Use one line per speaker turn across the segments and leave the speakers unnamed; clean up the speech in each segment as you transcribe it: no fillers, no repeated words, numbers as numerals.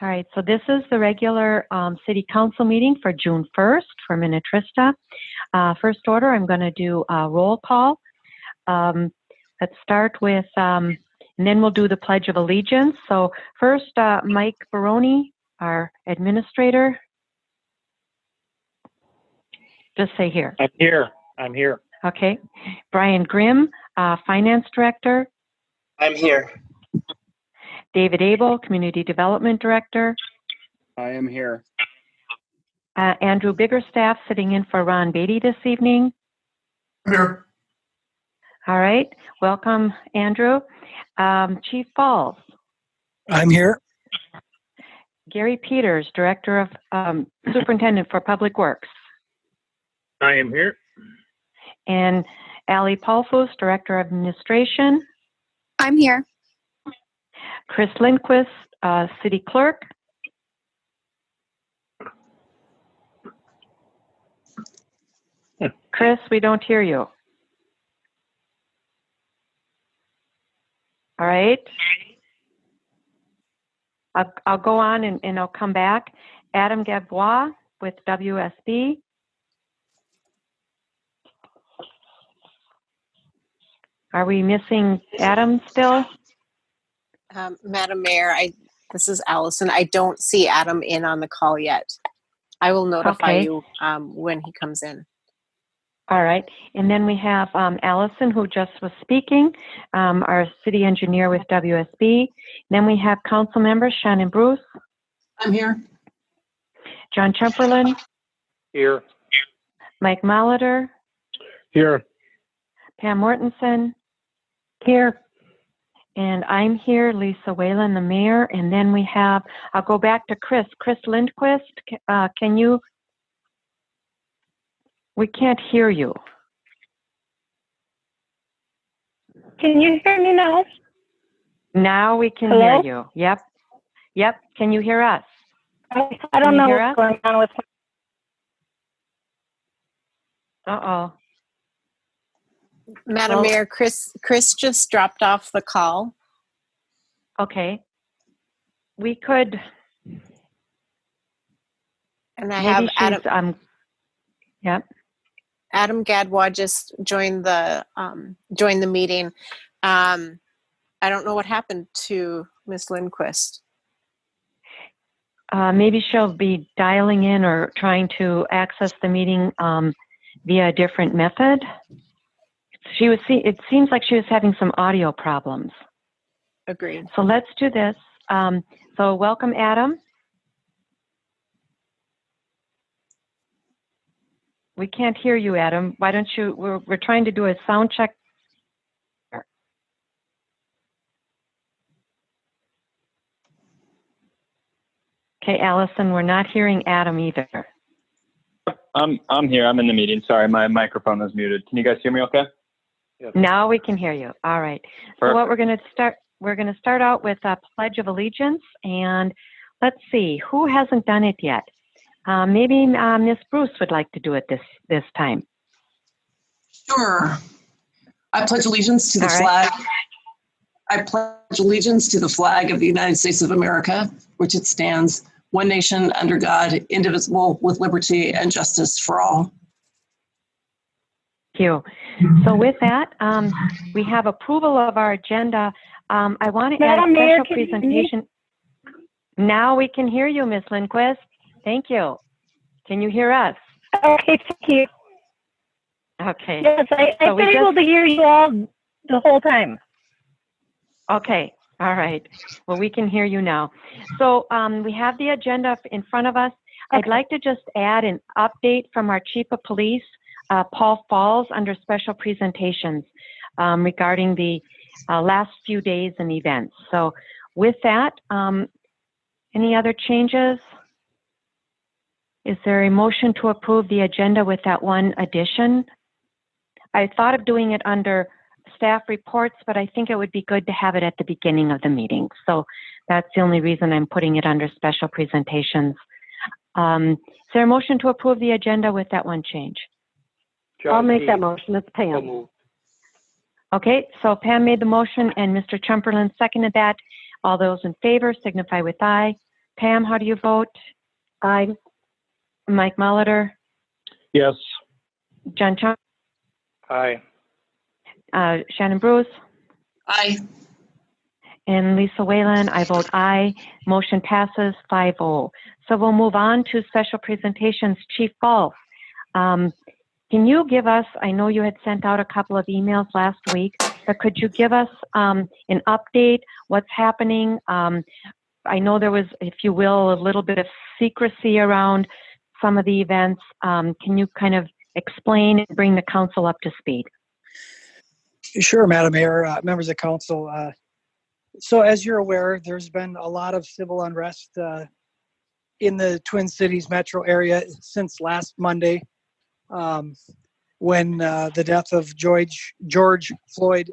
All right, so this is the regular City Council meeting for June 1st for Minnetrista. First order, I'm going to do a roll call. Let's start with, and then we'll do the Pledge of Allegiance. So first, Mike Baroni, our administrator. Just say here.
I'm here.
Okay. Brian Grimm, Finance Director.
I'm here.
David Abel, Community Development Director.
I am here.
Andrew Biggerstaff sitting in for Ron Beatty this evening.
Here.
All right. Welcome, Andrew. Chief Falls.
I'm here.
Gary Peters, Director of Superintendent for Public Works.
I am here.
And Allie Paulfus, Director of Administration.
I'm here.
Chris Lindquist, City Clerk. Chris, we don't hear you. All right. I'll go on and I'll come back. Adam Gavois with WSB. Are we missing Adam still?
Madam Mayor, this is Allison. I don't see Adam in on the call yet. I will notify you when he comes in.
All right. And then we have Allison, who just was speaking, our city engineer with WSB. Then we have council members Shannon Bruce.
I'm here.
John Chumperland.
Here.
Mike Molitor.
Here.
Pam Mortensen. Here. And I'm here, Lisa Whalen, the mayor. And then we have, I'll go back to Chris. Chris Lindquist, can you? We can't hear you.
Can you hear me now?
Now we can
Hello?
hear you. Yep. Yep. Can you hear us?
I don't know what's going on with
Uh-oh.
Madam Mayor, Chris just dropped off the call.
Okay. We could.
And I have Adam.
Yep.
Adam Gadwa just joined the meeting. I don't know what happened to Ms. Lindquist.
Maybe she'll be dialing in or trying to access the meeting via a different method. It seems like she was having some audio problems.
Agreed.
So let's do this. So welcome, Adam. We can't hear you, Adam. Why don't you, we're trying to do a sound check. Okay, Allison, we're not hearing Adam either.
I'm here. I'm in the meeting. Sorry, my microphone was muted. Can you guys hear me okay?
Yes.
Now we can hear you. All right. So what we're going to start out with a Pledge of Allegiance, and let's see, who hasn't done it yet? Maybe Ms. Bruce would like to do it this time.
Sure. I pledge allegiance to the flag. I pledge allegiance to the flag of the United States of America, which it stands, one nation under God, indivisible, with liberty and justice for all.
Thank you. So with that, we have approval of our agenda. I want to add a special presentation. Now we can hear you, Ms. Lindquist. Thank you. Can you hear us?
Okay, thank you.
Okay.
Yes, I've been able to hear you all the whole time.
Okay. All right. Well, we can hear you now. So we have the agenda in front of us. Okay. I'd like to just add an update from our Chief of Police, Paul Falls, under special presentations regarding the last few days and events. So with that, any other changes? Is there a motion to approve the agenda with that one addition? I thought of doing it under staff reports, but I think it would be good to have it at the beginning of the meeting. So that's the only reason I'm putting it under special presentations. Is there a motion to approve the agenda with that one change?
I'll make that motion. It's Pam.
Okay, so Pam made the motion and Mr. Chumperland seconded that. All those in favor signify with aye. Pam, how do you vote? Aye. Mike Molitor,
Yes.
John Chung,
Aye.
Shannon Bruce,
Aye.
and Lisa Whalen. I vote aye. Motion passes 5-0. So we'll move on to special presentations. Chief Golf, can you give us, I know you had sent out a couple of emails last week, but could you give us an update, what's happening? I know there was, if you will, a little bit of secrecy around some of the events. Can you kind of explain and bring the council up to speed?
Sure, Madam Mayor, members of council. So as you're aware, there's been a lot of civil unrest in the Twin Cities metro area since last Monday, when the death of George Floyd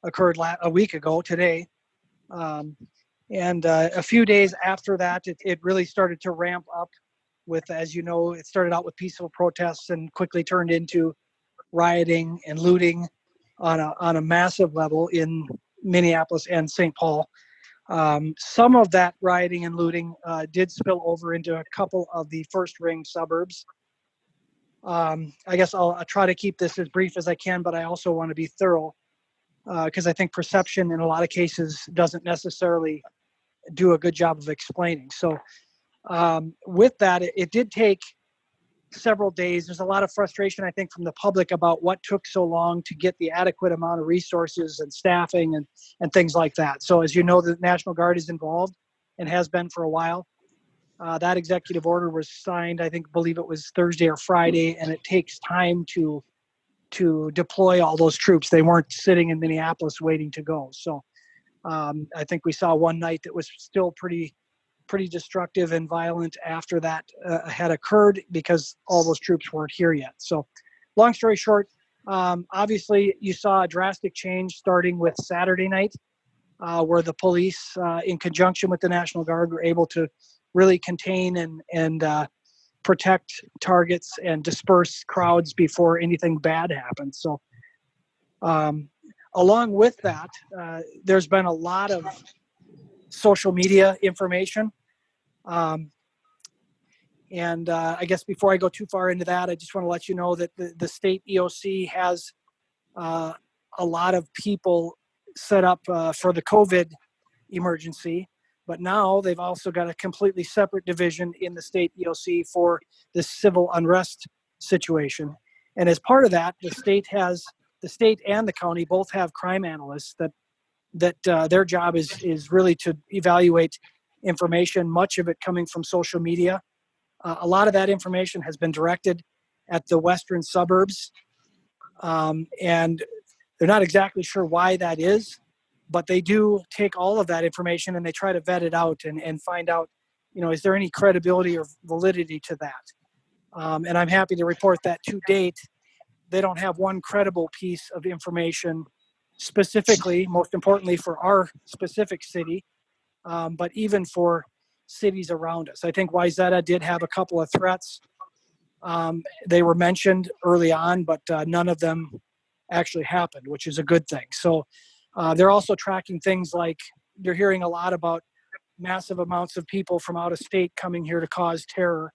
occurred a week ago today. And a few days after that, it really started to ramp up with, as you know, it started out with peaceful protests and quickly turned into rioting and looting on a massive level in Minneapolis and St. Paul. Some of that rioting and looting did spill over into a couple of the first ring suburbs. I guess I'll try to keep this as brief as I can, but I also want to be thorough because I think perception in a lot of cases doesn't necessarily do a good job of explaining. So with that, it did take several days. There's a lot of frustration, I think, from the public about what took so long to get the adequate amount of resources and staffing and things like that. So as you know, the National Guard is involved and has been for a while. That executive order was signed, I believe it was Thursday or Friday, and it takes time to deploy all those troops. They weren't sitting in Minneapolis waiting to go. So I think we saw one night that was still pretty destructive and violent after that had occurred because all those troops weren't here yet. So long story short, obviously you saw a drastic change starting with Saturday night where the police in conjunction with the National Guard were able to really contain and protect targets and disperse crowds before anything bad happened. So along with that, there's been a lot of social media information. And I guess before I go too far into that, I just want to let you know that the state EOC has a lot of people set up for the COVID emergency, but now they've also got a completely separate division in the state EOC for the civil unrest situation. And as part of that, the state and the county both have crime analysts that their job is really to evaluate information, much of it coming from social media. A lot of that information has been directed at the western suburbs, and they're not exactly sure why that is, but they do take all of that information and they try to vet it out and find out, is there any credibility or validity to that? And I'm happy to report that to date, they don't have one credible piece of information specifically, most importantly for our specific city, but even for cities around us. I think Wayzata did have a couple of threats. They were mentioned early on, but none of them actually happened, which is a good thing. So they're also tracking things like you're hearing a lot about massive amounts of people from out of state coming here to cause terror.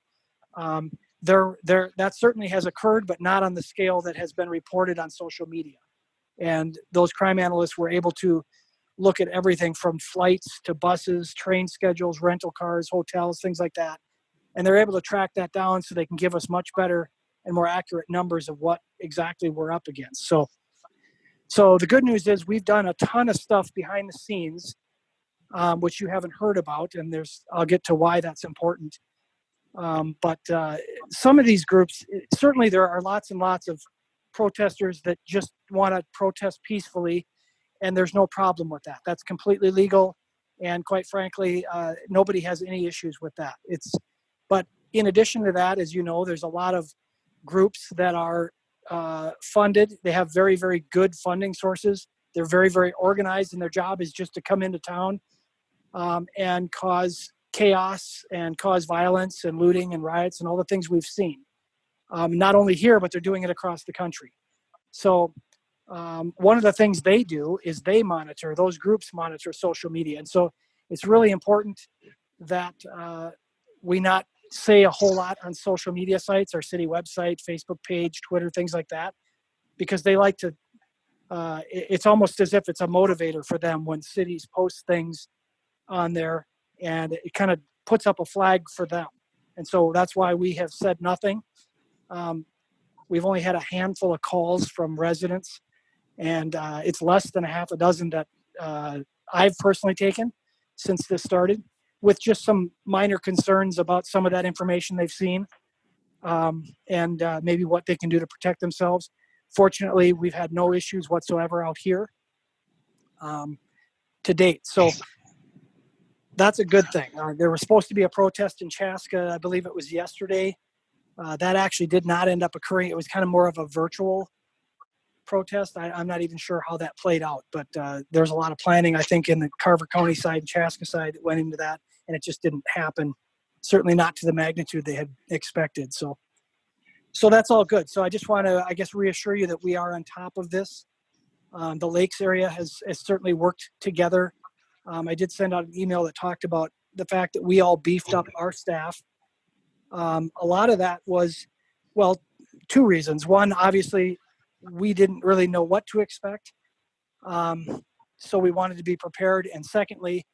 That certainly has occurred, but not on the scale that has been reported on social media. And those crime analysts were able to look at everything from flights to buses, train schedules, rental cars, hotels, things like that. And they're able to track that down so they can give us much better and more accurate numbers of what exactly we're up against. So the good news is we've done a ton of stuff behind the scenes, which you haven't heard about, and I'll get to why that's important. But some of these groups, certainly there are lots and lots of protesters that just want to protest peacefully, and there's no problem with that. That's completely legal, and quite frankly, nobody has any issues with that. But in addition to that, as you know, there's a lot of groups that are funded. They have very, very good funding sources. They're very, very organized, and their job is just to come into town and cause chaos and cause violence and looting and riots and all the things we've seen. Not only here, but they're doing it across the country. So one of the things they do is those groups monitor social media. And so it's really important that we not say a whole lot on social media sites, our city website, Facebook page, Twitter, things like that, because they like to, it's almost as if it's a motivator for them when cities post things on there, and it kind of puts up a flag for them. And so that's why we have said nothing. We've only had a handful of calls from residents, and it's less than a half a dozen that I've personally taken since this started, with just some minor concerns about some of that information they've seen, and maybe what they can do to protect themselves. Fortunately, we've had no issues whatsoever out here to date. So that's a good thing. There was supposed to be a protest in Chaska, I believe it was yesterday. That actually did not end up occurring. It was kind of more of a virtual protest. I'm not even sure how that played out, but there's a lot of planning, I think, in the Carver County side and Chaska side that went into that, and it just didn't happen. Certainly not to the magnitude they had expected. So that's all good. So I just want to, I guess, reassure you that we are on top of this. The Lakes area has certainly worked together. I did send out an email that talked about the fact that we all beefed up our staff. A lot of that was, well, two reasons. One, obviously, we didn't really know what to expect. So we wanted to be prepared. And secondly,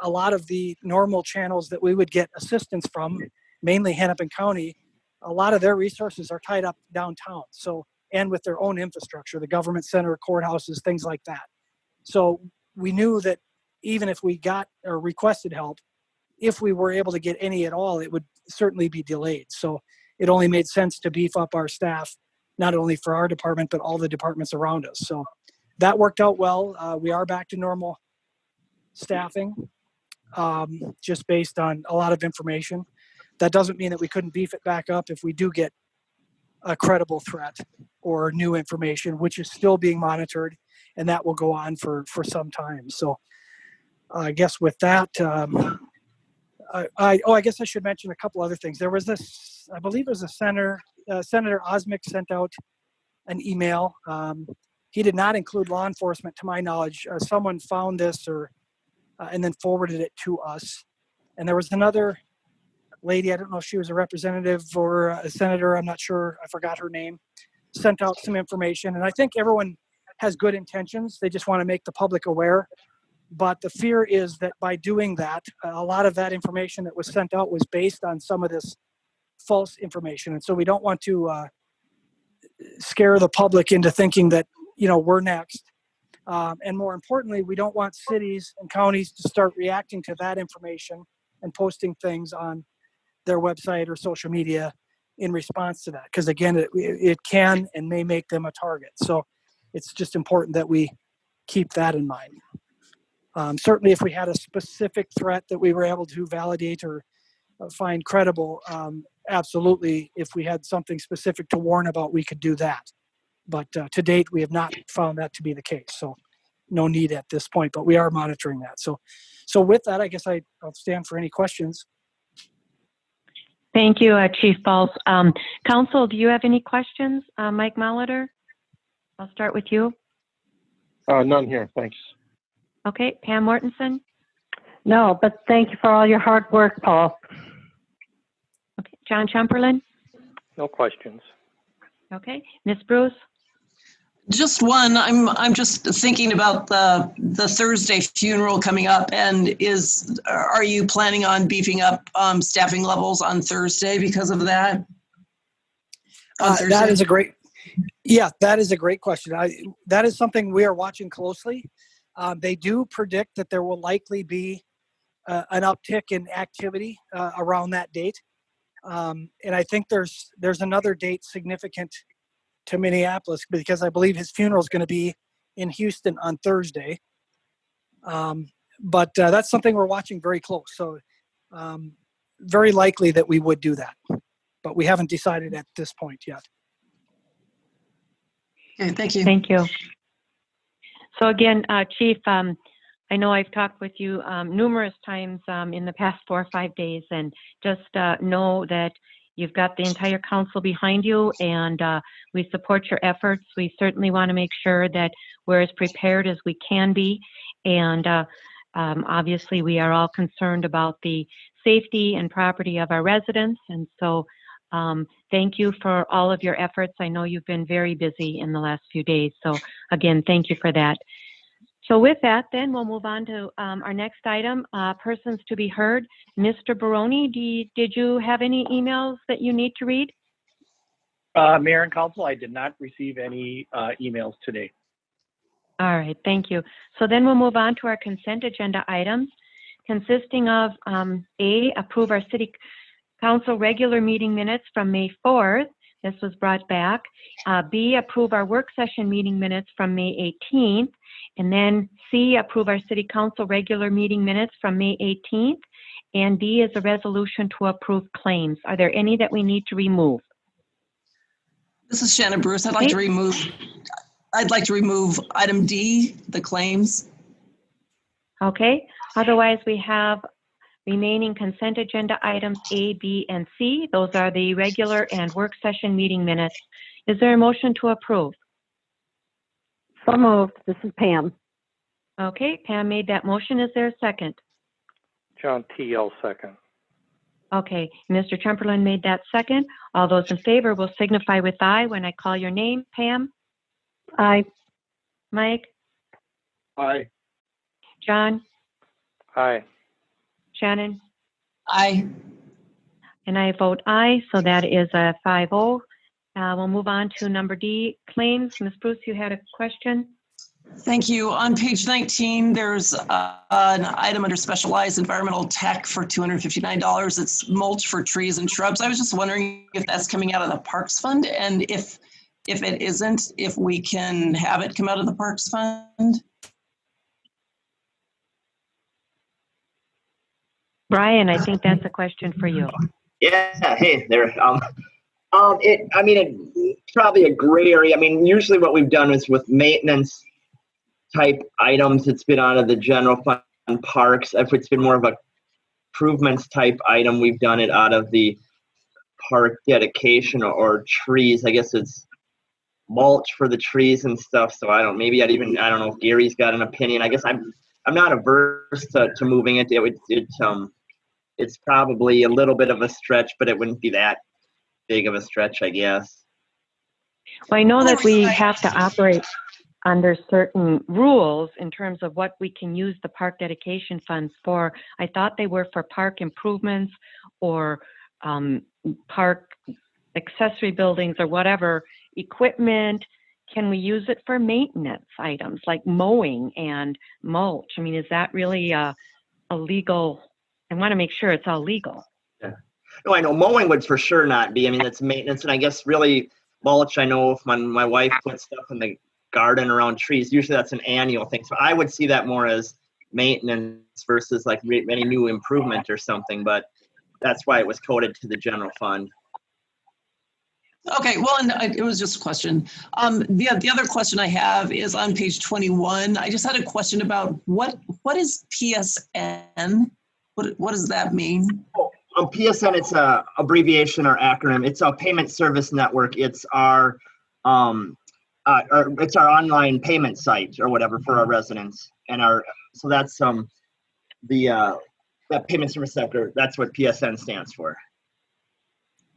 a lot of the normal channels that we would get assistance from, mainly Hennepin County, a lot of their resources are tied up downtown. So, and with their own infrastructure, the government center, courthouses, things like that. So we knew that even if we got or requested help, if we were able to get any at all, it would certainly be delayed. So it only made sense to beef up our staff, not only for our department, but all the departments around us. So that worked out well. We are back to normal staffing, just based on a lot of information. That doesn't mean that we couldn't beef it back up if we do get a credible threat or new information, which is still being monitored, and that will go on for some time. So I guess with that, I guess I should mention a couple other things. There was this, I believe it was Senator Osmick sent out an email. He did not include law enforcement, to my knowledge. Someone found this and then forwarded it to us. And there was another lady, I don't know if she was a representative or a senator, I'm not sure, I forgot her name, sent out some information. And I think everyone has good intentions. They just want to make the public aware. But the fear is that by doing that, a lot of that information that was sent out was based on some of this false information. And so we don't want to scare the public into thinking that, we're next. And more importantly, we don't want cities and counties to start reacting to that information and posting things on their website or social media in response to that. Because again, it can and may make them a target. So it's just important that we keep that in mind. Certainly if we had a specific threat that we were able to validate or find credible, absolutely, if we had something specific to warn about, we could do that. But to date, we have not found that to be the case. So no need at this point, but we are monitoring that. So with that, I guess I'll stand for any questions.
Thank you, Chief Balls. Council, do you have any questions? Mike Molitor, I'll start with you.
None here, thanks.
Okay, Pam Mortensen.
No, but thank you for all your hard work, Paul.
Okay, John Chumperland.
No questions.
Okay, Ms. Bruce.
Just one. I'm just thinking about the Thursday funeral coming up, and are you planning on beefing up staffing levels on Thursday because of that?
That is a great question. That is something we are watching closely. They do predict that there will likely be an uptick in activity around that date, and I think there's another date significant to Minneapolis, because I believe his funeral is going to be in Houston on Thursday. But that's something we're watching very close. So very likely that we would do that, but we haven't decided at this point yet.
Okay, thank you.
Thank you. So again, Chief, I know I've talked with you numerous times in the past 4 or 5 days, and just know that you've got the entire council behind you, and we support your efforts. We certainly want to make sure that we're as prepared as we can be. And Obviously, we are all concerned about the safety and property of our residents. And so thank you for all of your efforts. I know you've been very busy in the last few days. So again, thank you for that. So with that, then we'll move on to our next item, persons to be heard. Mr. Baroni, did you have any emails that you need to read?
Mayor and Council, I did not receive any emails today.
All right, thank you. So then we'll move on to our consent agenda items, consisting of A, approve our City Council regular meeting minutes from May 4th. This was brought back. B, approve our work session meeting minutes from May 18th. And then C, approve our City Council regular meeting minutes from May 18th. And D is a resolution to approve claims. Are there any that we need to remove?
This is Shannon Bruce. I'd like to remove item D, the claims.
Okay. Otherwise, we have remaining consent agenda items A, B, and C. Those are the regular and work session meeting minutes. Is there a motion to approve?
So moved. This is Pam.
Okay, Pam made that motion. Is there a second?
John T. L. second.
Okay, Mr. Trumperlin made that second. All those in favor will signify with aye when I call your name. Pam?
Aye.
Mike?
Aye.
John?
Aye.
Shannon?
Aye.
And I vote aye, so that is a 5-0. We'll move on to number D, claims. Ms. Bruce, you had a question?
Thank you. On page 19, there's an item under specialized environmental tech for $259. It's mulch for trees and shrubs. I was just wondering if that's coming out of the Parks Fund, and if it isn't, if we can have it come out of the Parks Fund.
Brian, I think that's a question for you.
Yeah, hey there. It's probably a gray area. I mean, usually what we've done is with maintenance type items, it's been out of the general fund parks. If it's been more of a improvements type item, we've done it out of the park dedication or trees. I guess it's mulch for the trees and stuff. So I don't know if Gary's got an opinion. I guess I'm not averse to moving it. It's probably a little bit of a stretch, but it wouldn't be that big of a stretch, I guess.
Well, I know that we have to operate under certain rules in terms of what we can use the park dedication funds for. I thought they were for park improvements or park accessory buildings or whatever equipment. Can we use it for maintenance items like mowing and mulch? I mean, is that really a legal? I want to make sure it's all legal.
Yeah. No, I know mowing would for sure not be. I mean, that's maintenance, and I guess really mulch. I know if my wife puts stuff in the garden around trees, usually that's an annual thing. So I would see that more as maintenance versus like any new improvement or something. But that's why it was coded to the general fund.
Okay, well, and it was just a question. The other question I have is on page 21. I just had a question about what is PSN? What does that mean?
PSN, it's a abbreviation or acronym. It's a payment service network. It's our online payment site or whatever for our residents, and so that's that payment service sector. That's what PSN stands for.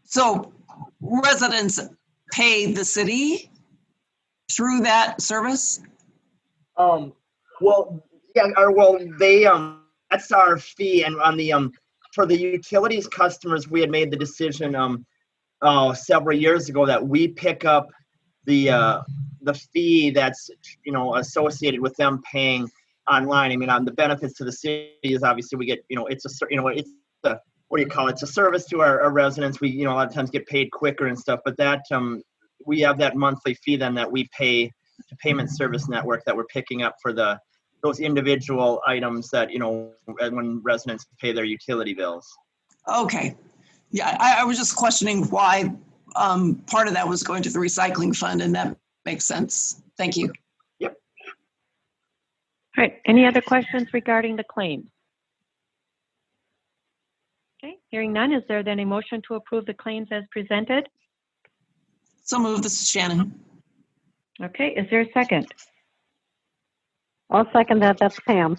So residents pay the city through that service? That's
our fee, and on the for the utilities customers, we had made the decision several years ago that we pick up the fee that's associated with them paying online. I mean, on the benefits to the city is obviously we get it's a service to our residents. We a lot of times get paid quicker and stuff, but that we have that monthly fee then that we pay to payment service network that we're picking up for those individual items that when residents pay their utility bills. Okay, yeah, I was just questioning why part of that was going to the recycling fund, and that makes sense. Thank you. Yep.
All right. Any other questions regarding the claims? Okay. Hearing none, is there then a motion to approve the claims as presented?
So moved. This is Shannon.
Okay. Is there a second?
I'll second that. That's Pam.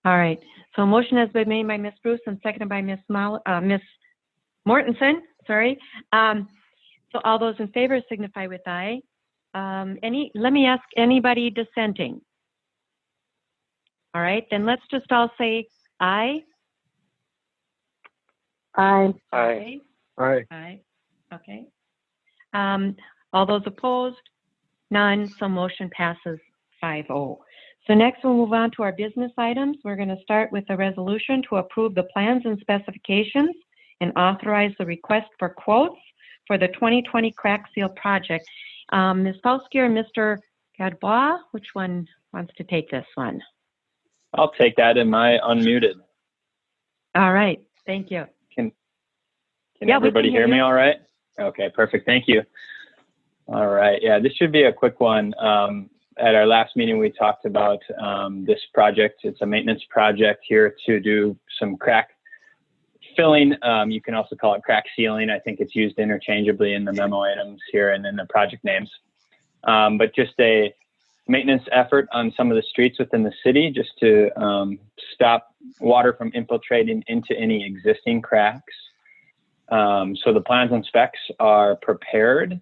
All right. So a motion has been made by Ms. Bruce and seconded by Ms. Mortensen. Sorry. So all those in favor signify with aye. Let me ask anybody dissenting. All right, then let's just all say aye.
Aye.
Aye.
Aye.
Aye. Okay. All those opposed? None. So motion passes 5-0. So next we'll move on to our business items. We're going to start with a resolution to approve the plans and specifications and authorize the request for quotes for the 2020 crack seal project. Ms. Falski or Mr. Gadbois, which one wants to take this one?
I'll take that. Am I unmuted?
All right. Thank you.
Can
Yeah, we
everybody
can hear
hear me
you.
all right? Okay, perfect. Thank you. All right. Yeah, this should be a quick one. At our last meeting, we talked about this project. It's a maintenance project here to do some crack filling. You can also call it crack sealing. I think it's used interchangeably in the memo items here and in the project names. But just a maintenance effort on some of the streets within the city just to stop water from infiltrating into any existing cracks. So the plans and specs are prepared,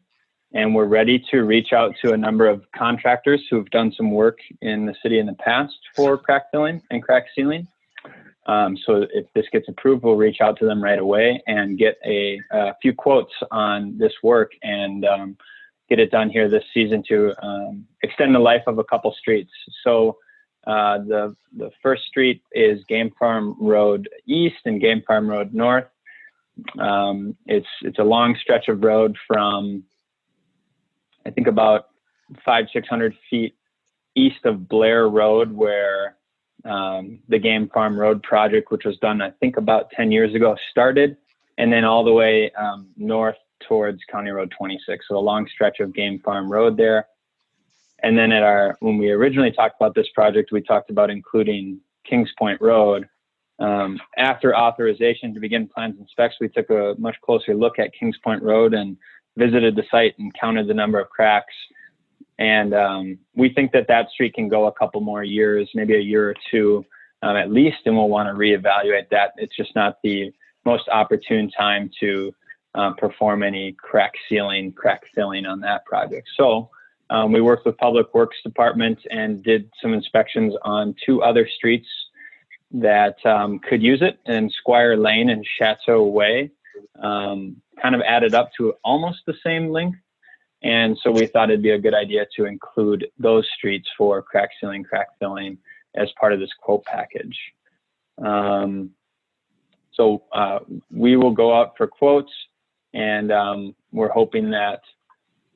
and we're ready to reach out to a number of contractors who've done some work in the city in the past for crack filling and crack sealing. So if this gets approved, we'll reach out to them right away and get a few quotes on this work and get it done here this season to extend the life of a couple streets. So the first street is Game Farm Road East and Game Farm Road North. It's a long stretch of road from, I think, about 500-600 feet east of Blair Road, where the Game Farm Road project, which was done, I think, about 10 years ago, started, and then all the way north towards County Road 26. So a long stretch of Game Farm Road there. And then when we originally talked about this project, we talked about including Kings Point Road. After authorization to begin plans and specs, we took a much closer look at Kings Point Road and visited the site and counted the number of cracks. And we think that street can go a couple more years, maybe a year or two at least, and we'll want to reevaluate that. It's just not the most opportune time to perform any crack sealing, crack filling on that project. So we worked with Public Works Department and did some inspections on two other streets that could use it, and Squire Lane and Chateau Way kind of added up to almost the same length. And so we thought it'd be a good idea to include those streets for crack sealing, crack filling as part of this quote package. So we will go out for quotes, and we're hoping that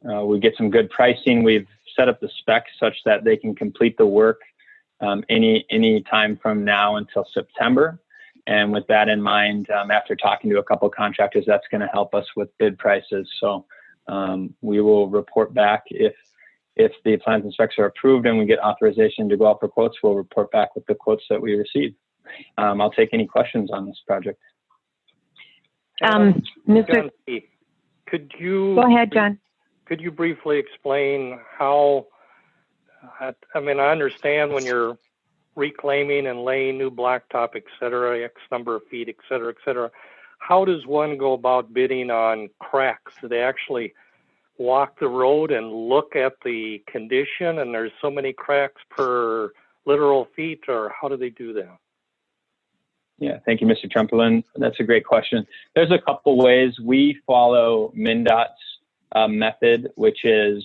we get some good pricing. We've set up the specs such that they can complete the work any time from now until September. And with that in mind, after talking to a couple of contractors, that's going to help us with bid prices. So we will report back if the plans and specs are approved and we get authorization to go out for quotes. We'll report back with the quotes that we receive. I'll take any questions on this project.
Mr.
John, could you
Go ahead, John.
Could you briefly explain how? I mean, I understand when you're reclaiming and laying new blacktop, et cetera, X number of feet, et cetera, et cetera. How does one go about bidding on cracks? Do they actually walk the road and look at the condition and there's so many cracks per literal feet, or how do they do that?
Yeah, thank you, Mr. Trumperlin. That's a great question. There's a couple ways. We follow MnDOT's method, which is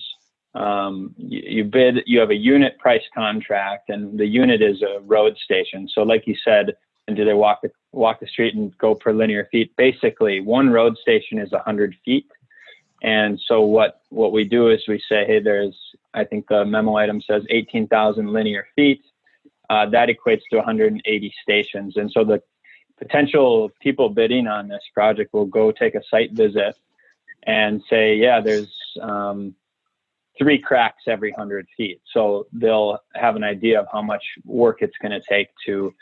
you bid, you have a unit price contract, and the unit is a road station. So like you said, and do they walk the street and go per linear feet? Basically, one road station is 100 feet. And so what we do is we say, hey, there's, I think the memo item says 18,000 linear feet. That equates to 180 stations. And so the potential people bidding on this project will go take a site visit and say, yeah, there's 3 cracks every 100 feet. So they'll have an idea of how much work it's going to take to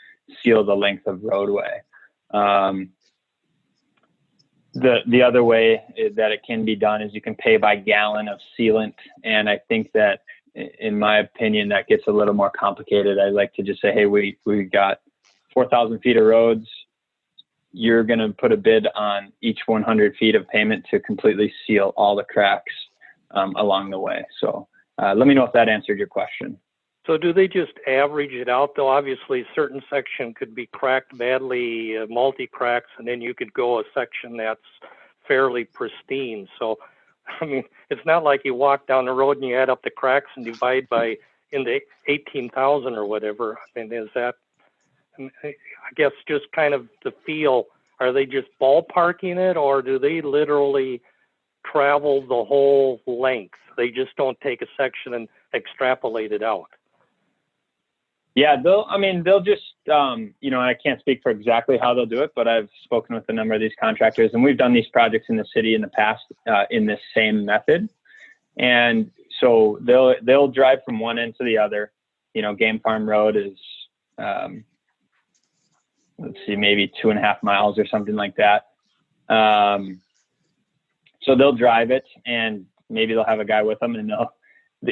seal the length of roadway. The other way that it can be done is you can pay by gallon of sealant. And I think that, in my opinion, that gets a little more complicated. I like to just say, hey, we got 4,000 feet of roads, you're going to put a bid on each 100 feet of pavement to completely seal all the cracks along the way. So let me know if that answered your question.
So do they just average it out though? Obviously, certain section could be cracked badly, multi-cracks, and then you could go a section that's fairly pristine. So, I mean, it's not like you walk down the road and you add up the cracks and divide by into 18,000 or whatever. I mean, is that, I guess, just kind of the feel, are they just ballparking it, or do they literally travel the whole length? They just don't take a section and extrapolate it out.
Yeah, they'll just, I can't speak for exactly how they'll do it, but I've spoken with a number of these contractors, and we've done these projects in the city in the past in this same method. And so they'll drive from one end to the other. Game Farm Road is, maybe 2.5 miles or something like that. So they'll drive it, and maybe they'll have a guy with them, and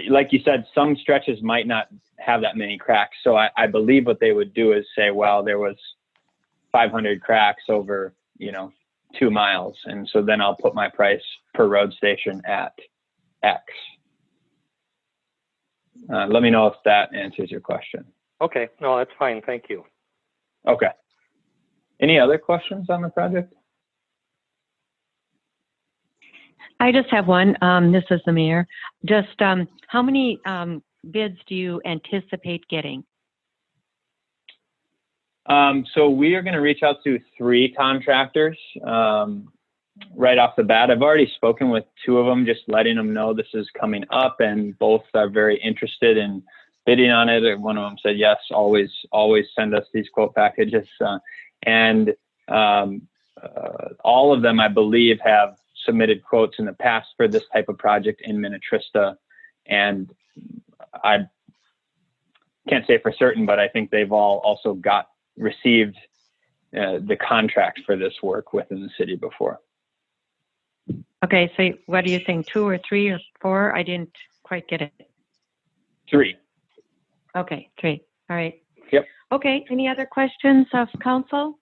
like you said, some stretches might not have that many cracks. So I believe what they would do is say, well, there was 500 cracks over, 2 miles. And so then I'll put my price per road station at X. Let me know if that answers your question.
Okay. No, that's fine. Thank you.
Okay. Any other questions on the project?
I just have one. This is the mayor. Just how many bids do you anticipate getting?
So we are going to reach out to 3 contractors right off the bat. I've already spoken with 2 of them, just letting them know this is coming up, and both are very interested in bidding on it. One of them said, yes, always send us these quote packages. And all of them, I believe, have submitted quotes in the past for this type of project in Minnetrista. And I can't say for certain, but I think they've all also received the contract for this work within the city before.
Okay, so what do you think, 2 or 3 or 4? I didn't quite get it.
3.
Okay, 3. All right.
Yep.
Okay, any other questions of council?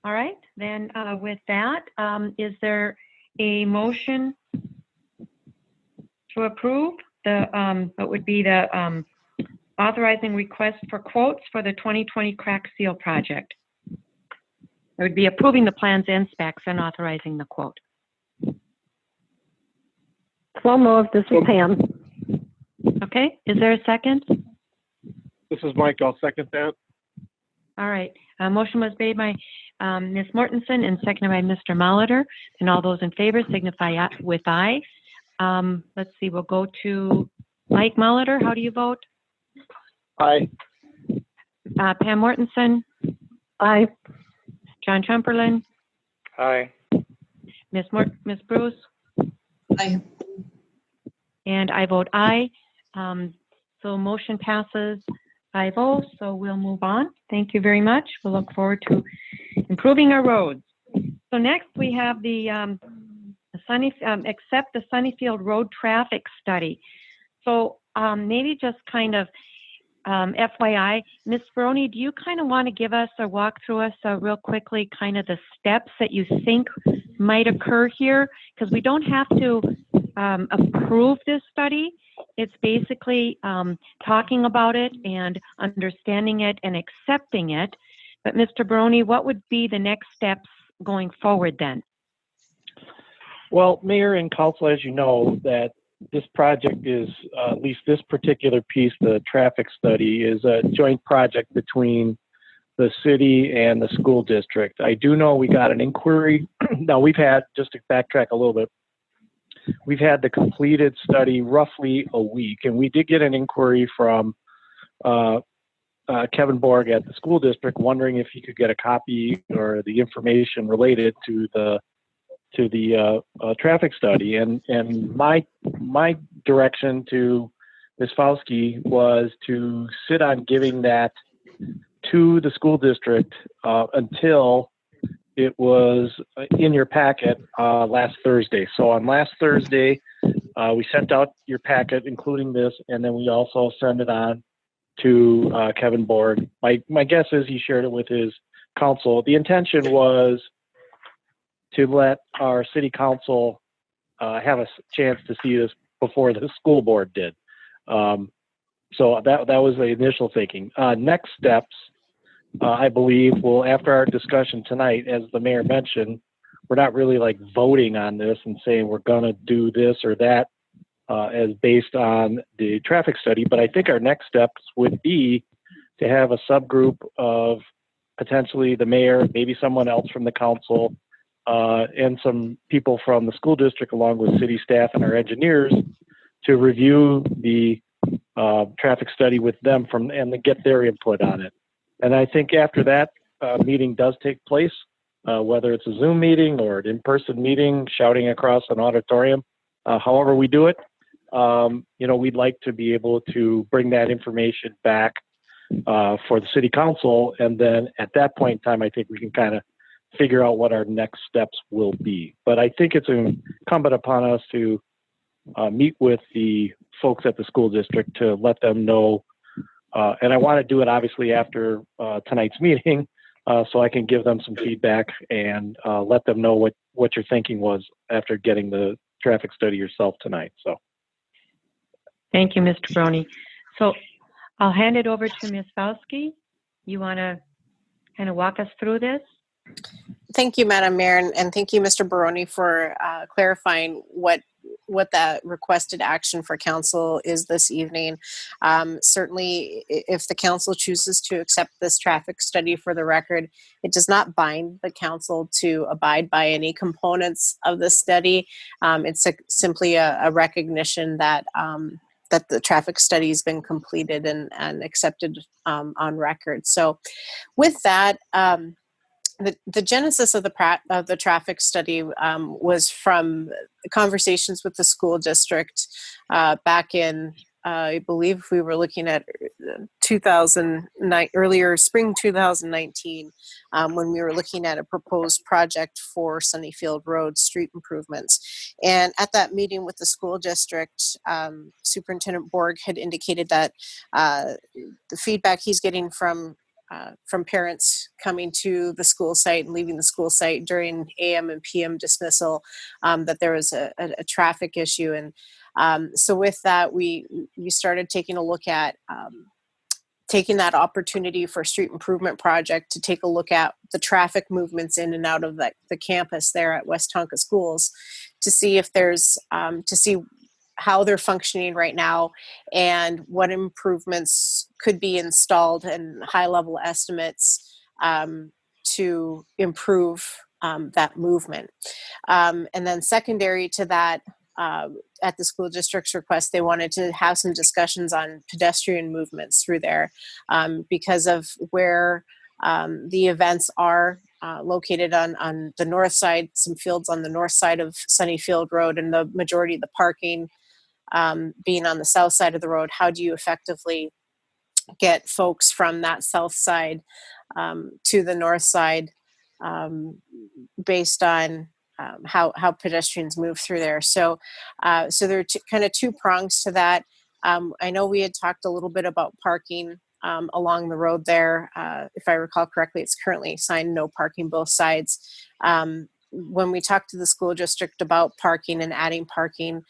All right, then with that, is there a motion to approve what would be the authorizing request for quotes for the 2020 crack seal project? It would be approving the plans and specs and authorizing the quote.
So moved. This is Pam.
Okay, is there a second?
This is Mike. I'll second that.
All right, motion was made by Ms. Mortensen and seconded by Mr. Molitor. And all those in favor signify with aye. Let's see, we'll go to Mike Molitor. How do you vote?
Aye.
Pam Mortensen?
Aye.
John Trumperlin?
Aye.
Ms. Bruce?
Aye.
And I vote aye. So motion passes 5-0, so we'll move on. Thank you very much. We'll look forward to improving our roads. So next we have the accept the Sunnyfield Road traffic study. So maybe just kind of FYI, Ms. Baroni, do you kind of want to give us or walk through us real quickly kind of the steps that you think might occur here? Because we don't have to approve this study. It's basically talking about it and understanding it and accepting it. But Mr. Baroni, what would be the next steps going forward then?
Well, Mayor and Council, as you know, that this project is, at least this particular piece, the traffic study, is a joint project between the city and the school district. I do know we got an inquiry. Now, we've had, just to backtrack a little bit, we've had the completed study roughly a week, and we did get an inquiry from Kevin Borg at the school district wondering if he could get a copy or the information related to the traffic study. And my direction to Ms. Fauski was to sit on giving that to the school district until it was in your packet last Thursday. So on last Thursday, we sent out your packet, including this, and then we also sent it on to Kevin Borg. My guess is he shared it with his council. The intention was to let our city council have a chance to see this before the school board did. So that was the initial thinking. Next steps, I believe, will, after our discussion tonight, as the mayor mentioned, we're not really like voting on this and saying we're going to do this or that as based on the traffic study. But I think our next steps would be to have a subgroup of potentially the mayor, maybe someone else from the council, and some people from the school district, along with city staff and our engineers, to review the traffic study with them and to get their input on it. And I think after that meeting does take place, whether it's a Zoom meeting or an in-person meeting, shouting across an auditorium, however we do it, we'd like to be able to bring that information back for the city council. And then at that point in time, I think we can kind of figure out what our next steps will be. But I think it's incumbent upon us to meet with the folks at the school district to let them know. And I want to do it obviously after tonight's meeting, so I can give them some feedback and let them know what your thinking was after getting the traffic study yourself tonight. So.
Thank you, Mr. Brony. So I'll hand it over to Ms. Fauski. You want to kind of walk us through this?
Thank you, Madam Mayor, and thank you, Mr. Baroni, for clarifying what that requested action for council is this evening. Certainly, if the council chooses to accept this traffic study for the record, it does not bind the council to abide by any components of the study. It's simply a recognition that that the traffic study has been completed and accepted on record. So with that, the genesis of the traffic study was from conversations with the school district back in, I believe we were looking at 2009, earlier spring 2019, when we were looking at a proposed project for Sunnyfield Road street improvements. And at that meeting with the school district, Superintendent Borg had indicated that the feedback he's getting from parents coming to the school site and leaving the school site during AM and PM dismissal, that there was a traffic issue. And so with that, we started taking a look at taking that opportunity for street improvement project to take a look at the traffic movements in and out of the campus there at West Tonka Schools to see if there's, to see how they're functioning right now and what improvements could be installed and high-level estimates to improve that movement. And then secondary to that, at the school district's request, they wanted to have some discussions on pedestrian movements through there because of where the events are located on the north side, some fields on the north side of Sunnyfield Road, and the majority of the parking being on the south side of the road. How do you effectively get folks from that south side to the north side based on how pedestrians move through there? So there are kind of two prongs to that. I know we had talked a little bit about parking along the road there. If I recall correctly, it's currently signed no parking both sides. When we talked to the school district about parking and adding parking,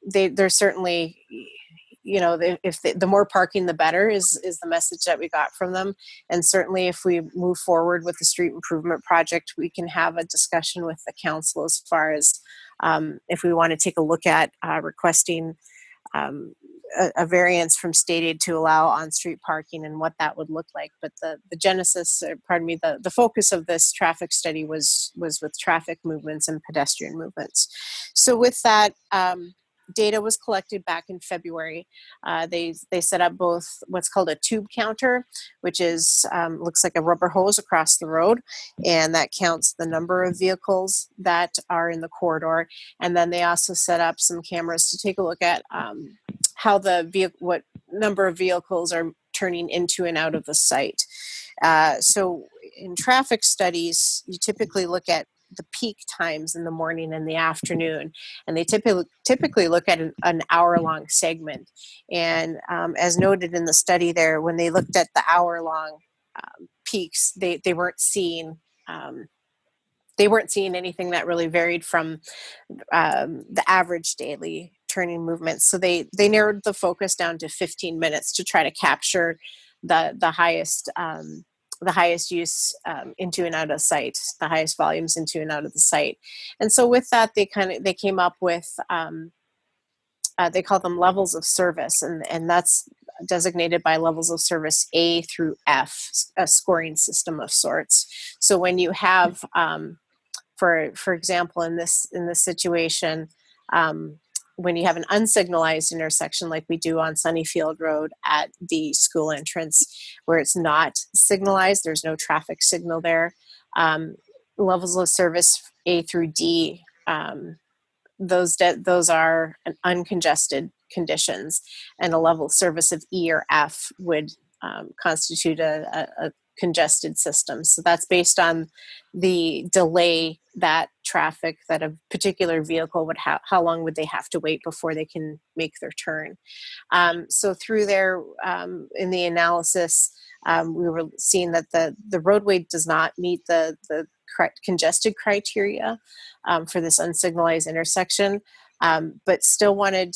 they're certainly, the more parking, the better is the message that we got from them. And certainly if we move forward with the street improvement project, we can have a discussion with the council as far as if we want to take a look at requesting a variance from state aid to allow on-street parking and what that would look like. But the genesis, the focus of this traffic study was with traffic movements and pedestrian movements. So with that, data was collected back in February. They set up both what's called a tube counter, which is looks like a rubber hose across the road, and that counts the number of vehicles that are in the corridor. And then they also set up some cameras to take a look at how what number of vehicles are turning into and out of the site. So in traffic studies, you typically look at the peak times in the morning and the afternoon, and they typically look at an hour-long segment. And as noted in the study there, when they looked at the hour-long peaks, they weren't seeing anything that really varied from the average daily turning movements. So they narrowed the focus down to 15 minutes to try to capture the highest use into and out of sight, the highest volumes into and out of the site. And so with that, they came up with they call them levels of service, and that's designated by levels of service A through F, a scoring system of sorts. So when you have for example, in this situation, when you have an unsignalized intersection like we do on Sunnyfield Road at the school entrance, where it's not signalized, there's no traffic signal there. Levels of service A through D, those are an uncongested conditions, and a level of service of E or F would constitute a congested system. So that's based on the delay that a particular vehicle would have, how long would they have to wait before they can make their turn. So through there, in the analysis, we were seeing that the roadway does not meet the congested criteria for this unsignalized intersection, but still wanted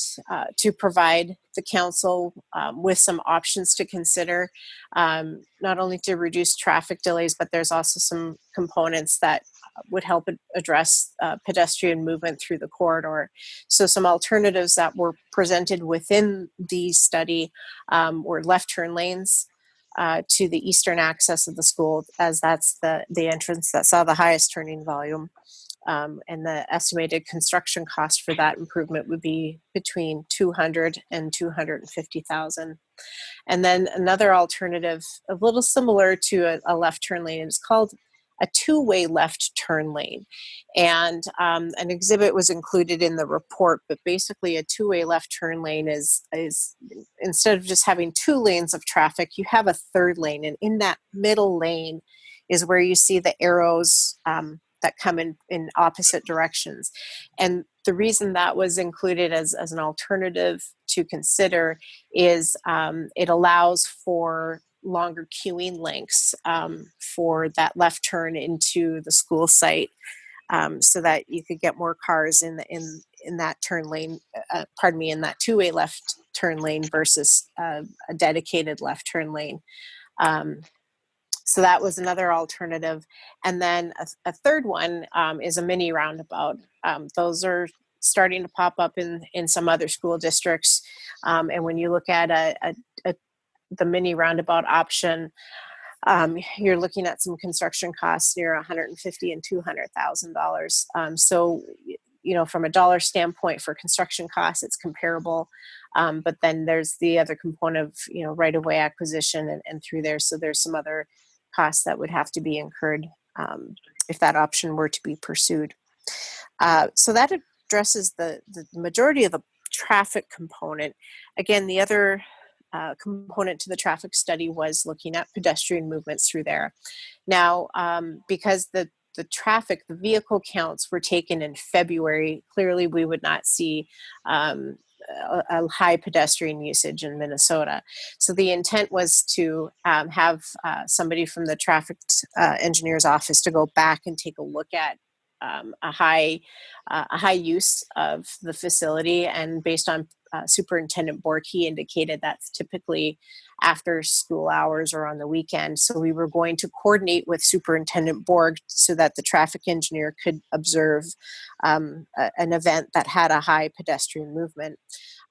to provide the council with some options to consider, not only to reduce traffic delays, but there's also some components that would help address pedestrian movement through the corridor. So some alternatives that were presented within the study were left turn lanes to the eastern access of the school, as that's the entrance that saw the highest turning volume. And the estimated construction cost for that improvement would be between $200,000 and $250,000. And then another alternative, a little similar to a left turn lane, is called a two-way left turn lane. And an exhibit was included in the report, but basically a two-way left turn lane is instead of just having two lanes of traffic, you have a third lane. And in that middle lane is where you see the arrows that come in opposite directions. And the reason that was included as an alternative to consider is it allows for longer queuing lengths for that left turn into the school site, so that you could get more cars in that turn lane, in that two-way left turn lane versus a dedicated left turn lane. So that was another alternative. And then a third one is a mini roundabout. Those are starting to pop up in some other school districts. And when you look at the mini roundabout option, you're looking at some construction costs near $150,000 and $200,000. So, from a dollar standpoint for construction costs, it's comparable. But then there's the other component of, right-of-way acquisition and through there. So there's some other costs that would have to be incurred if that option were to be pursued. So that addresses the majority of the traffic component. Again, the other component to the traffic study was looking at pedestrian movements through there. Now, because the vehicle counts were taken in February, clearly we would not see a high pedestrian usage in Minnesota. So the intent was to have somebody from the traffic engineer's office to go back and take a look at a high use of the facility, and based on Superintendent Bork, he indicated that's typically after school hours or on the weekend. So we were going to coordinate with Superintendent Borg so that the traffic engineer could observe an event that had a high pedestrian movement.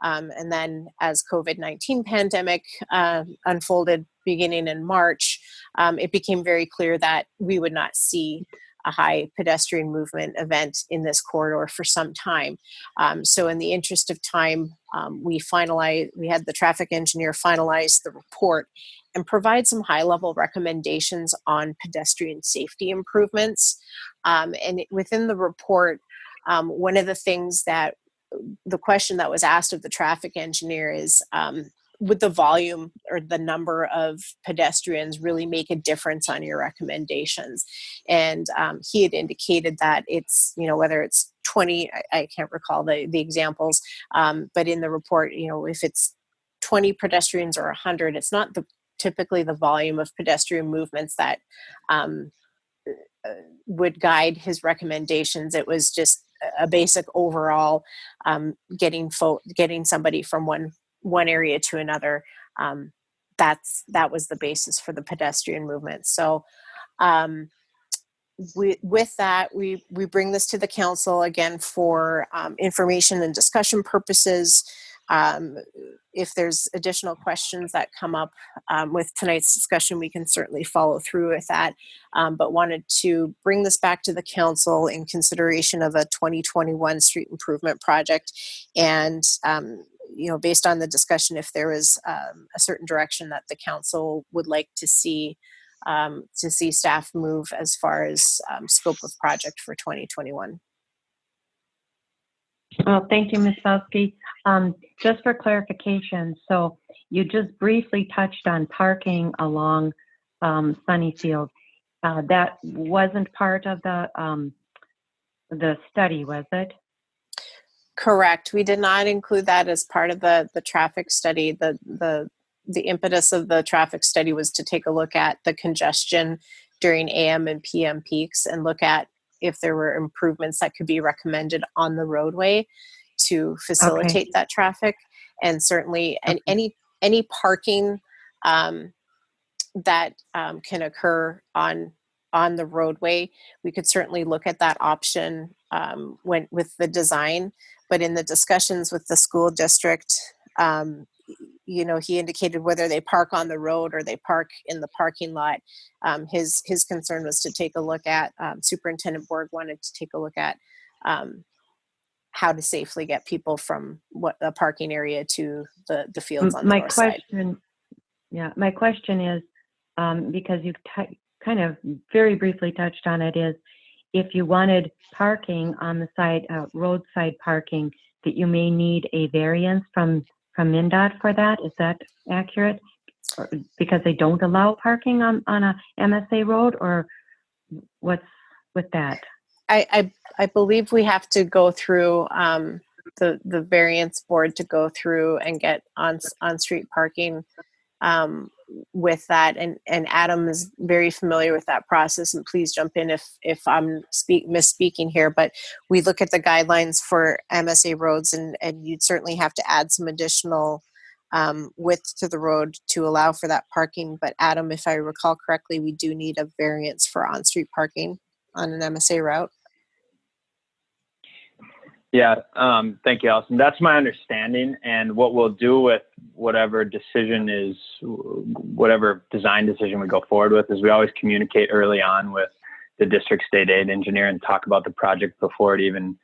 And then as COVID-19 pandemic unfolded beginning in March, it became very clear that we would not see a high pedestrian movement event in this corridor for some time. So in the interest of time, we had the traffic engineer finalize the report and provide some high-level recommendations on pedestrian safety improvements. And within the report, one of the things the question that was asked of the traffic engineer is, would the volume or the number of pedestrians really make a difference on your recommendations? And he had indicated that it's, whether it's 20, I can't recall the examples, but in the report, if it's 20 pedestrians or 100, it's not typically the volume of pedestrian movements that would guide his recommendations. It was just a basic overall getting somebody from one area to another. That was the basis for the pedestrian movement. So with that, we bring this to the council again for information and discussion purposes. If there's additional questions that come up with tonight's discussion, we can certainly follow through with that. But wanted to bring this back to the council in consideration of a 2021 street improvement project. And, based on the discussion, if there is a certain direction that the council would like to see staff move as far as scope of project for 2021.
Well, thank you, Ms. Felsky. Just for clarification, so you just briefly touched on parking along Sunnyfield. That wasn't part of the study, was it?
Correct. We did not include that as part of the traffic study. The impetus of the traffic study was to take a look at the congestion during AM and PM peaks and look at if there were improvements that could be recommended on the roadway to facilitate that traffic. And certainly and any parking that can occur on the roadway, we could certainly look at that option with the design. But in the discussions with the school district, he indicated whether they park on the road or they park in the parking lot. His concern was to take a look at, Superintendent Borg wanted to take a look at how to safely get people from the parking area to the fields on the north side.
My question is, because you kind of very briefly touched on it, is if you wanted parking on the side, roadside parking, that you may need a variance from MnDOT for that. Is that accurate? Or because they don't allow parking on a MSA road, or what's with that?
I believe we have to go through the variance board to go through and get on-street parking with that. And Adam is very familiar with that process, and please jump in if I'm misspeaking here, but we look at the guidelines for MSA roads and you'd certainly have to add some additional width to the road to allow for that parking. But Adam, if I recall correctly, we do need a variance for on-street parking on an MSA route.
Yeah, thank you, Allison. That's my understanding. And what we'll do with whatever design decision we go forward with is we always communicate early on with the district state aid engineer and talk about the project before it even,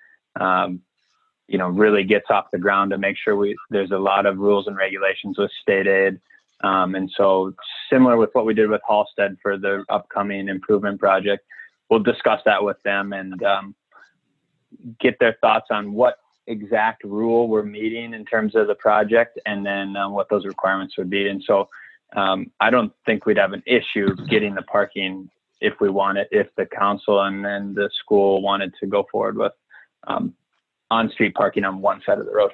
really gets off the ground, to make sure there's a lot of rules and regulations with state aid. And so similar with what we did with Halstead for the upcoming improvement project, we'll discuss that with them and get their thoughts on what exact rule we're meeting in terms of the project, and then what those requirements would be. And so I don't think we'd have an issue getting the parking if we want it, if the council and then the school wanted to go forward with on-street parking on one side of the road.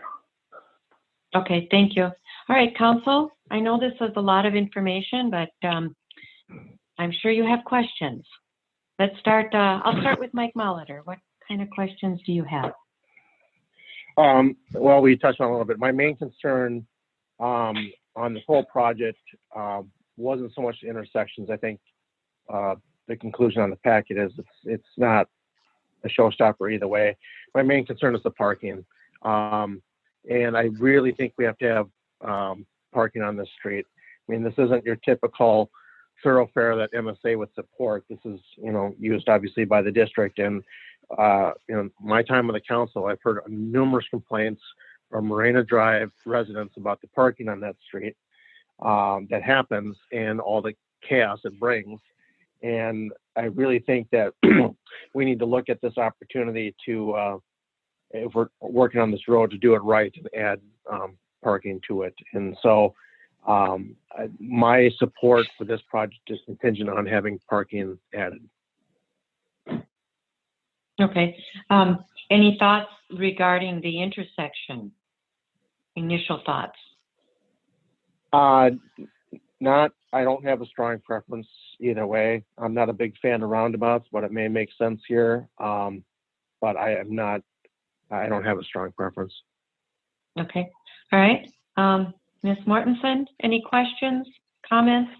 Okay, thank you. All right, council, I know this was a lot of information, but I'm sure you have questions. Let's start. I'll start with Mike Molitor. What kind of questions do you have?
Well, we touched on a little bit. My main concern on this whole project wasn't so much the intersections. I think the conclusion on the packet is it's not a showstopper either way. My main concern is the parking. And I really think we have to have parking on this street. I mean, this isn't your typical thoroughfare that MSA would support. This is, used obviously by the district. And, my time on the council, I've heard numerous complaints from Marina Drive residents about the parking on that street that happens and all the chaos it brings. And I really think that we need to look at this opportunity to, if we're working on this road, to do it right and add parking to it. And so My support for this project is contingent on having parking added.
Okay. Any thoughts regarding the intersection? Initial thoughts?
I don't have a strong preference either way. I'm not a big fan of roundabouts, but it may make sense here. But I don't have a strong preference.
Okay. All right. Ms. Mortensen, any questions, comments?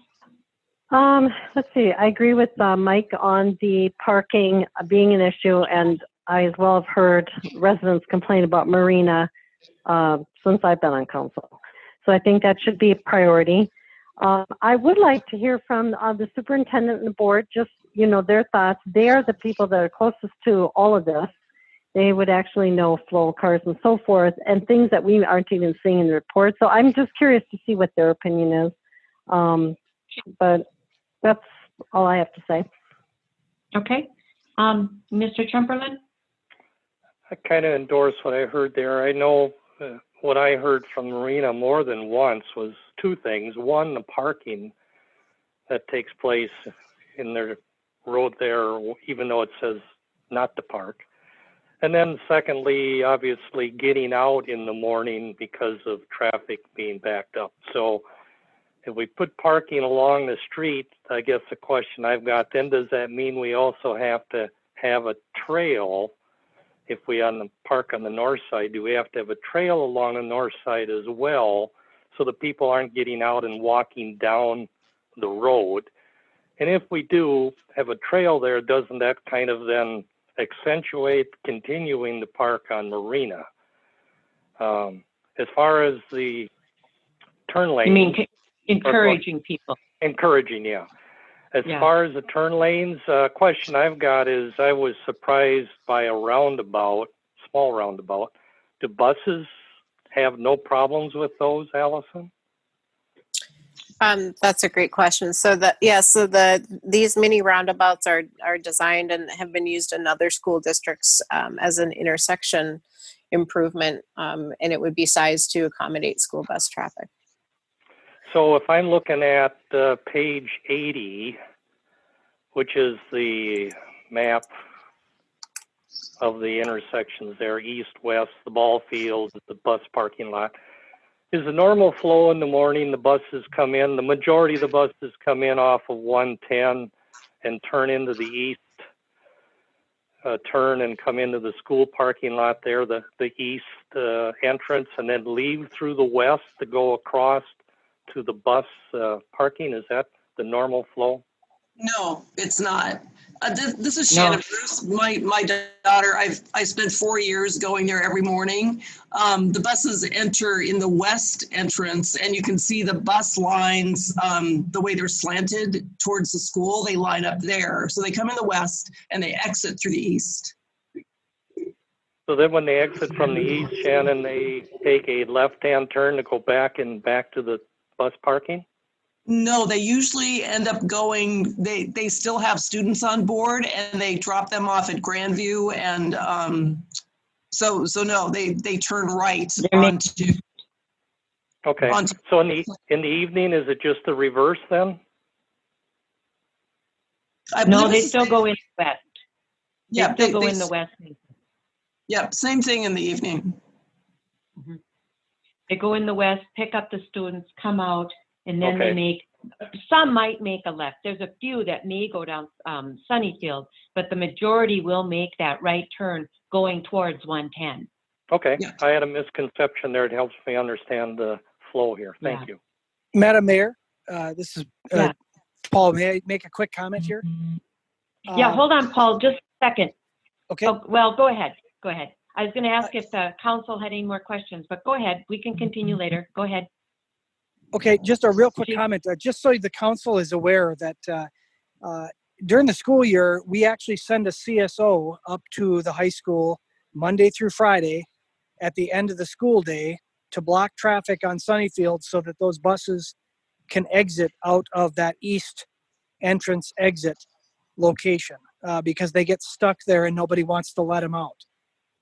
Let's see. I agree with Mike on the parking being an issue, and I as well have heard residents complain about Marina since I've been on council. So I think that should be a priority. I would like to hear from the superintendent and the board, just, their thoughts. They are the people that are closest to all of this. They would actually know flow of cars and so forth, and things that we aren't even seeing in the report. So I'm just curious to see what their opinion is. But that's all I have to say.
Okay. Mr. Chamberlain?
I kind of endorse what I heard there. I know what I heard from Marina more than once was two things. One, the parking that takes place in their road there, even though it says not to park. And then secondly, obviously getting out in the morning because of traffic being backed up. So if we put parking along the street, I guess the question I've got then, does that mean we also have to have a trail? If we park on the north side, do we have to have a trail along the north side as well so the people aren't getting out and walking down the road? And if we do have a trail there, doesn't that kind of then accentuate continuing to park on Marina? As far as the turn lane.
You mean encouraging people?
Encouraging, yeah. As
Yeah.
far as the turn lanes, question I've got is I was surprised by a roundabout, small roundabout. Do buses have no problems with those, Allison?
That's a great question. So these mini roundabouts are designed and have been used in other school districts as an intersection improvement, and it would be sized to accommodate school bus traffic.
So if I'm looking at page 80, which is the map of the intersections there, east, west, the ball field, the bus parking lot, is the normal flow in the morning, the buses come in, the majority of the buses come in off of 110 and turn into the east, turn and come into the school parking lot there, the east entrance, and then leave through the west to go across to the bus parking? Is that the normal flow?
No, it's not. This is Shannon Bruce, my daughter. I spent 4 years going there every morning. The buses enter in the west entrance, and you can see the bus lines, the way they're slanted towards the school, they line up there. So they come in the west and they exit through the east.
So then when they exit from the east, Shannon, they take a left-hand turn to go back to the bus parking?
No, they usually end up going, they still have students on board and they drop them off at Grandview, and so no, they turn right onto.
Okay, so in the evening, is it just the reverse then?
No, they still go in the west.
Yeah,
they still go in the west.
Yep, same thing in the evening.
Mm-hmm. They go in the west, pick up the students, come out, and then some might make a left. There's a few that may go down Sunnyfield, but the majority will make that right turn going towards 110.
Okay, yeah. I had a misconception there. It helps me understand the flow here. Thank you.
Madam Mayor, this is Paul. May I make a quick comment here?
Yeah, hold on, Paul, just a second.
Okay.
Oh, well, go ahead. Go ahead. I was going to ask if the council had any more questions, but go ahead. We can continue later. Go ahead.
Okay, just a real quick comment. Just so the council is aware that during the school year, we actually send a CSO up to the high school Monday through Friday at the end of the school day to block traffic on Sunnyfield so that those buses can exit out of that east entrance exit location because they get stuck there and nobody wants to let them out.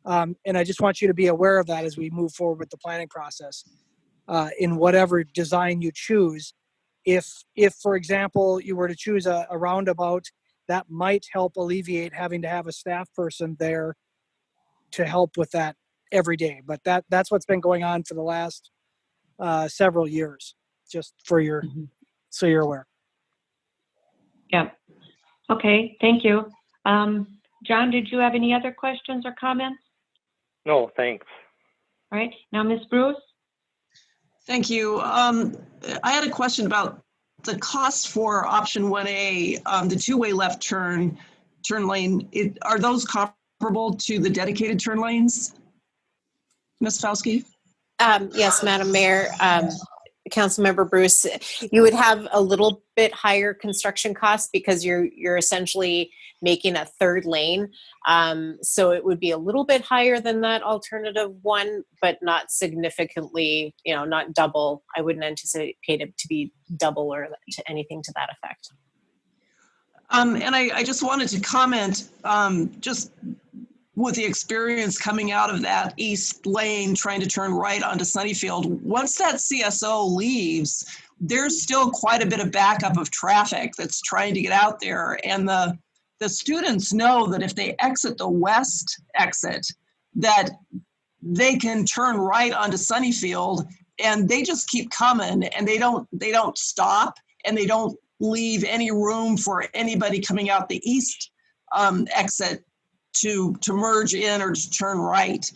And I just want you to be aware of that as we move forward with the planning process. in whatever design you choose. If for example, you were to choose a roundabout, that might help alleviate having to have a staff person there to help with that every day. But that's what's been going on for the last several years, just for your, so you're aware.
Yeah. Okay, thank you. John, did you have any other questions or comments?
No, thanks.
All right, now Ms. Bruce?
Thank you. I had a question about the cost for option 1A, the two-way left turn lane. Are those comparable to the dedicated turn lanes, Ms. Fauske?
Yes, Madam Mayor. Councilmember Bruce, you would have a little bit higher construction costs because you're essentially making a third lane. So it would be a little bit higher than that alternative one, but not significantly, not double. I wouldn't anticipate it to be double or to anything to that effect.
And I just wanted to comment, just with the experience coming out of that east lane, trying to turn right onto Sunnyfield, once that CSO leaves, there's still quite a bit of backup of traffic that's trying to get out there. And the students know that if they exit the west exit, that they can turn right onto Sunnyfield, and they just keep coming, and they don't stop, and they don't leave any room for anybody coming out the east exit to merge in or to turn right.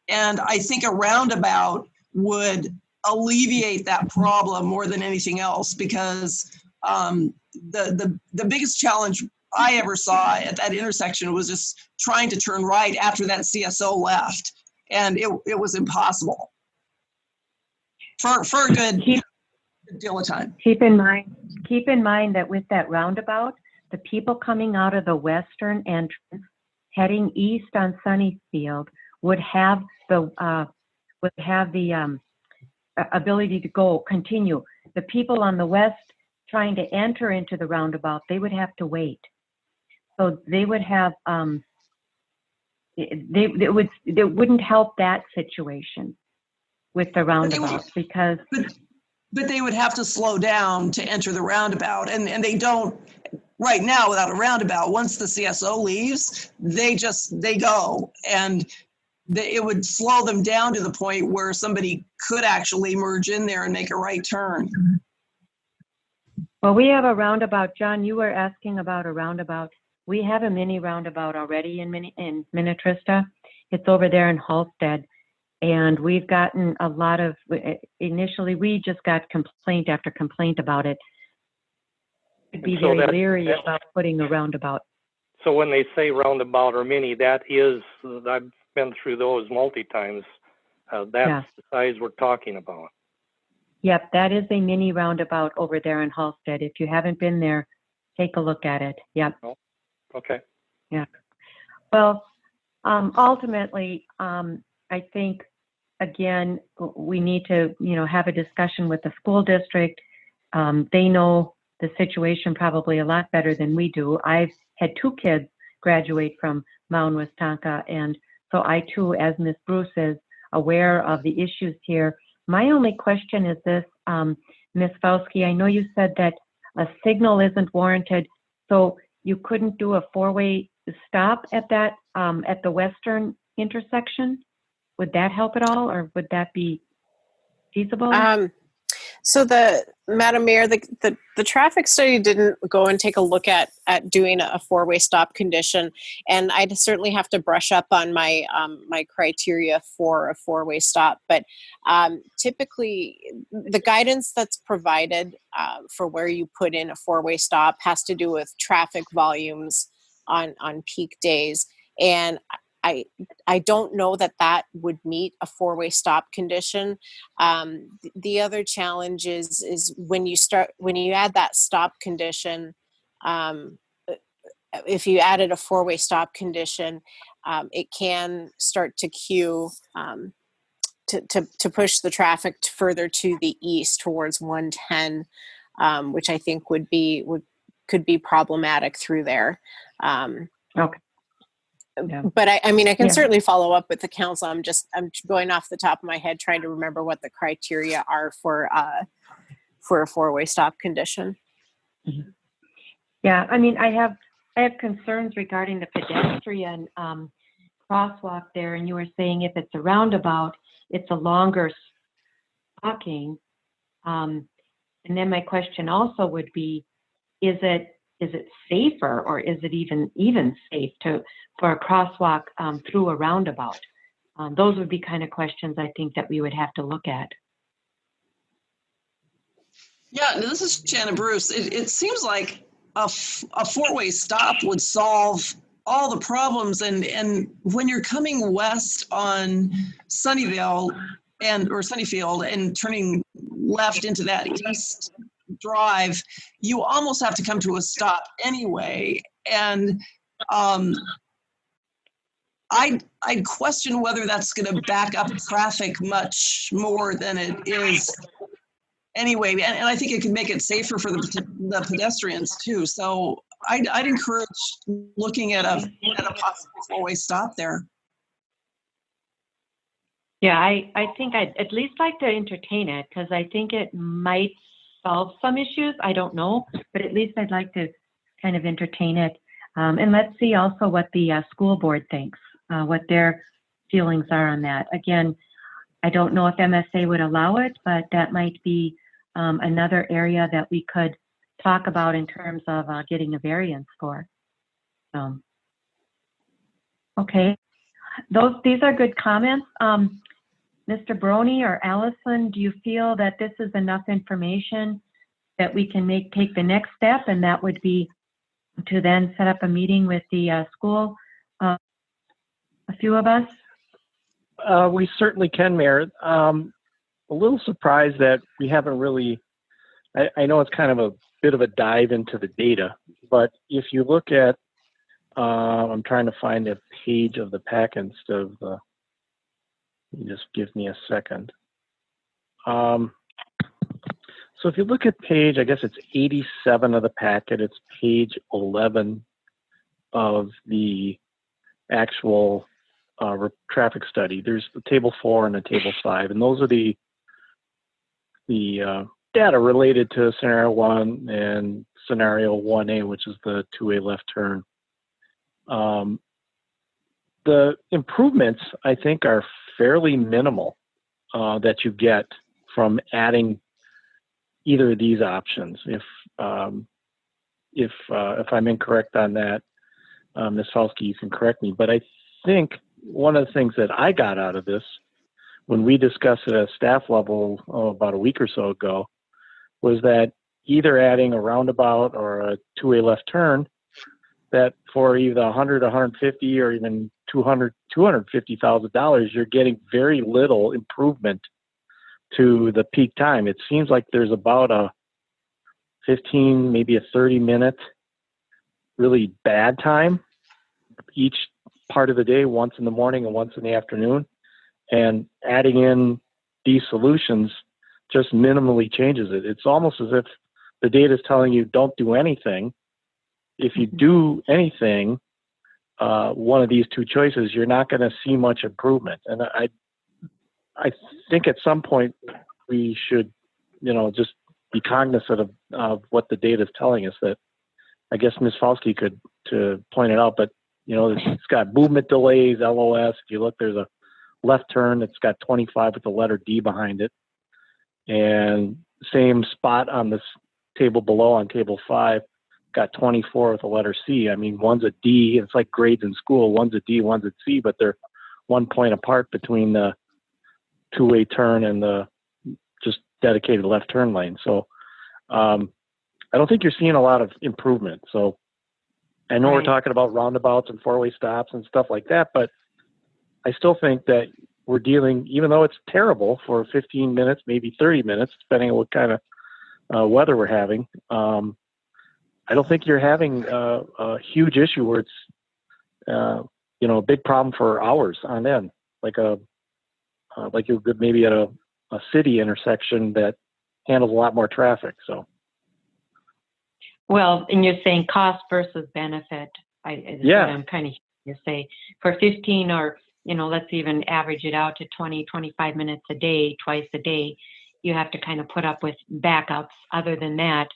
And I think a roundabout would alleviate that problem more than anything else, because the biggest challenge I ever saw at that intersection was just trying to turn right after that CSO left. And it was impossible for a good deal of time.
Keep in mind that with that roundabout, the people coming out of the western entrance heading east on Sunnyfield would have the ability to continue. The people on the west trying to enter into the roundabout, they would have to wait. So they would have it wouldn't help that situation with the roundabout, because
but they would have to slow down to enter the roundabout, and they don't right now without a roundabout. Once the CSO leaves, they go, and it would slow them down to the point where somebody could actually merge in there and make a right turn.
Well, we have a roundabout. John, you were asking about a roundabout. We have a mini roundabout already in Minnetrista. It's over there in Halstead. And we've gotten a lot of, initially we just got complaint after complaint about it. I'd be very leery about putting a roundabout.
So when they say roundabout or mini, that is, I've been through those multi-times. That's the size we're talking about.
Yep, that is a mini roundabout over there in Halstead. If you haven't been there, take a look at it. Yep.
Oh, okay.
Yeah. Well, ultimately, I think, again, we need to, have a discussion with the school district. They know the situation probably a lot better than we do. I've had 2 kids graduate from Mount Westonka, and so I too, as Ms. Bruce is, aware of the issues here. My only question is this, Ms. Fauske, I know you said that a signal isn't warranted, so you couldn't do a 4-way stop at that, at the western intersection? Would that help at all, or would that be feasible?
So Madam Mayor, the traffic study didn't go and take a look at doing a 4-way stop condition, and I'd certainly have to brush up on my my criteria for a 4-way stop. But typically, the guidance that's provided for where you put in a 4-way stop has to do with traffic volumes on peak days, and I don't know that would meet a 4-way stop condition. The other challenge is when you add that stop condition, if you added a 4-way stop condition, it can start to queue to push the traffic further to the east towards 110, which I think could be problematic through there.
Okay.
But I mean, I can
Yeah.
certainly follow up with the council. I'm going off the top of my head, trying to remember what the criteria are for a 4-way stop condition.
Yeah, I mean, I have concerns regarding the pedestrian crosswalk there, and you were saying if it's a roundabout, it's a longer walking. And then my question also would be, is it safer, or is it even safe for a crosswalk through a roundabout? Those would be kind of questions I think that we would have to look at.
Yeah, this is Shannon Bruce. It seems like a 4-way stop would solve all the problems. And when you're coming west on Sunnyvale or Sunnyfield and turning left into that east drive, you almost have to come to a stop anyway. And I'd question whether that's going to back up traffic much more than it is anyway. And I think it could make it safer for the pedestrians too. So I'd encourage looking at a possible 4-way stop there.
Yeah, I think I'd at least like to entertain it, because I think it might solve some issues. I don't know, but at least I'd like to kind of entertain it. And let's see also what the school board thinks, what their feelings are on that. Again, I don't know if MSA would allow it, but that might be another area that we could talk about in terms of getting a variance for. Okay, these are good comments. Mr. Brony or Allison, do you feel that this is enough information that we can take the next step, and that would be to then set up a meeting with the school, a few of us?
We certainly can, Mayor. A little surprised that we haven't really, I know it's kind of a bit of a dive into the data, but if you look at, I'm trying to find a page of the pack instead of the, just give me a second. So if you look at page, I guess it's 87 of the packet, it's page 11 of the actual traffic study. There's the table 4 and the table 5, and those are the data related to scenario 1 and scenario 1A, which is the 2-way left turn. The improvements, I think, are fairly minimal that you get from adding either of these options. If I'm incorrect on that, Ms. Falsky, you can correct me. But I think one of the things that I got out of this when we discussed it at staff level about a week or so ago was that either adding a roundabout or a 2-way left turn, that for either 100, 150, or even $250,000, you're getting very little improvement to the peak time. It seems like there's about a 15, maybe a 30-minute really bad time each part of the day, once in the morning and once in the afternoon. And adding in these solutions just minimally changes it. It's almost as if the data is telling you don't do anything. If you do anything, one of these two choices, you're not going to see much improvement. And I think at some point we should, just be cognizant of what the data is telling us. That I guess Ms. Falsky could to point it out, but it's got movement delays, LOS. If you look, there's a left turn that's got 25 with the letter D behind it, and same spot on this table below on table 5. Got 24 with the letter C. I mean, one's a D. It's like grades in school. One's a D, one's a C, but they're 1 point apart between the 2-way turn and the just dedicated left turn lane. So I don't think you're seeing a lot of improvement. So I know we're talking about roundabouts and 4-way stops and stuff like that, but I still think that we're dealing, even though it's terrible for 15 minutes, maybe 30 minutes, depending on what kind of weather we're having, I don't think you're having a huge issue where it's, a big problem for hours on end, like you could maybe at a city intersection that handles a lot more traffic. So,
well, and you're saying cost versus benefit.
Yeah.
I'm kind of you say for 15 or, let's even average it out to 20, 25 minutes a day, twice a day, you have to kind of put up with backups. Other than that,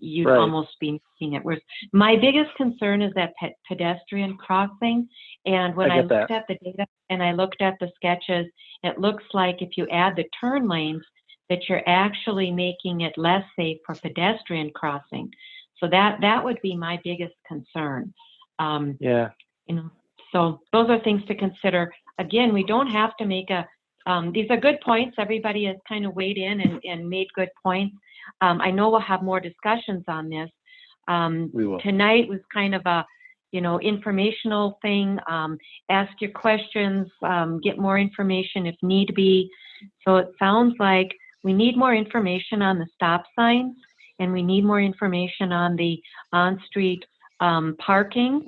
you'd almost be making it worse. My biggest concern is that pedestrian crossing. And when I looked at the data and I looked at the sketches, it looks like if you add the turn lanes, that you're actually making it less safe for pedestrian crossing. So that would be my biggest concern. So those are things to consider. Again, we don't have to make these are good points. Everybody has kind of weighed in and made good points. I know we'll have more discussions on this.
We will.
Tonight was kind of a, informational thing. Ask your questions, get more information if need be. So it sounds like we need more information on the stop signs, and we need more information on the on-street parking,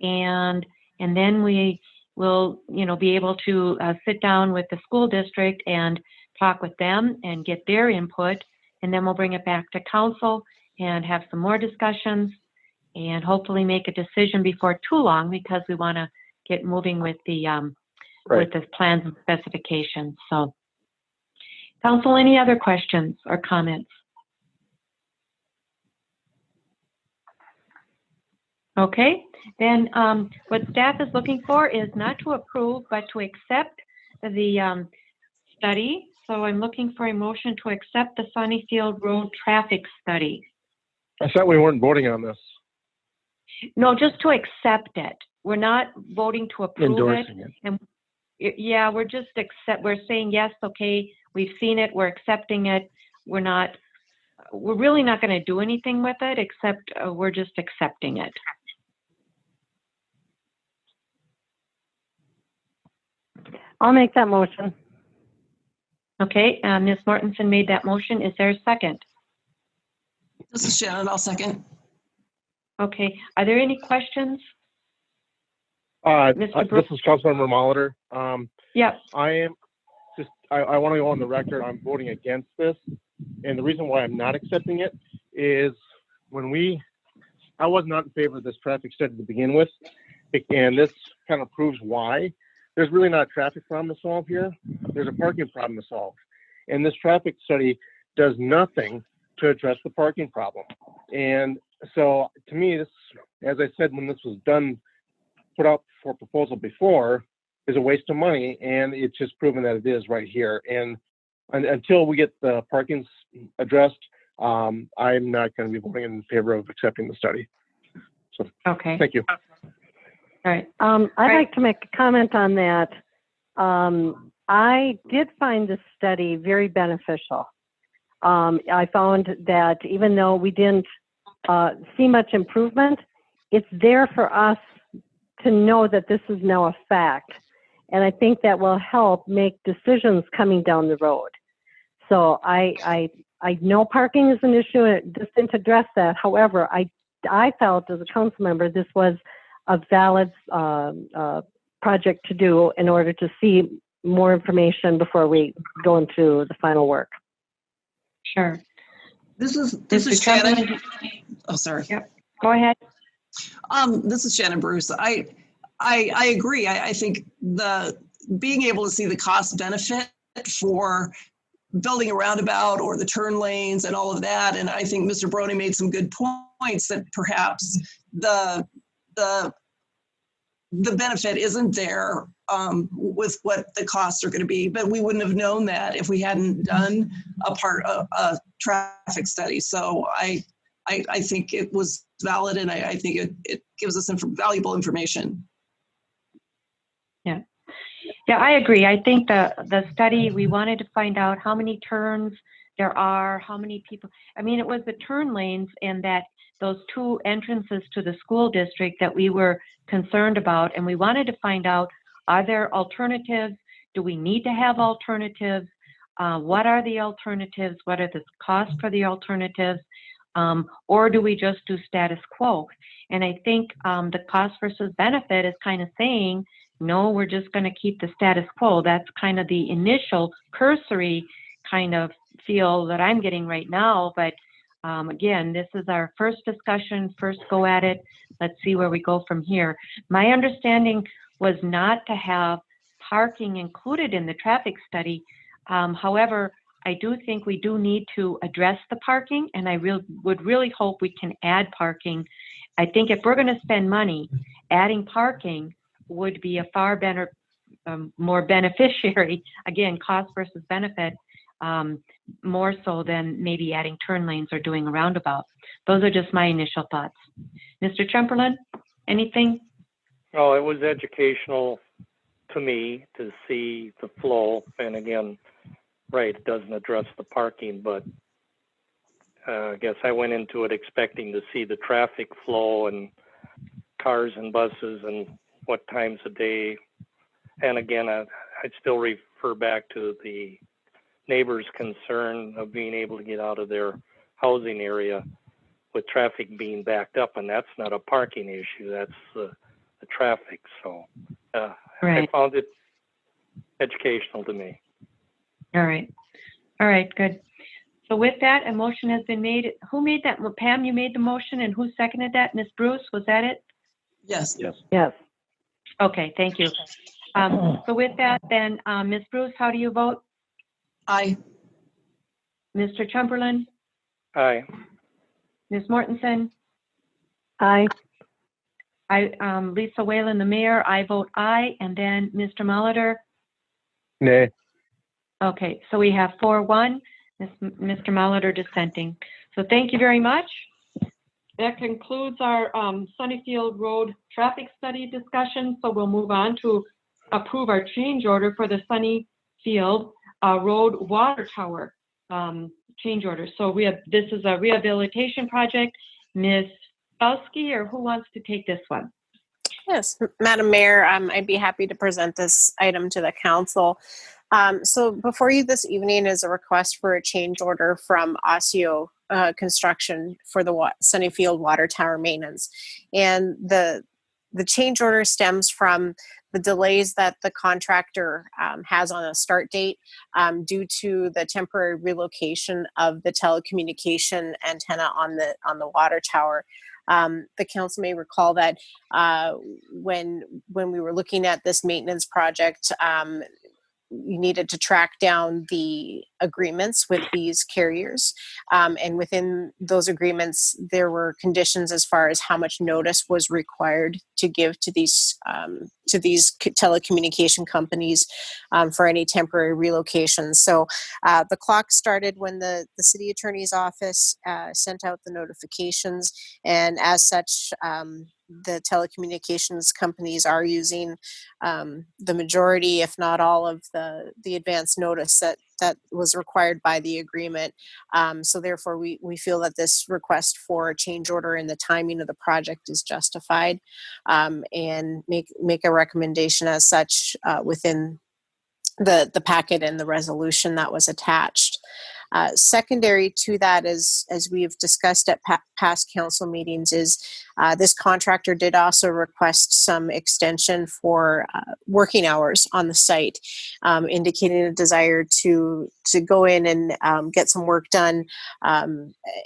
and then we will, be able to sit down with the school district and talk with them and get their input, and then we'll bring it back to council and have some more discussions and hopefully make a decision before too long, because we want to get moving with the with the plans and specifications. So, council, any other questions or comments? Okay, then what staff is looking for is not to approve, but to accept the study. So I'm looking for a motion to accept the Sunnyfield Road traffic study.
I thought we weren't voting on this.
No, just to accept it. We're not voting to approve
Endorsing it.
And yeah, we're just we're saying yes, okay, we've seen it, we're accepting it. We're really not going to do anything with it, except we're just accepting it.
I'll make that motion.
Okay, Ms. Mortensen made that motion. Is there a second?
This is Shannon. I'll second.
Okay, are there any questions?
This is Councilmember Molitor.
Yeah.
I want to go on the record. I'm voting against this. And the reason why I'm not accepting it is I was not in favor of this traffic study to begin with. And this kind of proves why. There's really not a traffic problem to solve here. There's a parking problem to solve. And this traffic study does nothing to address the parking problem. And so to me, this, as I said, when this was put out for proposal before, is a waste of money. And it's just proven that it is right here. And until we get the parking addressed, I'm not going to be voting in favor of accepting the study. So,
okay.
Thank you.
All right.
I'd like to make a comment on that. I did find this study very beneficial. I found that even though we didn't see much improvement, it's there for us to know that this is now a fact. And I think that will help make decisions coming down the road. So I know parking is an issue, and this didn't address that. However, I felt as a council member this was a valid project to do in order to see more information before we go into the final work.
Sure.
This is Shannon. Oh, sorry.
Yep. Go ahead.
This is Shannon Bruce. I agree. I think being able to see the cost benefit for building a roundabout or the turn lanes and all of that, and I think Mr. Brony made some good points that perhaps the benefit isn't there with what the costs are going to be, but we wouldn't have known that if we hadn't done a traffic study. So I think it was valid, and I think it gives us valuable information.
Yeah, I agree. I think the study, we wanted to find out how many turns there are, how many people. I mean, it was the turn lanes and that those two entrances to the school district that we were concerned about, and we wanted to find out, are there alternatives? Do we need to have alternatives? What are the alternatives? What are the costs for the alternatives? Or do we just do status quo? And I think the cost versus benefit is kind of saying, no, we're just going to keep the status quo. That's kind of the initial cursory kind of feel that I'm getting right now. But again, this is our first discussion, first go at it. let's see where we go from here. My understanding was not to have parking included in the traffic study. However, I do think we do need to address the parking, and I would really hope we can add parking. I think if we're going to spend money, adding parking would be a far better, more beneficiary, again, cost versus benefit, more so than maybe adding turn lanes or doing a roundabout. Those are just my initial thoughts. Mr. Chamberlain, anything?
Oh, it was educational to me to see the flow. And again, right, it doesn't address the parking, but I guess I went into it expecting to see the traffic flow and cars and buses and what times a day. And again, I'd still refer back to the neighbors' concern of being able to get out of their housing area with traffic being backed up, and that's not a parking issue, that's the traffic. So
Right.
I found it educational to me.
All right, good. So with that, a motion has been made. Who made that? Well, Pam, you made the motion, and who seconded that? Ms. Bruce, was that it?
Yes.
Yes.
Okay, thank you. So with that, then, Ms. Bruce, how do you vote?
Aye.
Mr. Chamberlain?
Aye.
Ms. Mortensen?
Aye.
Lisa Whalen, the mayor, I vote aye. And then Mr. Molitor?
Nay.
Okay, so we have 4-1, Mr. Molitor dissenting. So thank you very much. That concludes our Sunnyfield Road traffic study discussion. So we'll move on to approve our change order for the Sunnyfield Road water tower change order. So this is a rehabilitation project. Ms. Fauski, or who wants to take this one?
Yes, Madam Mayor, I'd be happy to present this item to the council. So before you this evening is a request for a change order from Osseo Construction for the Sunnyfield Water Tower maintenance. And the change order stems from the delays that the contractor has on a start date due to the temporary relocation of the telecommunication antenna on the water tower. The council may recall that when we were looking at this maintenance project, we needed to track down the agreements with these carriers. And within those agreements, there were conditions as far as how much notice was required to give to these telecommunication companies for any temporary relocations. So the clock started when the city attorney's office sent out the notifications, and as such, the telecommunications companies are using the majority, if not all, of the advance notice that was required by the agreement. So therefore, we feel that this request for a change order in the timing of the project is justified, and make a recommendation as such within the packet and the resolution that was attached. Secondary to that, as we have discussed at past council meetings, is this contractor did also request some extension for working hours on the site, indicating a desire to go in and get some work done,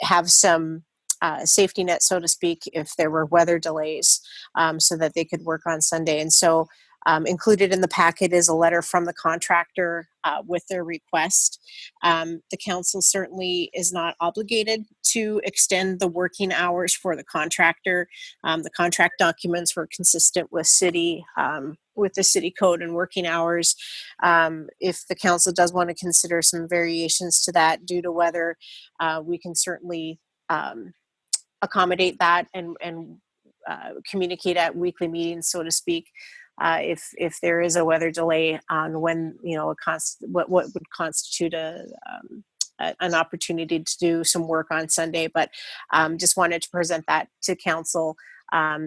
have some safety net, so to speak, if there were weather delays, so that they could work on Sunday. And so included in the packet is a letter from the contractor with their request. The council certainly is not obligated to extend the working hours for the contractor. The contract documents were consistent with the city code and working hours. If the council does want to consider some variations to that due to weather, we can certainly accommodate that and communicate at weekly meetings, so to speak. If there is a weather delay on when what would constitute an opportunity to do some work on Sunday, but just wanted to present that to council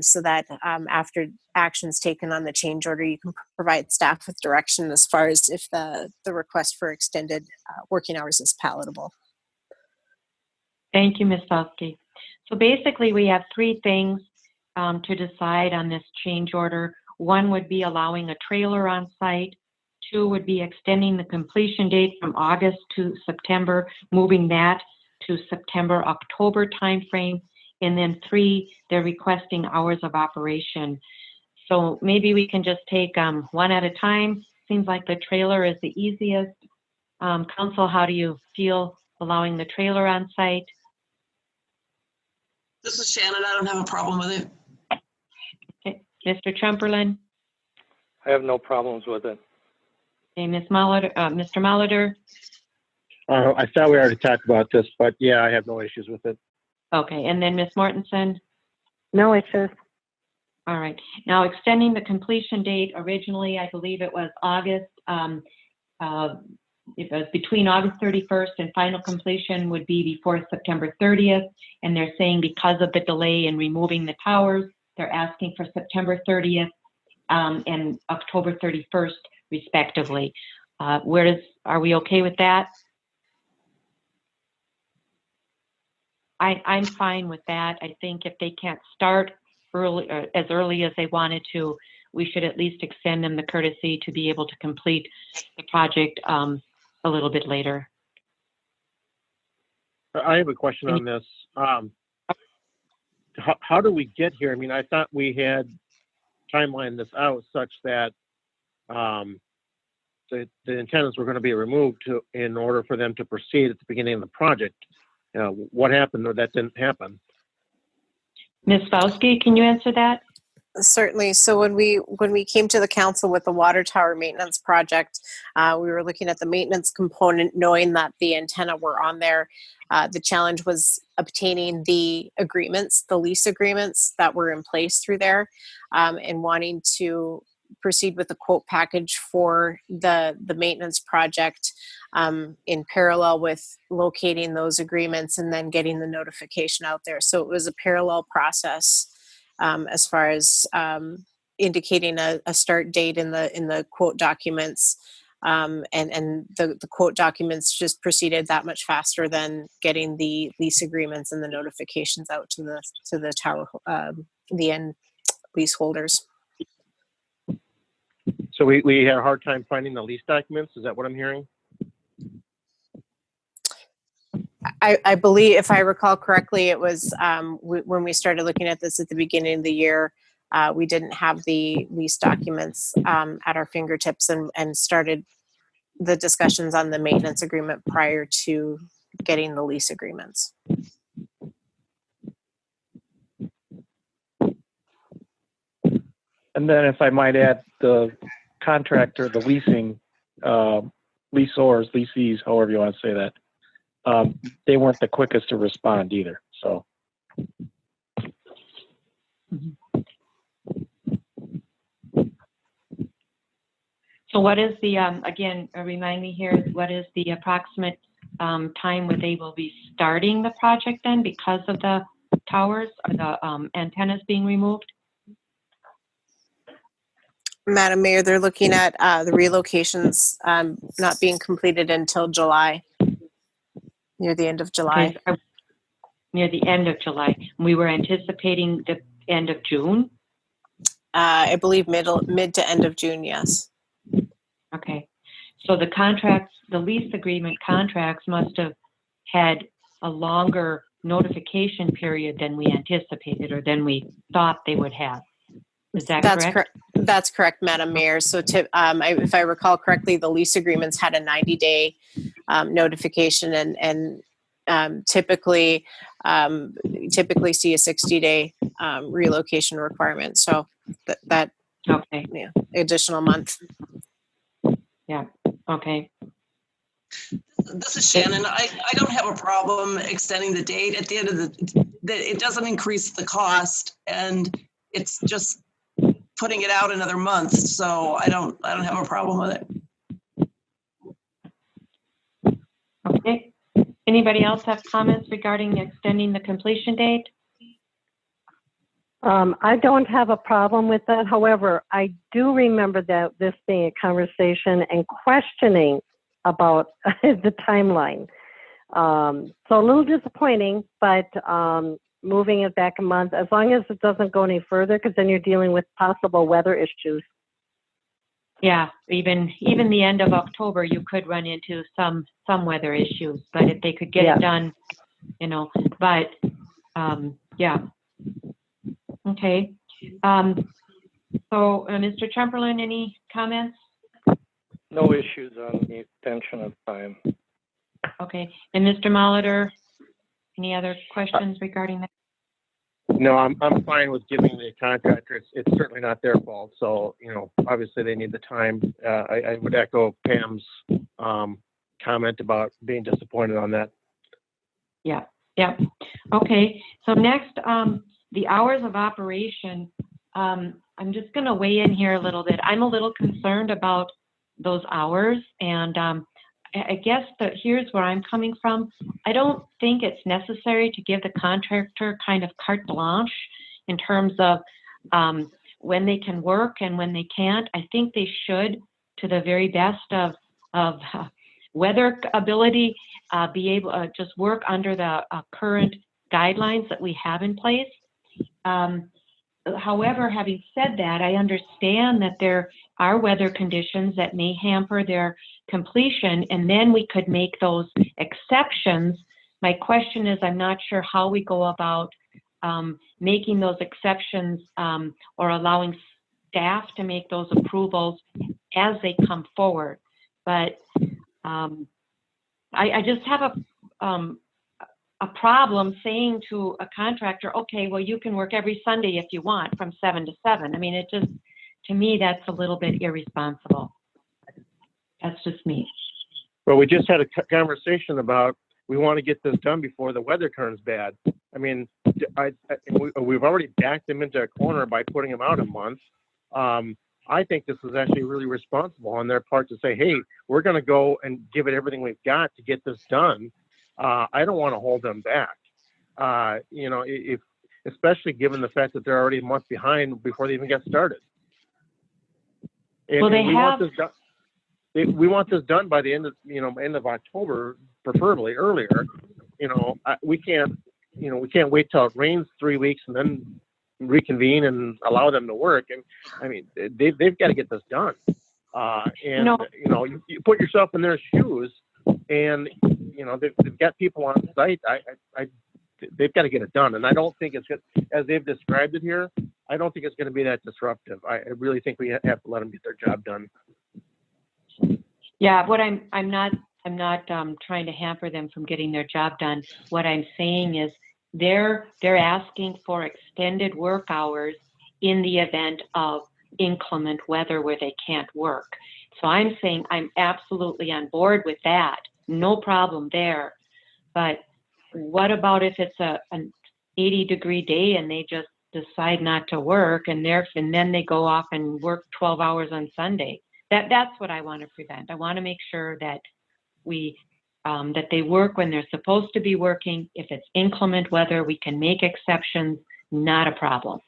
so that after actions taken on the change order, you can provide staff with direction as far as if the request for extended working hours is palatable.
Thank you, Ms. Fauski. So basically, we have three things to decide on this change order. One would be allowing a trailer on site. Two would be extending the completion date from August to September, moving that to September, October timeframe. And then 3, they're requesting hours of operation. So maybe we can just take one at a time. Seems like the trailer is the easiest. Council, how do you feel allowing the trailer on site?
This is Shannon. I don't have a problem with it.
Okay. Mr. Trumperlin?
I have no problems with it.
Okay, Ms. Molitor, Mr. Molitor?
I thought we already talked about this, but yeah, I have no issues with it.
Okay, and then Ms. Mortensen?
No issues.
All right. Now, extending the completion date, originally, I believe it was August. It was between August 31st and final completion would be before September 30th. And they're saying because of the delay in removing the towers, they're asking for September 30th and October 31st, respectively. Are we okay with that? I'm fine with that. I think if they can't start early, as early as they wanted to, we should at least extend them the courtesy to be able to complete the project a little bit later.
I have a question on this. How do we get here? I mean, I thought we had timelined this out such that the antennas were going to be removed in order for them to proceed at the beginning of the project. What happened, or that didn't happen?
Ms. Fauski, can you answer that?
Certainly. So when we came to the council with the water tower maintenance project, we were looking at the maintenance component, knowing that the antenna were on there. The challenge was obtaining the agreements, the lease agreements that were in place through there, and wanting to proceed with the quote package for the maintenance project in parallel with locating those agreements and then getting the notification out there. So it was a parallel process as far as indicating a start date in the quote documents, and the quote documents just proceeded that much faster than getting the lease agreements and the notifications out to the tower, the end leaseholders.
So we had a hard time finding the lease documents. Is that what I'm hearing?
I believe, if I recall correctly, it was when we started looking at this at the beginning of the year, we didn't have the lease documents at our fingertips and started the discussions on the maintenance agreement prior to getting the lease agreements.
And then if I might add, the contractor, the leasing, leasors, leasees, however you want to say that, they weren't the quickest to respond either. So.
So what is the, again, remind me here, what is the approximate time where they will be starting the project then because of the towers or the antennas being removed?
Madam Mayor, they're looking at the relocations not being completed until July, near the end of July.
Okay. Near the end of July. We were anticipating the end of June?
I believe mid to end of June, yes.
Okay. So the contracts, the lease agreement contracts must have had a longer notification period than we anticipated or than we thought they would have. Is that correct?
That's correct, Madam Mayor. So if I recall correctly, the lease agreements had a 90-day notification and typically see a 60-day relocation requirement. So that
okay,
yeah, additional month.
Yeah. Okay.
This is Shannon. I don't have a problem extending the date. At the end of it doesn't increase the cost, and it's just putting it out another month. So I don't have a problem with
it. Okay. Anybody else have comments regarding extending the completion date?
I don't have a problem with that. However, I do remember that this being a conversation and questioning about the timeline. So a little disappointing, but moving it back a month, as long as it doesn't go any further, because then you're dealing with possible weather issues.
Yeah, even the end of October, you could run into some weather issues, but if they could get it done, but Yeah. Okay. Mr. Chamberlain, any comments?
No issues on the extension of time.
Okay. And Mr. Molitor, any other questions regarding that?
No, I'm fine with giving the contractor. It's certainly not their fault. So, obviously they need the time. I would echo Pam's comment about being disappointed on that.
Yeah. Yeah. Okay. So next, the hours of operation. I'm just going to weigh in here a little bit. I'm a little concerned about those hours, and I guess that here's where I'm coming from. I don't think it's necessary to give the contractor kind of carte blanche in terms of when they can work and when they can't. I think they should, to the very best of weather ability, be able to just work under the current guidelines that we have in place. However, having said that, I understand that there are weather conditions that may hamper their completion, and then we could make those exceptions. My question is, I'm not sure how we go about making those exceptions or allowing staff to make those approvals as they come forward. But I just have a problem saying to a contractor, okay, well, you can work every Sunday if you want from 7 to 7. I mean, it just, to me, that's a little bit irresponsible. That's just me.
Well, we just had a conversation about we want to get this done before the weather turns bad. I mean, we've already backed them into a corner by putting them out a month. I think this is actually really responsible on their part to say, hey, we're going to go and give it everything we've got to get this done. I don't want to hold them back. If especially given the fact that they're already a month behind before they even get started. And,
well, they
we want this done by the end of October, preferably earlier. We can't wait till it rains 3 weeks and then reconvene and allow them to work. And I mean, they've got to get this done. You put yourself in their shoes, and they've got people on site. They've got to get it done, and I don't think it's as they've described it here. I don't think it's going to be that disruptive. I really think we have to let them get their job done.
Yeah, what I'm not trying to hamper them from getting their job done. What I'm saying is they're asking for extended work hours in the event of inclement weather where they can't work. So I'm saying I'm absolutely on board with that. No problem there. But what about if it's an 80-degree day and they just decide not to work and then they go off and work 12 hours on Sunday? That's what I want to prevent. I want to make sure that that they work when they're supposed to be working. If it's inclement weather, we can make exceptions. Not a problem.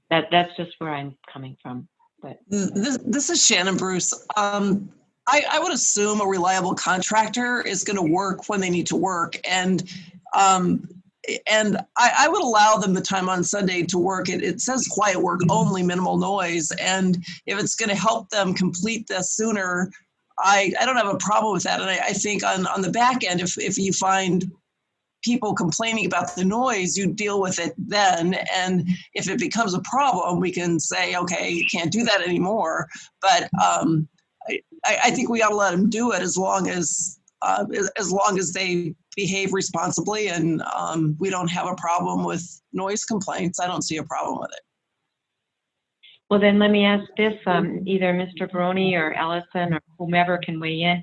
That's just where I'm coming from. But
this is Shannon Bruce. I would assume a reliable contractor is going to work when they need to work, and I would allow them the time on Sunday to work. It says quiet work only, minimal noise, and if it's going to help them complete this sooner, I don't have a problem with that. And I think on the back end, if you find people complaining about the noise, you deal with it then. And if it becomes a problem, we can say, okay, you can't do that anymore. But I think we ought to let them do it as long as they behave responsibly and we don't have a problem with noise complaints. I don't see a problem with it.
Well, then let me ask this, either Mr. Baroni or Ellison or whomever can weigh in.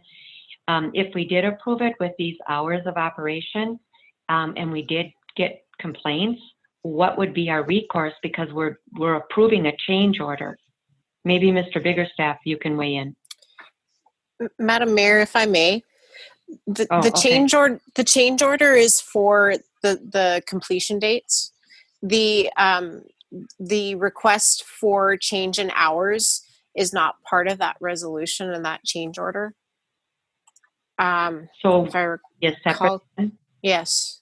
If we did approve it with these hours of operation and we did get complaints, what would be our recourse? Because we're approving a change order. Maybe Mr. Biggerstaff, you can weigh in.
Madam Mayor, if I may, the
okay.
change order is for the completion dates. The request for change in hours is not part of that resolution and that change order.
So
if I
yes, separate.
Yes.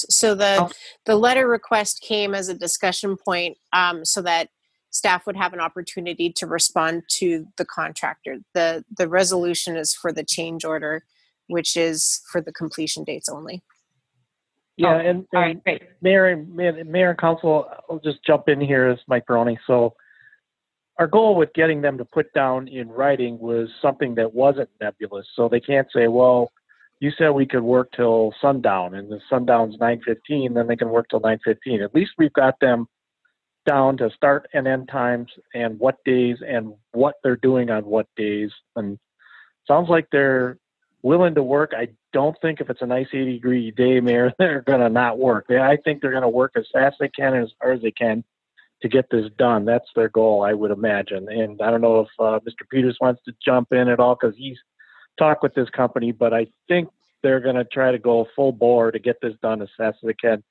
So the letter request came as a discussion point so that staff would have an opportunity to respond to the contractor. The resolution is for the change order, which is for the completion dates only.
Yeah,
Okay.
and
All right, great.
Mayor and Council, I'll just jump in here as Mike Baroni. So our goal with getting them to put down in writing was something that wasn't nebulous. So they can't say, well, you said we could work till sundown, and the sundown's 9:15, then they can work till 9:15. At least we've got them down to start and end times and what days and what they're doing on what days. And sounds like they're willing to work. I don't think if it's a nice 80-degree day, Mayor, they're going to not work. I think they're going to work as fast as they can and as hard as they can to get this done. That's their goal, I would imagine. And I don't know if Mr. Peters wants to jump in at all because he's talked with this company, but I think they're going to try to go full bore to get this done as fast as they can,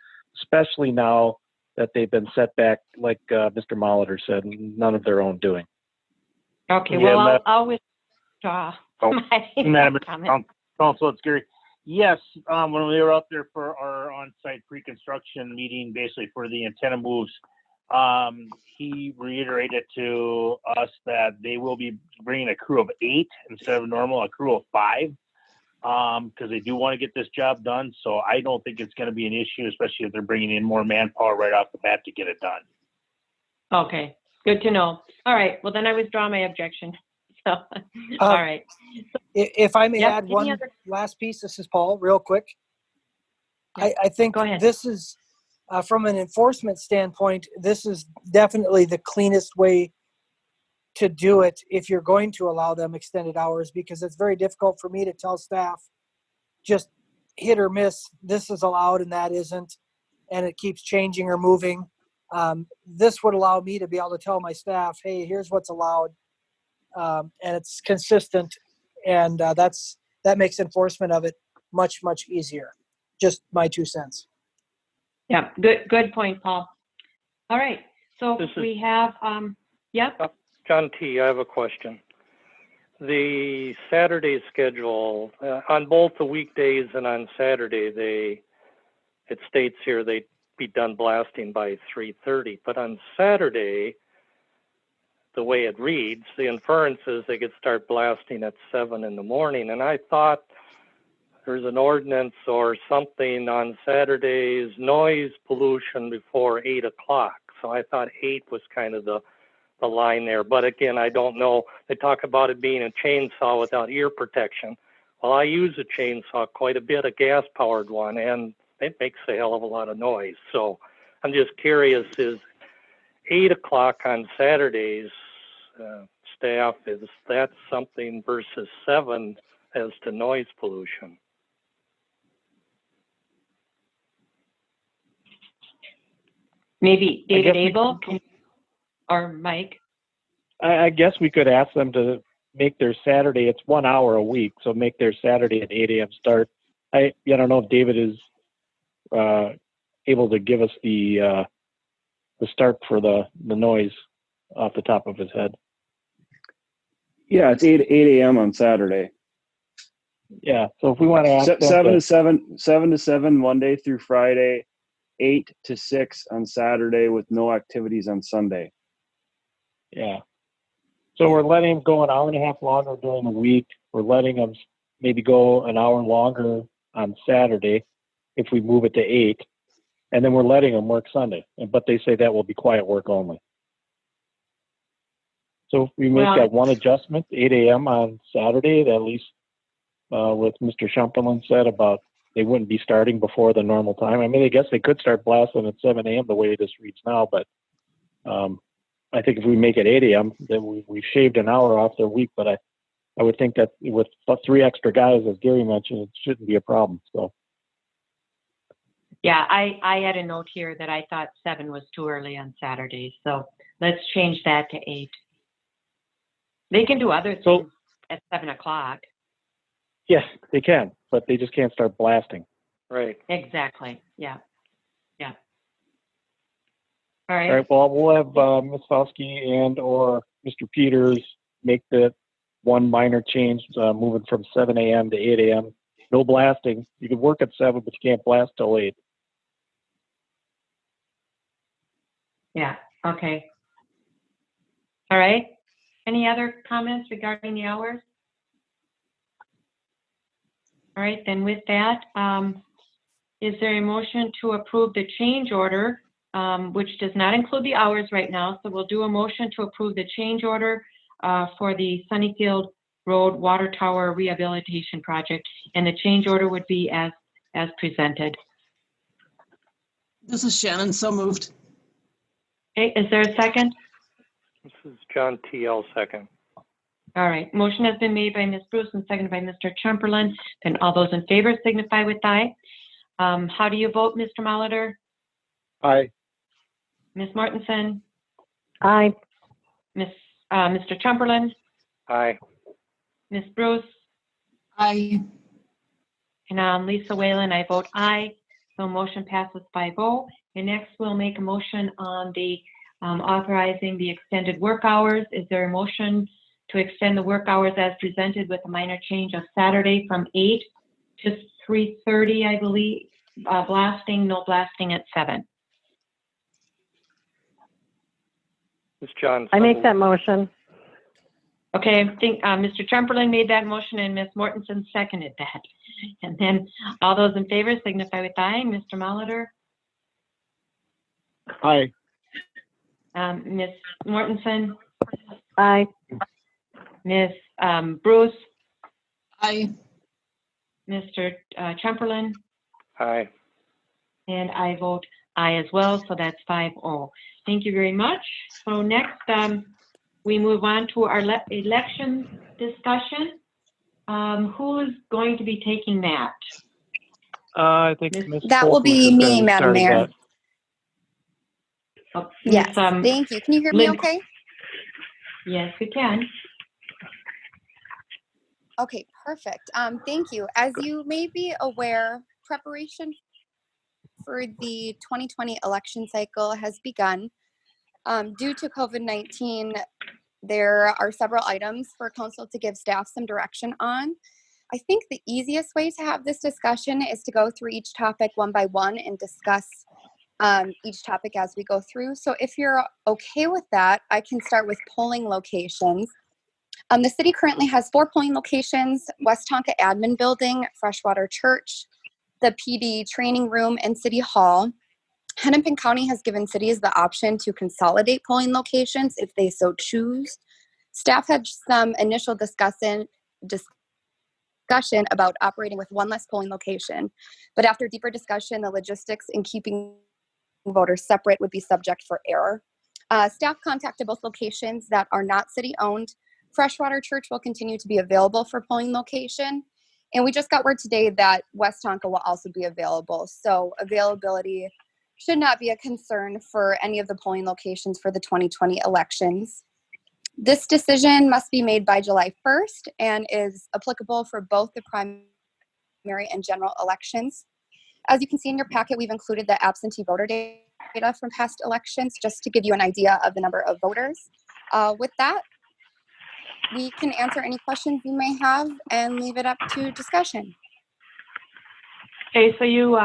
especially now that they've been set back, like Mr. Molitor said, none of their own doing.
Okay,
Yeah,
well, I'll withdraw
Madam
my comment.
Council, it's Gary. Yes, when we were out there for our on-site pre-construction meeting, basically for the antenna moves, he reiterated to us that they will be bringing a crew of 8 instead of normal, a crew of 5, because they do want to get this job done. So I don't think it's going to be an issue, especially if they're bringing in more manpower right off the bat to get it done.
Okay, good to know. All right, well, then I withdraw my objection. So, all right.
If I may
Yep,
add
any
one
other-
last piece, this is Paul, real quick.
Yeah,
I think
go ahead.
this is, from an enforcement standpoint, this is definitely the cleanest way to do it if you're going to allow them extended hours, because it's very difficult for me to tell staff just hit or miss, this is allowed and that isn't, and it keeps changing or moving. This would allow me to be able to tell my staff, hey, here's what's allowed, and it's consistent, and that makes enforcement of it much, much easier. Just my 2 cents.
Yeah, good point, Paul. All right, so we have, yep.
John T., I have a question. The Saturday schedule, on both the weekdays and on Saturday, it states here they'd be done blasting by 3:30. But on Saturday, the way it reads, the inference is they could start blasting at 7 in the morning. And I thought there's an ordinance or something on Saturday's noise pollution before 8 o'clock. So I thought 8 was kind of the line there. But again, I don't know. They talk about it being a chainsaw without ear protection. Well, I use a chainsaw quite a bit, a gas-powered one, and it makes a hell of a lot of noise. So I'm just curious, is 8 o'clock on Saturdays, staff, is that something versus 7 as to noise pollution?
Maybe David Abel or Mike.
I guess we could ask them to make their Saturday, it's 1 hour a week, so make their Saturday at 8 a.m. start. I don't know if David is able to give us the start for the noise off the top of his head.
Yeah, it's 8 a.m. on Saturday.
Yeah, so if we want to ask them
7 to 7 Monday through Friday, 8 to 6 on Saturday with no activities on Sunday.
Yeah. So we're letting them go an hour and a half longer during the week. We're letting them maybe go an hour longer on Saturday if we move it to 8. And then we're letting them work Sunday. But they say that will be quiet work only. So if we make that one adjustment, 8 a.m. on Saturday, at least what Mr. Shumperlin said about they wouldn't be starting before the normal time. I mean, I guess they could start blasting at 7 a.m. the way this reads now, but I think if we make it 8 a.m., then we've shaved an hour off their week. But I would think that with 3 extra guys, as Gary mentioned, it shouldn't be a problem. So.
Yeah, I had a note here that I thought 7 was too early on Saturdays. So let's change that to 8. They can do other things at 7 o'clock.
Yes, they can, but they just can't start blasting.
Right.
Exactly. Yeah. Yeah. All right.
All right. Well, we'll have Ms. Fauski and or Mr. Peters make the one minor change, moving from 7 a.m. to 8 a.m. No blasting. You can work at 7, but you can't blast till 8.
Yeah. Okay. All right. Any other comments regarding the hours? All right. Then with that, is there a motion to approve the change order, which does not include the hours right now? So we'll do a motion to approve the change order for the Sunnyfield Road Water Tower Rehabilitation Project, and the change order would be as presented.
This is Shannon, so moved.
Okay, is there a second?
This is John T.L. second.
All right, motion has been made by Ms. Bruce and seconded by Mr. Chamberlain. Then all those in favor signify with aye. How do you vote, Mr. Molitor?
Aye.
Ms. Mortensen?
Aye.
Mr. Chamberlain?
Aye.
Ms. Bruce?
Aye.
And Lisa Whalen, I vote aye. So motion passes 5-0. And next we'll make a motion on the authorizing the extended work hours. Is there a motion to extend the work hours as presented with a minor change of Saturday from 8 to 3:30, I believe, blasting, no blasting at 7?
Ms. John.
I make that motion.
Okay, I think Mr. Chamberlain made that motion and Ms. Mortensen seconded that. And then all those in favor signify with aye. Mr. Molitor?
Aye.
Ms. Mortensen?
Aye.
Ms. Bruce?
Aye.
Mr. Chamberlain?
Aye.
And I vote aye as well, so that's 5-0. Thank you very much. So next, we move on to our election discussion. Who is going to be taking that?
I think Ms.
That will
Folkers
be
is gonna
me,
be
Madam
starting
Mayor.
that.
Oh,
Yes,
Ms.,
thank you. Can you hear me
Lynn-
okay?
Yes, we can.
Okay, perfect. Thank you. As you may be aware, preparation for the 2020 election cycle has begun. Due to COVID-19, there are several items for council to give staff some direction on. I think the easiest way to have this discussion is to go through each topic one by one and discuss each topic as we go through. So if you're okay with that, I can start with polling locations. The city currently has 4 polling locations: West Tonka Admin Building, Freshwater Church, the PD Training Room, and City Hall. Hennepin County has given cities the option to consolidate polling locations if they so choose. Staff had some initial discussion about operating with one less polling location, but after deeper discussion, the logistics in keeping voters separate would be subject for error. Staff contacted both locations that are not city-owned. Freshwater Church will continue to be available for polling location, and we just got word today that West Tonka will also be available, so availability should not be a concern for any of the polling locations for the 2020 elections. This decision must be made by July 1st and is applicable for both the primary and general elections. As you can see in your packet, we've included the absentee voter data from past elections just to give you an idea of the number of voters. With that, we can answer any questions you may have and leave it up to discussion.
Okay, so you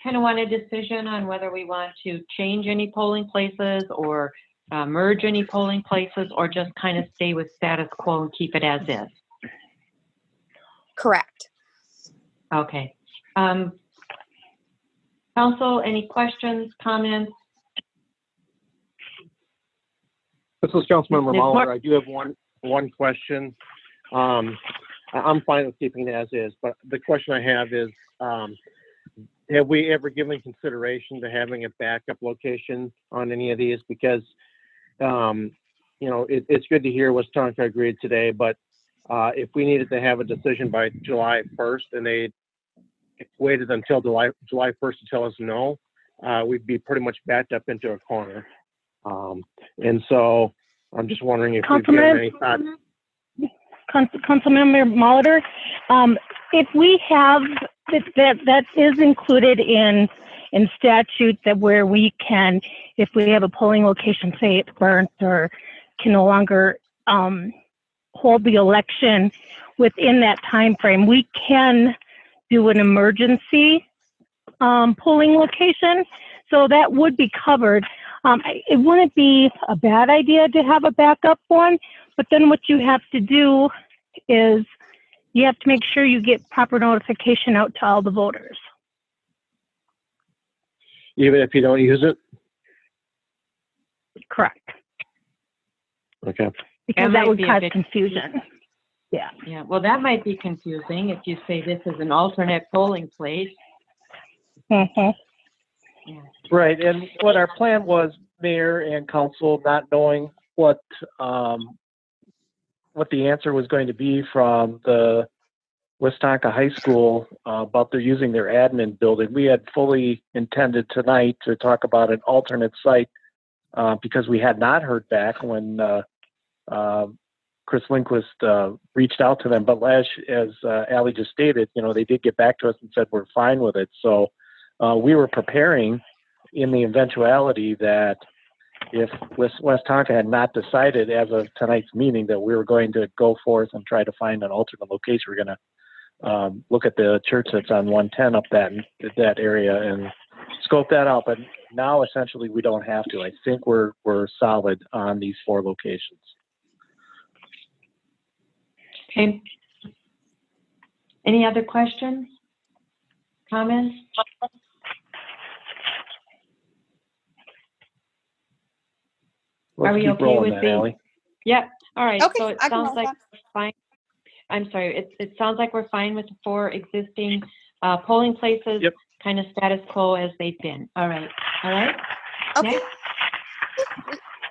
kind of want a decision on whether we want to change any polling places or merge any polling places, or just kind of stay with status quo and keep it as is?
Correct.
Okay. Council, any questions, comments?
This is Councilmember
Ms.
Molitor. I do have one question. I'm fine with keeping it as is, but the question I have is, have we ever given consideration to having a backup location on any of these? Because, you know, it's good to hear West Tonka agreed today, but if we needed to have a decision by July 1st and they waited until July 1st to tell us no, we'd be pretty much backed up into a corner. And so I'm just wondering if you've given any thought.
Councilmember Molitor, if we have that is included in statute, that where we can, if we have a polling location, say it's burnt or can no longer hold the election within that time frame, we can do an emergency polling location. So that would be covered. It wouldn't be a bad idea to have a backup one, but then what you have to do is you have to make sure you get proper notification out to all the voters.
even if you don't use it?
Correct.
Okay.
Because that
might
would
be a
cause
bit
confusion. Yeah.
Yeah, well, that might be confusing if you say this is an alternate polling place.
Mm-hmm.
Yeah.
Right, and what our plan was, Mayor and Council, not knowing what the answer was going to be from the Westonka High School about their using their admin building. We had fully intended tonight to talk about an alternate site because we had not heard back when Chris Lindquist reached out to them. But as Allie just stated, they did get back to us and said we're fine with it. So we were preparing in the eventuality that if Westonka had not decided as of tonight's meeting that we were going to go forth and try to find an alternate location, we're going to look at the church that's on 110 up that area and scope that out. But now essentially we don't have to. I think we're solid on these 4 locations.
Okay. Any other questions? Comments?
Let's keep rolling that, Allie.
Yeah. All right.
Okay,
So it
I can
sounds
roll
like
that.
we're fine. I'm sorry. It sounds like we're fine with the 4 existing polling places.
Yep.
Kind of status quo as they've been. All right. All right.
Okay.
Next.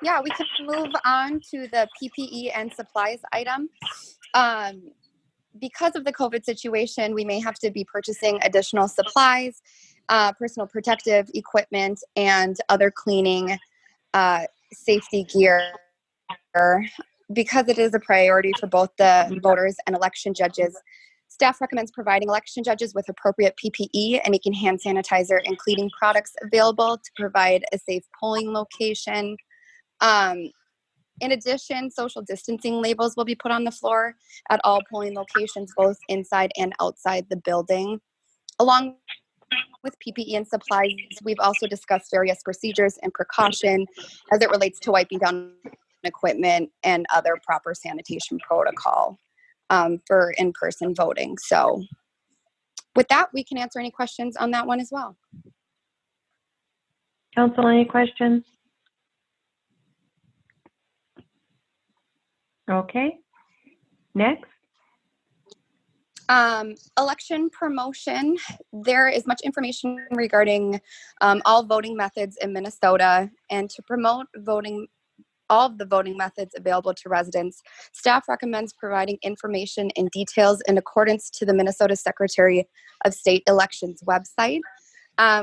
Yeah, we can move on to the PPE and supplies item. Because of the COVID situation, we may have to be purchasing additional supplies, personal protective equipment, and other cleaning safety gear. Because it is a priority for both the voters and election judges, staff recommends providing election judges with appropriate PPE and making hand sanitizer and cleaning products available to provide a safe polling location. In addition, social distancing labels will be put on the floor at all polling locations, both inside and outside the building. Along with PPE and supplies, we've also discussed various procedures and precaution as it relates to wiping down equipment and other proper sanitation protocol for in-person voting. So with that, we can answer any questions on that one as well.
Council, any questions? Okay. Next.
Election promotion. There is much information regarding all voting methods in Minnesota, and to promote all of the voting methods available to residents, staff recommends providing information and details in accordance to the Minnesota Secretary of State Elections website.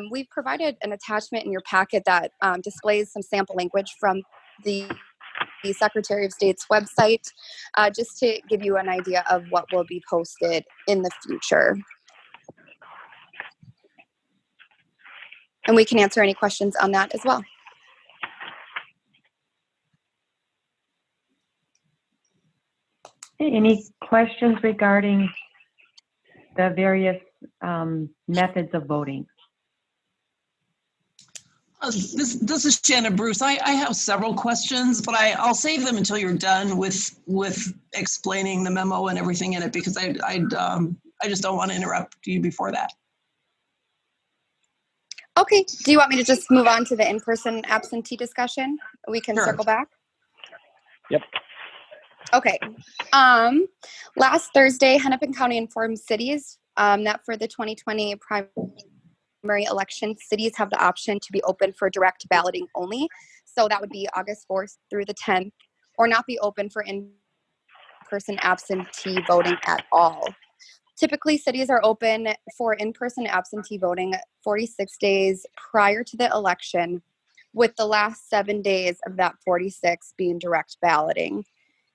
We've provided an attachment in your packet that displays some sample language from the Secretary of State's website, just to give you an idea of what will be posted in the future. And we can answer any questions on that as well.
Any questions regarding the various methods of voting?
This is Shannon Bruce. I have several questions, but I'll save them until you're done with explaining the memo and everything in it, because I just don't want to interrupt you before that.
Okay. Do you want me to just move on to the in-person absentee discussion? We can
Sure.
circle back.
Yep.
Okay. Last Thursday, Hennepin County informed cities that for the 2020 primary election, cities have the option to be open for direct balloting only. So that would be August 4th through the 10th, or not be open for in-person absentee voting at all. Typically, cities are open for in-person absentee voting 46 days prior to the election, with the last 7 days of that 46 being direct balloting.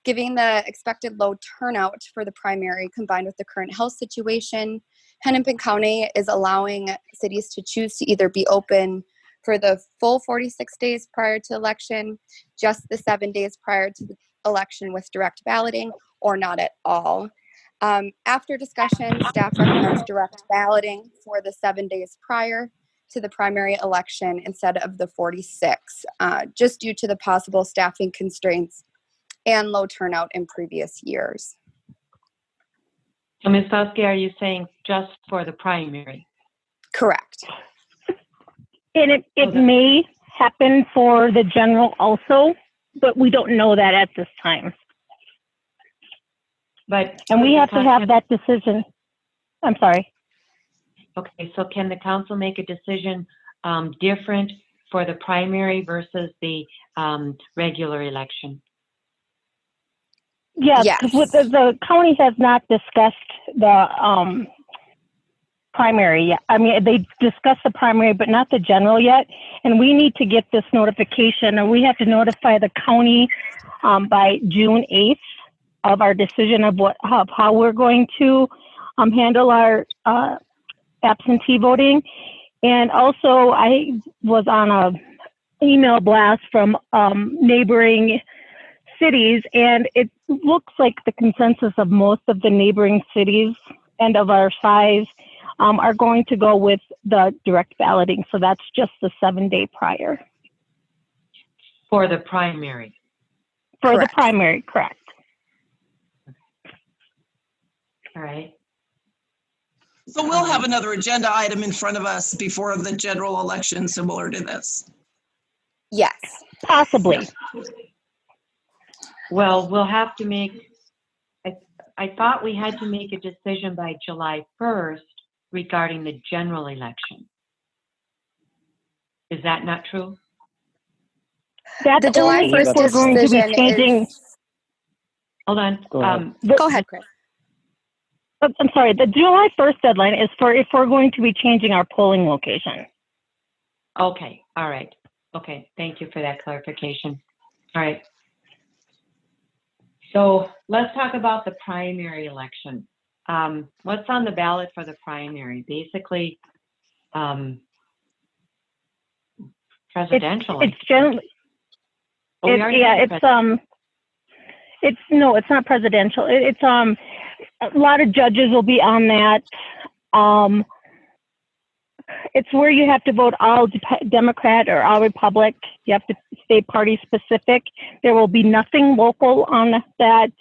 Given the expected low turnout for the primary combined with the current health situation, Hennepin County is allowing cities to choose to either be open for the full 46 days prior to election, just the 7 days prior to the election with direct balloting, or not at all. After discussion, staff recommends direct balloting for the 7 days prior to the primary election instead of the 46, just due to the possible staffing constraints and low turnout in previous years.
So Ms. Foskey, are you saying just for the primary?
Correct.
And it may happen for the general also, but we don't know that at this time. And we have to have that decision. I'm sorry.
Okay, so can the council make a decision different for the primary versus the regular election?
Yeah, because the county has not discussed the primary yet. I mean, they discussed the primary, but not the general yet. And we need to get this notification, and we have to notify the county by June 8th of our decision of how we're going to handle our absentee voting. And also, I was on a email blast from neighboring cities, and it looks like the consensus of most of the neighboring cities and of our size are going to go with the direct balloting. So that's just the 7-day prior.
For the primary?
For the primary, correct.
All right.
So we'll have another agenda item in front of us before the general election similar to this.
Yes.
Possibly.
Well, we'll have to make, I thought we had to make a decision by July 1st regarding the general election. Is that not true?
That's
the July 1st
we're going to be changing.
Is...
Hold on.
Go ahead, Chris.
I'm sorry. The July 1st deadline is for if we're going to be changing our polling location.
Okay. All right. Okay. Thank you for that clarification. All right. So let's talk about the primary election. What's on the ballot for the primary? Basically, presidential.
It's generally. It's not presidential. It's a lot of judges will be on that. It's where you have to vote all Democrat or all Republic. You have to stay party specific. There will be nothing local on that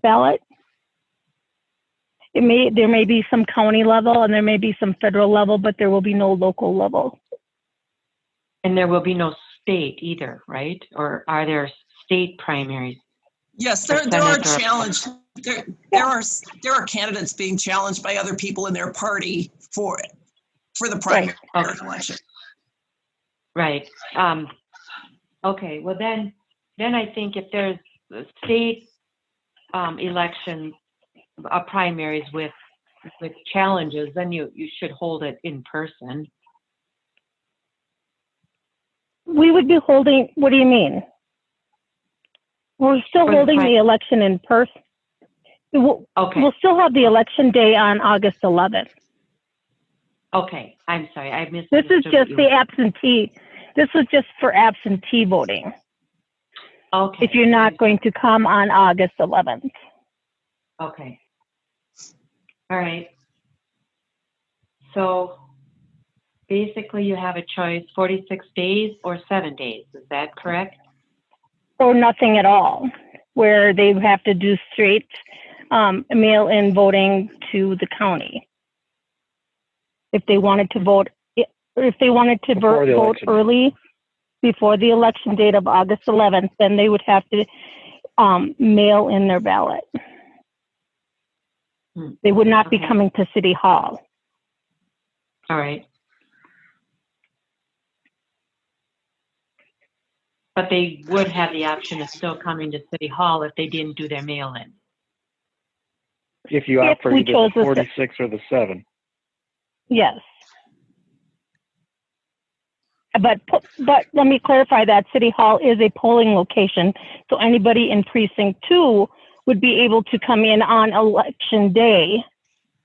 ballot. There may be some county level and there may be some federal level, but there will be no local level.
And there will be no state either, right? Or are there state primaries?
Yes, there are challenged. There are candidates being challenged by other people in their party for the primary election.
Right. Okay. Well, then I think if there's state election primaries with challenges, then you should hold it in person.
We would be holding. What do you mean? We're still holding the election in person. We'll still have the election day on August 11th.
Okay, I'm sorry, I missed.
This is just the absentee. This is just for absentee voting.
Okay.
If you're not going to come on August 11th.
Okay. All right. So basically you have a choice, 46 days or 7 days. Is that correct?
Or nothing at all, where they have to do straight mail-in voting to the county. If they wanted to vote, vote early before the election date of August 11th, then they would have to mail in their ballot. They would not be coming to City Hall.
All right. But they would have the option of still coming to City Hall if they didn't do their mail-in.
If you opt for either the 46 or the 7.
Yes. But let me clarify that City Hall is a polling location, so anybody in Precinct 2 would be able to come in on Election Day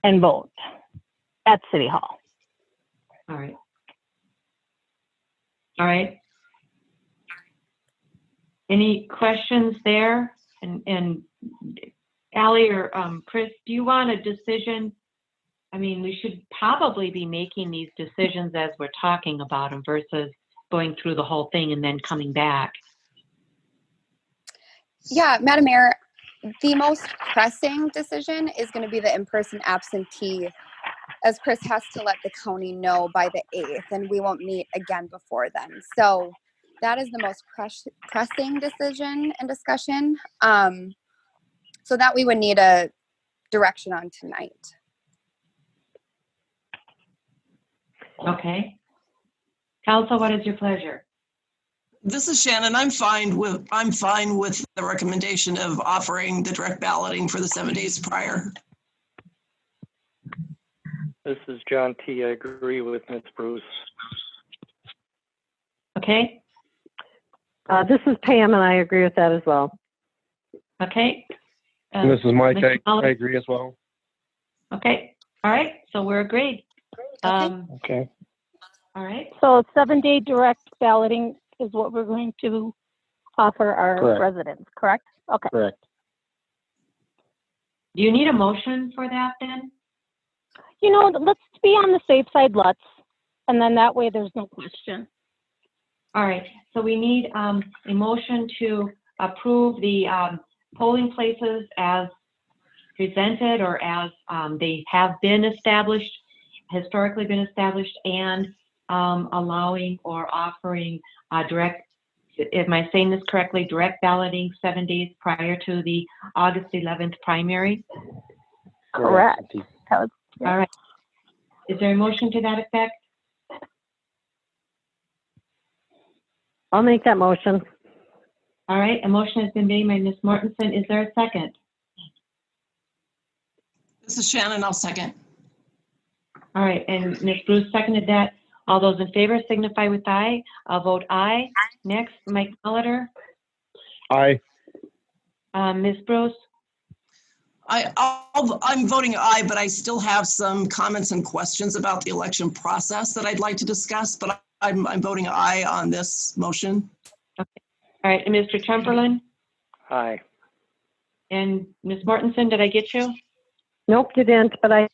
and vote at City Hall.
All right. All right. Any questions there? And Allie or Chris, do you want a decision? I mean, we should probably be making these decisions as we're talking about them versus going through the whole thing and then coming back.
Yeah, Madam Mayor, the most pressing decision is going to be the in-person absentee as Chris has to let the county know by the 8th, and we won't meet again before then. So that is the most pressing decision and discussion. So that we would need a direction on tonight.
Okay. Council, what is your pleasure?
This is Shannon. I'm fine with the recommendation of offering the direct balloting for the 7 days prior.
This is John T. I agree with Ms. Bruce.
Okay.
This is Pam, and I agree with that as well.
Okay.
This is Mike.
Mr.
I agree as well.
Okay. All right. So we're agreed.
Okay.
All right.
So 7-day direct balloting is what we're going to offer our
Correct.
residents, correct? Okay.
Correct.
Do you need a motion for that then?
You know, let's be on the safe side, and then that way there's no question.
All right. So we need a motion to approve the polling places as presented or as they have been established, historically been established, and allowing or offering direct, am I saying this correctly, direct balloting 7 days prior to the August 11th primary?
Correct.
All right. Is there a motion to that effect?
I'll make that motion.
All right. A motion has been made by Ms. Mortensen. Is there a second?
This is Shannon. I'll second.
All right. And Ms. Bruce seconded that. All those in favor signify with aye. I'll vote aye. Next, Mike Molitor.
Aye.
Ms. Bruce.
I'm voting aye, but I still have some comments and questions about the election process that I'd like to discuss, but I'm voting aye on this motion.
Okay. All right. And Mr. Chamberlain?
Aye.
And Ms. Mortensen, did I get you?
Nope, you didn't, but I.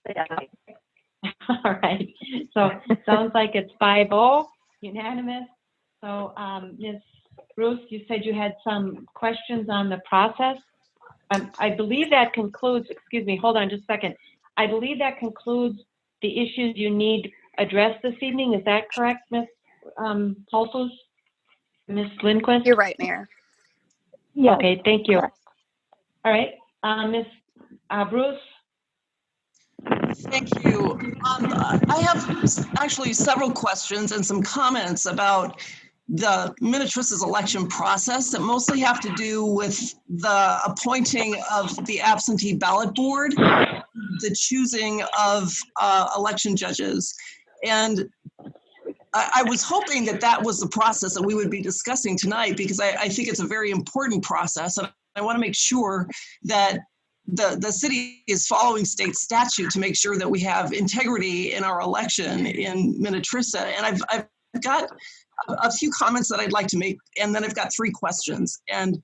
All right. So it sounds like it's 5-0, unanimous. So Ms. Bruce, you said you had some questions on the process. I believe that concludes, excuse me, hold on just a second. I believe that concludes the issues you need addressed this evening. Is that correct, Ms. Paulsos? Ms. Lindquist?
You're right, Mayor.
Yeah.
Okay, thank you.
Correct.
All right, Ms. Bruce?
Thank you. I have actually several questions and some comments about the Minnetrista's election process that mostly have to do with the appointing of the absentee ballot board, the choosing of election judges. And I was hoping that that was the process that we would be discussing tonight, because I think it's a very important process. And I want to make sure that the city is following state statute to make sure that we have integrity in our election in Minnetrista. And I've got a few comments that I'd like to make, and then I've got 3 questions. And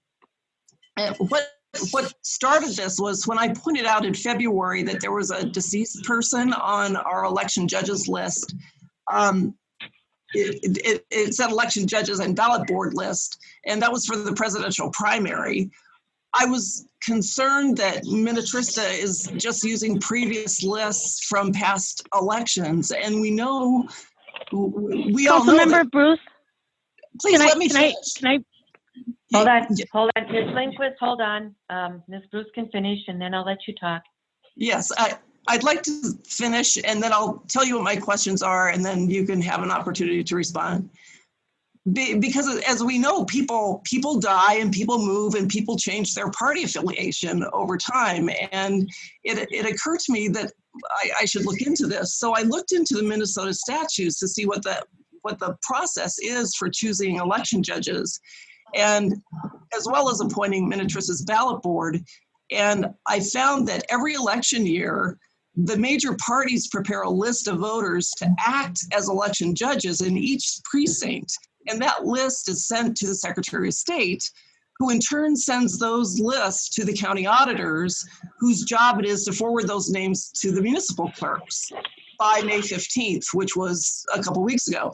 what started this was when I pointed out in February that there was a deceased person on our election judges list. It said election judges and ballot board list, and that was for the presidential primary. I was concerned that Minnetrista is just using previous lists from past elections, and we know, we all know
Councilmember Bruce?
Please let me finish.
Hold on, Ms. Lindquist, hold on. Ms. Bruce can finish, and then I'll let you talk.
Yes, I'd like to finish, and then I'll tell you what my questions are, and then you can have an opportunity to respond. Because as we know, people die and people move and people change their party affiliation over time. And it occurred to me that I should look into this. So I looked into the Minnesota statutes to see what the process is for choosing election judges, and as well as appointing Minnetrista's ballot board. And I found that every election year, the major parties prepare a list of voters to act as election judges in each precinct. And that list is sent to the Secretary of State, who in turn sends those lists to the county auditors, whose job it is to forward those names to the municipal clerks by May 15th, which was a couple weeks ago.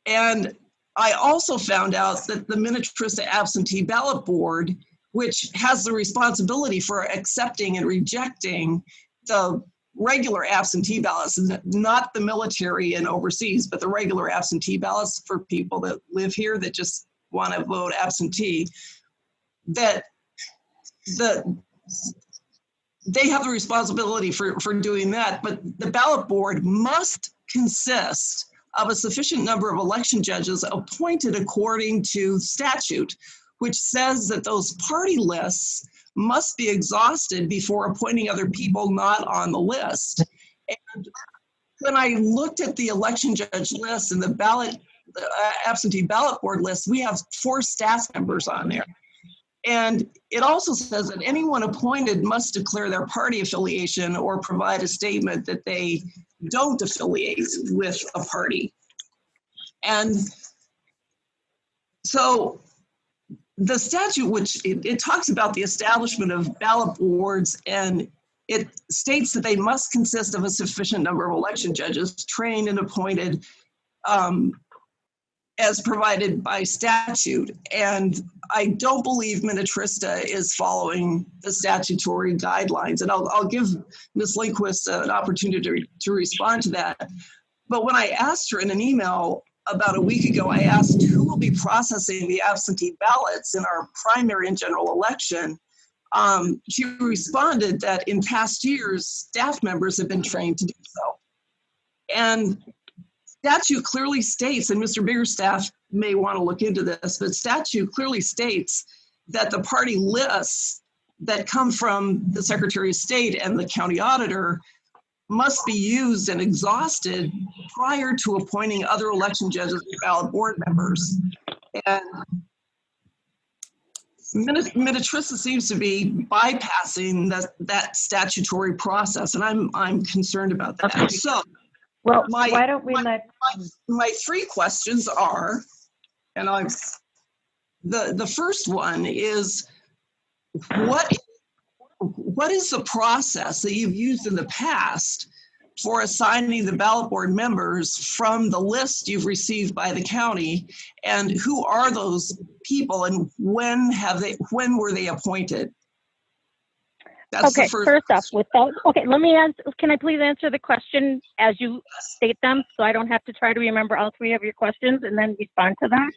And I also found out that the Minnetrista Absentee Ballot Board, which has the responsibility for accepting and rejecting the regular absentee ballots, not the military and overseas, but the regular absentee ballots for people that live here that just want to vote absentee, that they have the responsibility for doing that, but the ballot board must consist of a sufficient number of election judges appointed according to statute, which says that those party lists must be exhausted before appointing other people not on the list. And when I looked at the election judge list and the absentee ballot board list, we have 4 staff members on there. And it also says that anyone appointed must declare their party affiliation or provide a statement that they don't affiliate with a party. And so the statute, which it talks about the establishment of ballot boards, and it states that they must consist of a sufficient number of election judges trained and appointed as provided by statute. And I don't believe Minnetrista is following the statutory guidelines. And I'll give Ms. Lindquist an opportunity to respond to that. But when I asked her in an email about a week ago, I asked who will be processing the absentee ballots in our primary and general election. She responded that in past years, staff members have been trained to do so. And statute clearly states, and Mr. Biggerstaff may want to look into this, but statute clearly states that the party lists that come from the Secretary of State and the county auditor must be used and exhausted prior to appointing other election judges and ballot board members. And Minnetrista seems to be bypassing that statutory process, and I'm concerned about that.
Okay.
So,
well, why don't we
my 3 questions are, and the first one is, what is the process that you've used in the past for assigning the ballot board members from the list you've received by the county, and who are those people, and when were they appointed? That's
okay, first off, let me answer, can I please answer the question as you state them, so I don't have to try to remember all 3 of your questions and then respond to that?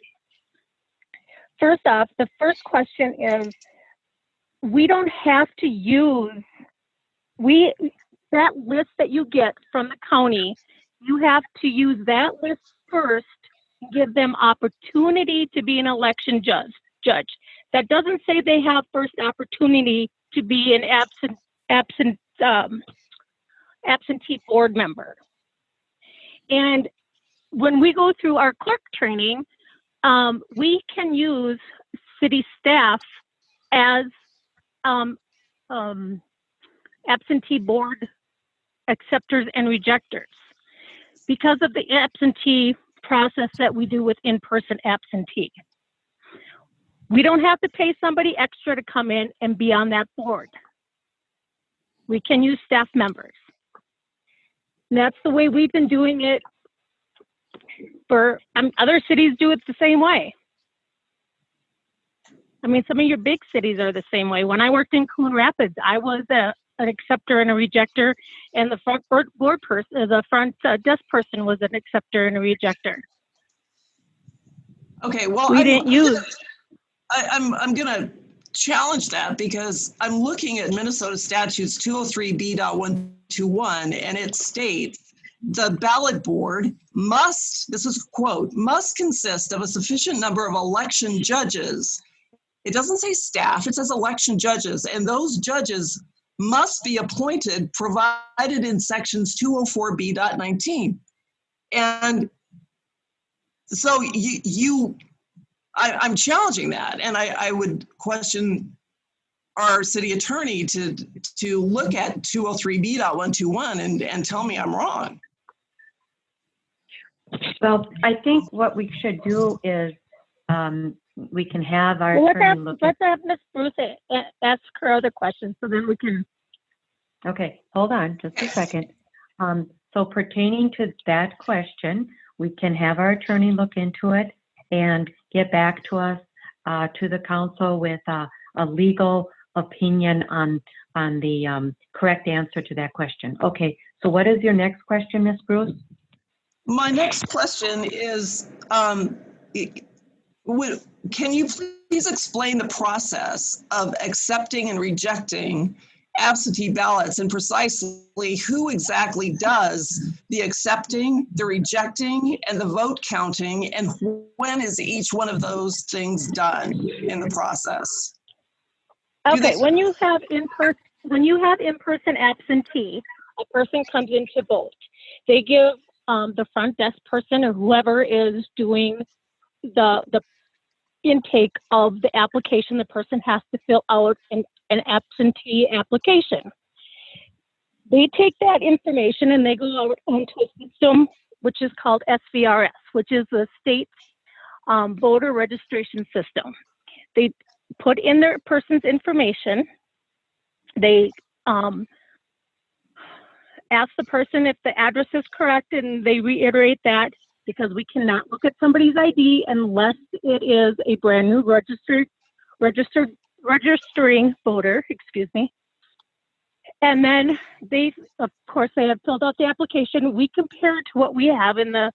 First off, the first question is, we don't have to use, that list that you get from the county, you have to use that list first and give them opportunity to be an election judge. That doesn't say they have first opportunity to be an absentee board member. And when we go through our clerk training, we can use city staff as absentee board acceptors and rejectors because of the absentee process that we do with in-person absentee. We don't have to pay somebody extra to come in and be on that board. We can use staff members. And that's the way we've been doing it for other cities do it the same way. I mean, some of your big cities are the same way. When I worked in Coon Rapids, I was an acceptor and a rejector, and the front board person, the front desk person was an acceptor and a rejector.
Okay, well, I'm going to challenge that because I'm looking at Minnesota statutes 203B.121, and it states the ballot board must, this is a quote, must consist of a sufficient number of election judges. It doesn't say staff, it says election judges, and those judges must be appointed provided in sections 204B.19. And so I'm challenging that, and I would question our city attorney to look at 203B.121 and tell me I'm wrong.
Well, I think what we should do is we can have our attorney look at.
Let's have Ms. Bruce ask her other questions so then we can.
Okay, hold on just a second. So pertaining to that question, we can have our attorney look into it and get back to us, to the council with a legal opinion on the correct answer to that question. Okay, so what is your next question, Ms. Bruce?
My next question is, can you please explain the process of accepting and rejecting absentee ballots, and precisely who exactly does the accepting, the rejecting, and the vote counting, and when is each one of those things done in the process?
Okay, when you have in-person absentee, a person comes in to vote. They give the front desk person or whoever is doing the intake of the application, the person has to fill out an absentee application. They take that information and they go out onto a system which is called SVRS, which is the state's voter registration system. They put in their person's information. They ask the person if the address is correct, and they reiterate that, because we cannot look at somebody's ID unless it is a brand new registering voter, excuse me. And then they, of course, they have filled out the application. We compare it to what we have in the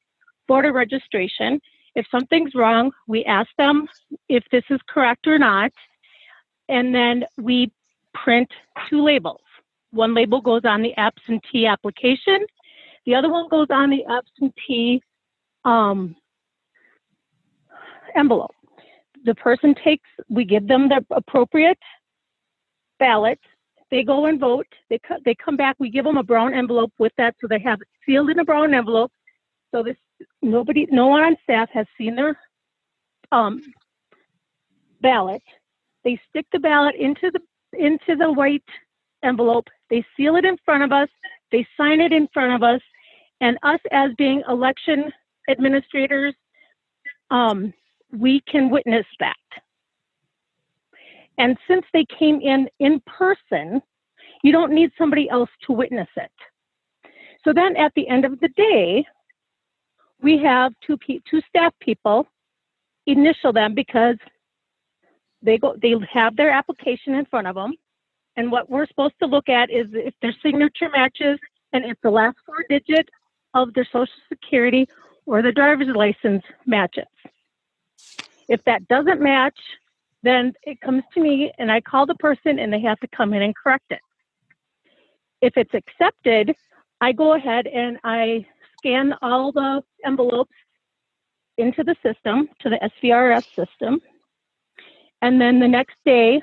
voter registration. If something's wrong, we ask them if this is correct or not. And then we print 2 labels. One label goes on the absentee application. The other one goes on the absentee envelope. The person we give them the appropriate ballot. They go and vote. They come back. We give them a brown envelope with that, so they have it sealed in a brown envelope. So no one on staff has seen their ballot. They stick the ballot into the white envelope. They seal it in front of us. They sign it in front of us, and us as being election administrators, we can witness that. And since they came in person, you don't need somebody else to witness it. So then at the end of the day, we have two staff people initial them, because they have their application in front of them. And what we're supposed to look at is if their signature matches and if the last 4 digits of their Social Security or the driver's license matches. If that doesn't match, then it comes to me and I call the person and they have to come in and correct it. If it's accepted, I go ahead and I scan all the envelopes into the system, to the SVRS system. And then the next day,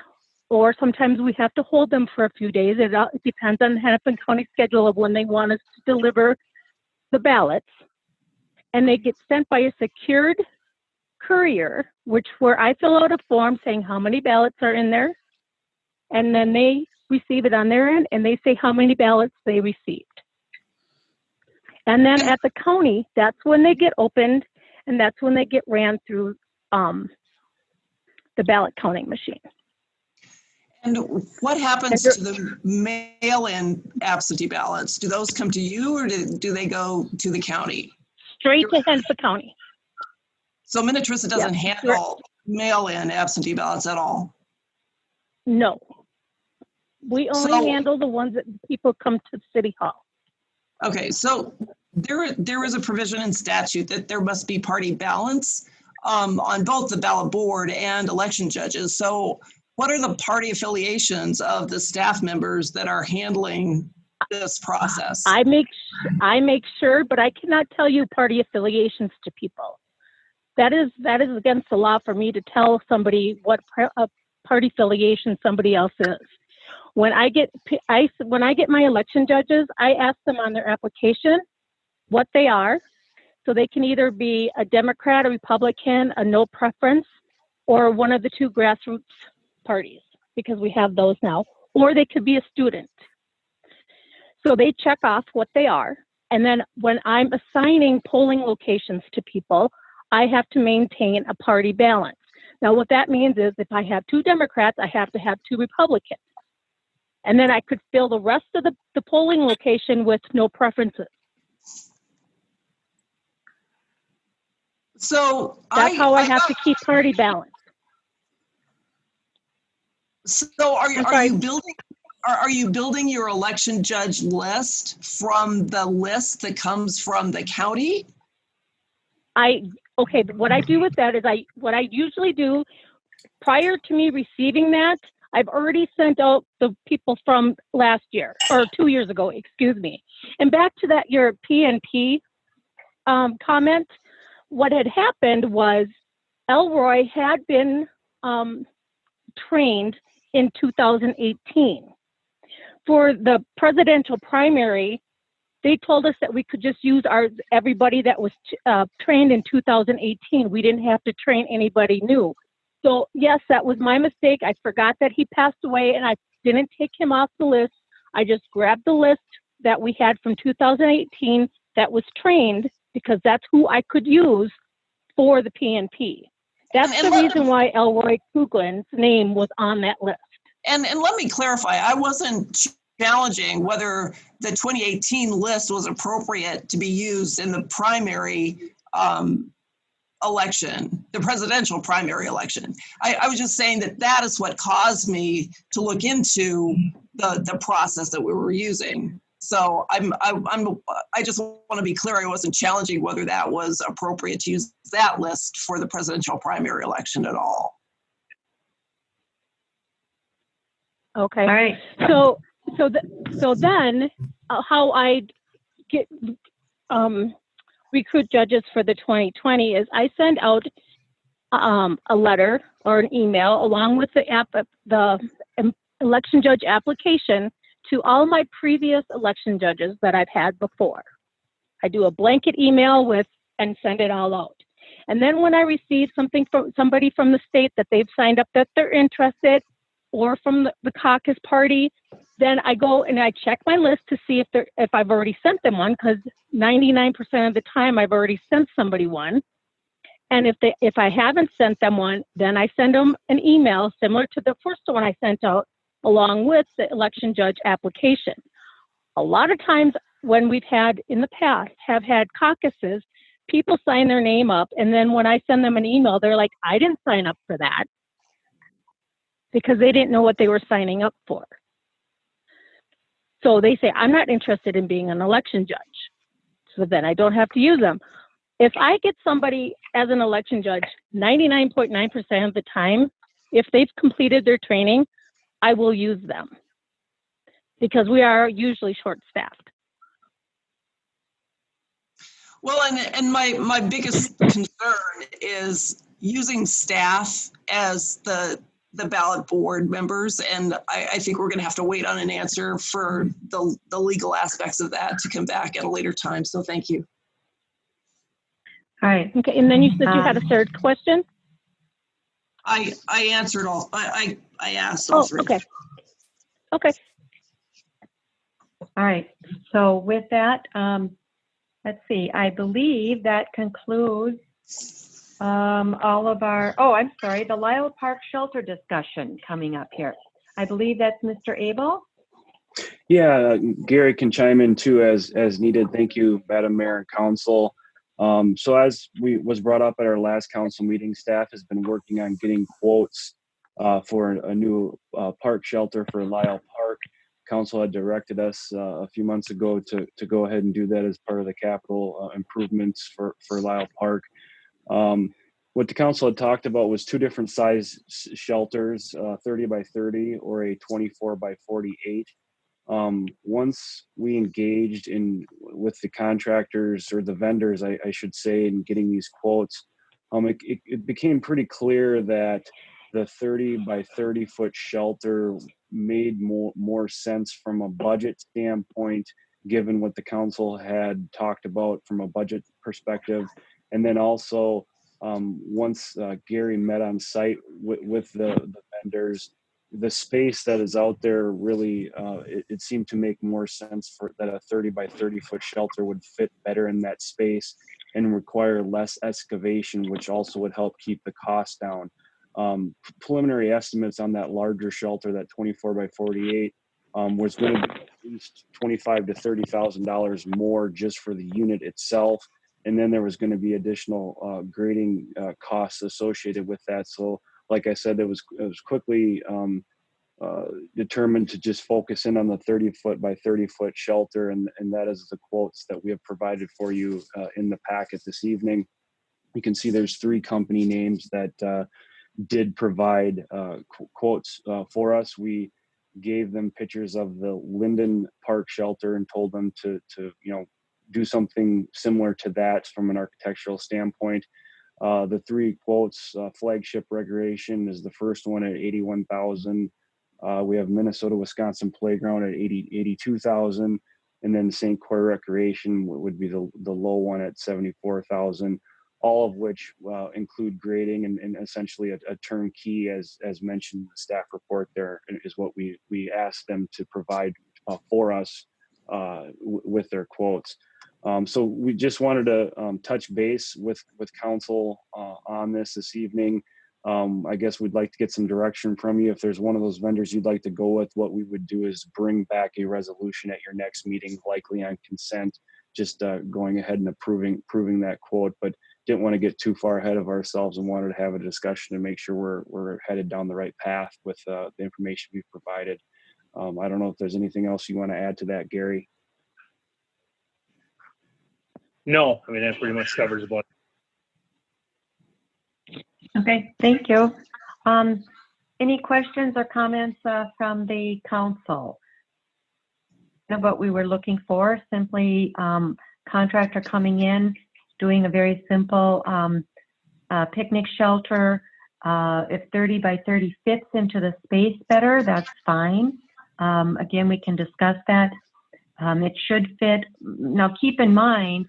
or sometimes we have to hold them for a few days. It depends on the Hennepin County schedule of when they want us to deliver the ballots. And they get sent by a secured courier, where I fill out a form saying how many ballots are in there. And then they receive it on their end and they say how many ballots they received. And then at the county, that's when they get opened and that's when they get ran through the ballot counting machine.
And what happens to the mail-in absentee ballots? Do those come to you or do they go to the county?
Straight to Hennepin County.
So Minnetrista doesn't handle mail-in absentee ballots at all?
No. We only handle the ones that people come to City Hall.
Okay, so there is a provision in statute that there must be party balance on both the ballot board and election judges. So what are the party affiliations of the staff members that are handling this process?
I make sure, but I cannot tell you party affiliations to people. That is against the law for me to tell somebody what party affiliation somebody else is. When I get my election judges, I ask them on their application what they are, so they can either be a Democrat, a Republican, a no preference, or one of the 2 grassroots parties, because we have those now, or they could be a student. So they check off what they are, and then when I'm assigning polling locations to people, I have to maintain a party balance. Now what that means is if I have 2 Democrats, I have to have 2 Republicans. And then I could fill the rest of the polling location with no preferences.
So
that's how I have to keep party balance.
So are you building your election judge list from the list that comes from the county?
Okay, but what I do with that is what I usually do prior to me receiving that, I've already sent out the people from last year or 2 years ago, excuse me. And back to that, your PNP comment, what had happened was Elroy had been trained in 2018. For the presidential primary, they told us that we could just use everybody that was trained in 2018. We didn't have to train anybody new. So yes, that was my mistake. I forgot that he passed away and I didn't take him off the list. I just grabbed the list that we had from 2018 that was trained because that's who I could use for the PNP. That's the reason why Elroy Kuglin's name was on that list.
And let me clarify, I wasn't challenging whether the 2018 list was appropriate to be used in the primary election, the presidential primary election. I was just saying that is what caused me to look into the process that we were using. So I just want to be clear, I wasn't challenging whether that was appropriate to use that list for the presidential primary election at all.
Okay.
All right.
So then how I get recruit judges for the 2020 is I send out a letter or an email along with the election judge application to all my previous election judges that I've had before. I do a blanket email and send it all out. And then when I receive something from somebody from the state that they've signed up that they're interested, or from the caucus party, then I go and I check my list to see if I've already sent them one, because 99% of the time I've already sent somebody one. And if I haven't sent them one, then I send them an email similar to the first one I sent out, along with the election judge application. A lot of times when we've had in the past have had caucuses, people sign their name up, and then when I send them an email, they're like, I didn't sign up for that, because they didn't know what they were signing up for. So they say, I'm not interested in being an election judge. So then I don't have to use them. If I get somebody as an election judge, 99.9% of the time, if they've completed their training, I will use them, because we are usually short-staffed.
Well, and my biggest concern is using staff as the ballot board members, and I think we're going to have to wait on an answer for the legal aspects of that to come back at a later time. So thank you.
All right.
Okay, and then you said you had a third question?
I answered all. I asked all three.
Okay. Okay.
All right. So with that, let's see. I believe that concludes all of our, I'm sorry, the Lyle Park shelter discussion coming up here. I believe that's Mr. Abel.
Yeah, Gary can chime in too as needed. Thank you, Madam Mayor and Council. So as was brought up at our last council meeting, staff has been working on getting quotes for a new park shelter for Lyle Park. Council had directed us a few months ago to go ahead and do that as part of the capital improvements for Lyle Park. What the council had talked about was two different size shelters, 30 by 30 or a 24 by 48. Once we engaged with the contractors or the vendors, I should say, in getting these quotes, it became pretty clear that the 30 by 30 foot shelter made more sense from a budget standpoint, given what the council had talked about from a budget perspective. And then also, once Gary met on site with the vendors, the space that is out there really, it seemed to make more sense for that a 30 by 30 foot shelter would fit better in that space and require less excavation, which also would help keep the cost down. Preliminary estimates on that larger shelter, that 24 by 48, was going to be at least $25,000 to $30,000 more just for the unit itself. And then there was going to be additional grading costs associated with that. So like I said, it was quickly determined to just focus in on the 30-foot by 30-foot shelter, and that is the quotes that we have provided for you in the packet this evening. You can see there's 3 company names that did provide quotes for us. We gave them pictures of the Linden Park shelter and told them to do something similar to that from an architectural standpoint. The 3 quotes, Flagship Recreation is the first one at $81,000. We have Minnesota Wisconsin Playground at $82,000, and then St. Croix Recreation would be the low one at $74,000. All of which include grading and essentially a turnkey, as mentioned in the staff report. There is what we asked them to provide for us with their quotes. So we just wanted to touch base with council on this evening. I guess we'd like to get some direction from you. If there's one of those vendors you'd like to go with, what we would do is bring back a resolution at your next meeting, likely on consent, just going ahead and approving that quote, but didn't want to get too far ahead of ourselves and wanted to have a discussion to make sure we're headed down the right path with the information we've provided. I don't know if there's anything else you want to add to that, Gary.
No, I mean, that pretty much covers about it.
Okay, thank you. Any questions or comments from the council? What we were looking for, simply contractor coming in, doing a very simple picnic shelter. If 30 by 30 fits into the space better, that's fine. Again, we can discuss that. It should fit. Now, keep in mind,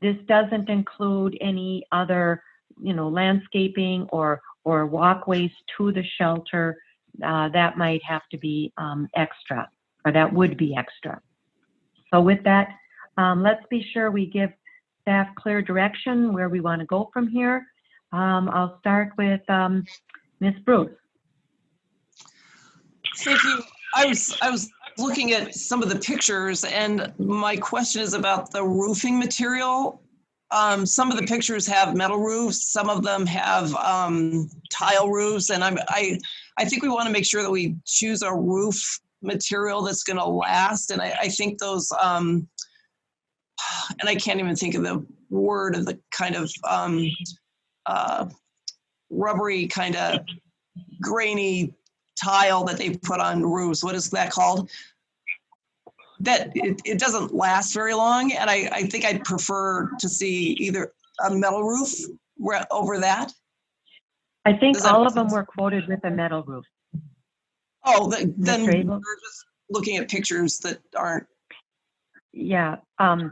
this doesn't include any other, landscaping or walkways to the shelter. That might have to be extra, or that would be extra. So with that, let's be sure we give staff clear direction where we want to go from here. I'll start with Ms. Bruce.
Thank you. I was looking at some of the pictures, and my question is about the roofing material. Some of the pictures have metal roofs, some of them have tile roofs, and I think we want to make sure that we choose a roof material that's going to last. And I think those, and I can't even think of the word of the kind of rubbery, kind of grainy tile that they put on roofs. What is that called? That it doesn't last very long. And I think I'd prefer to see either a metal roof over that.
I think all of them were quoted with a metal roof.
Oh, then we're just looking at pictures that aren't.
Yeah, I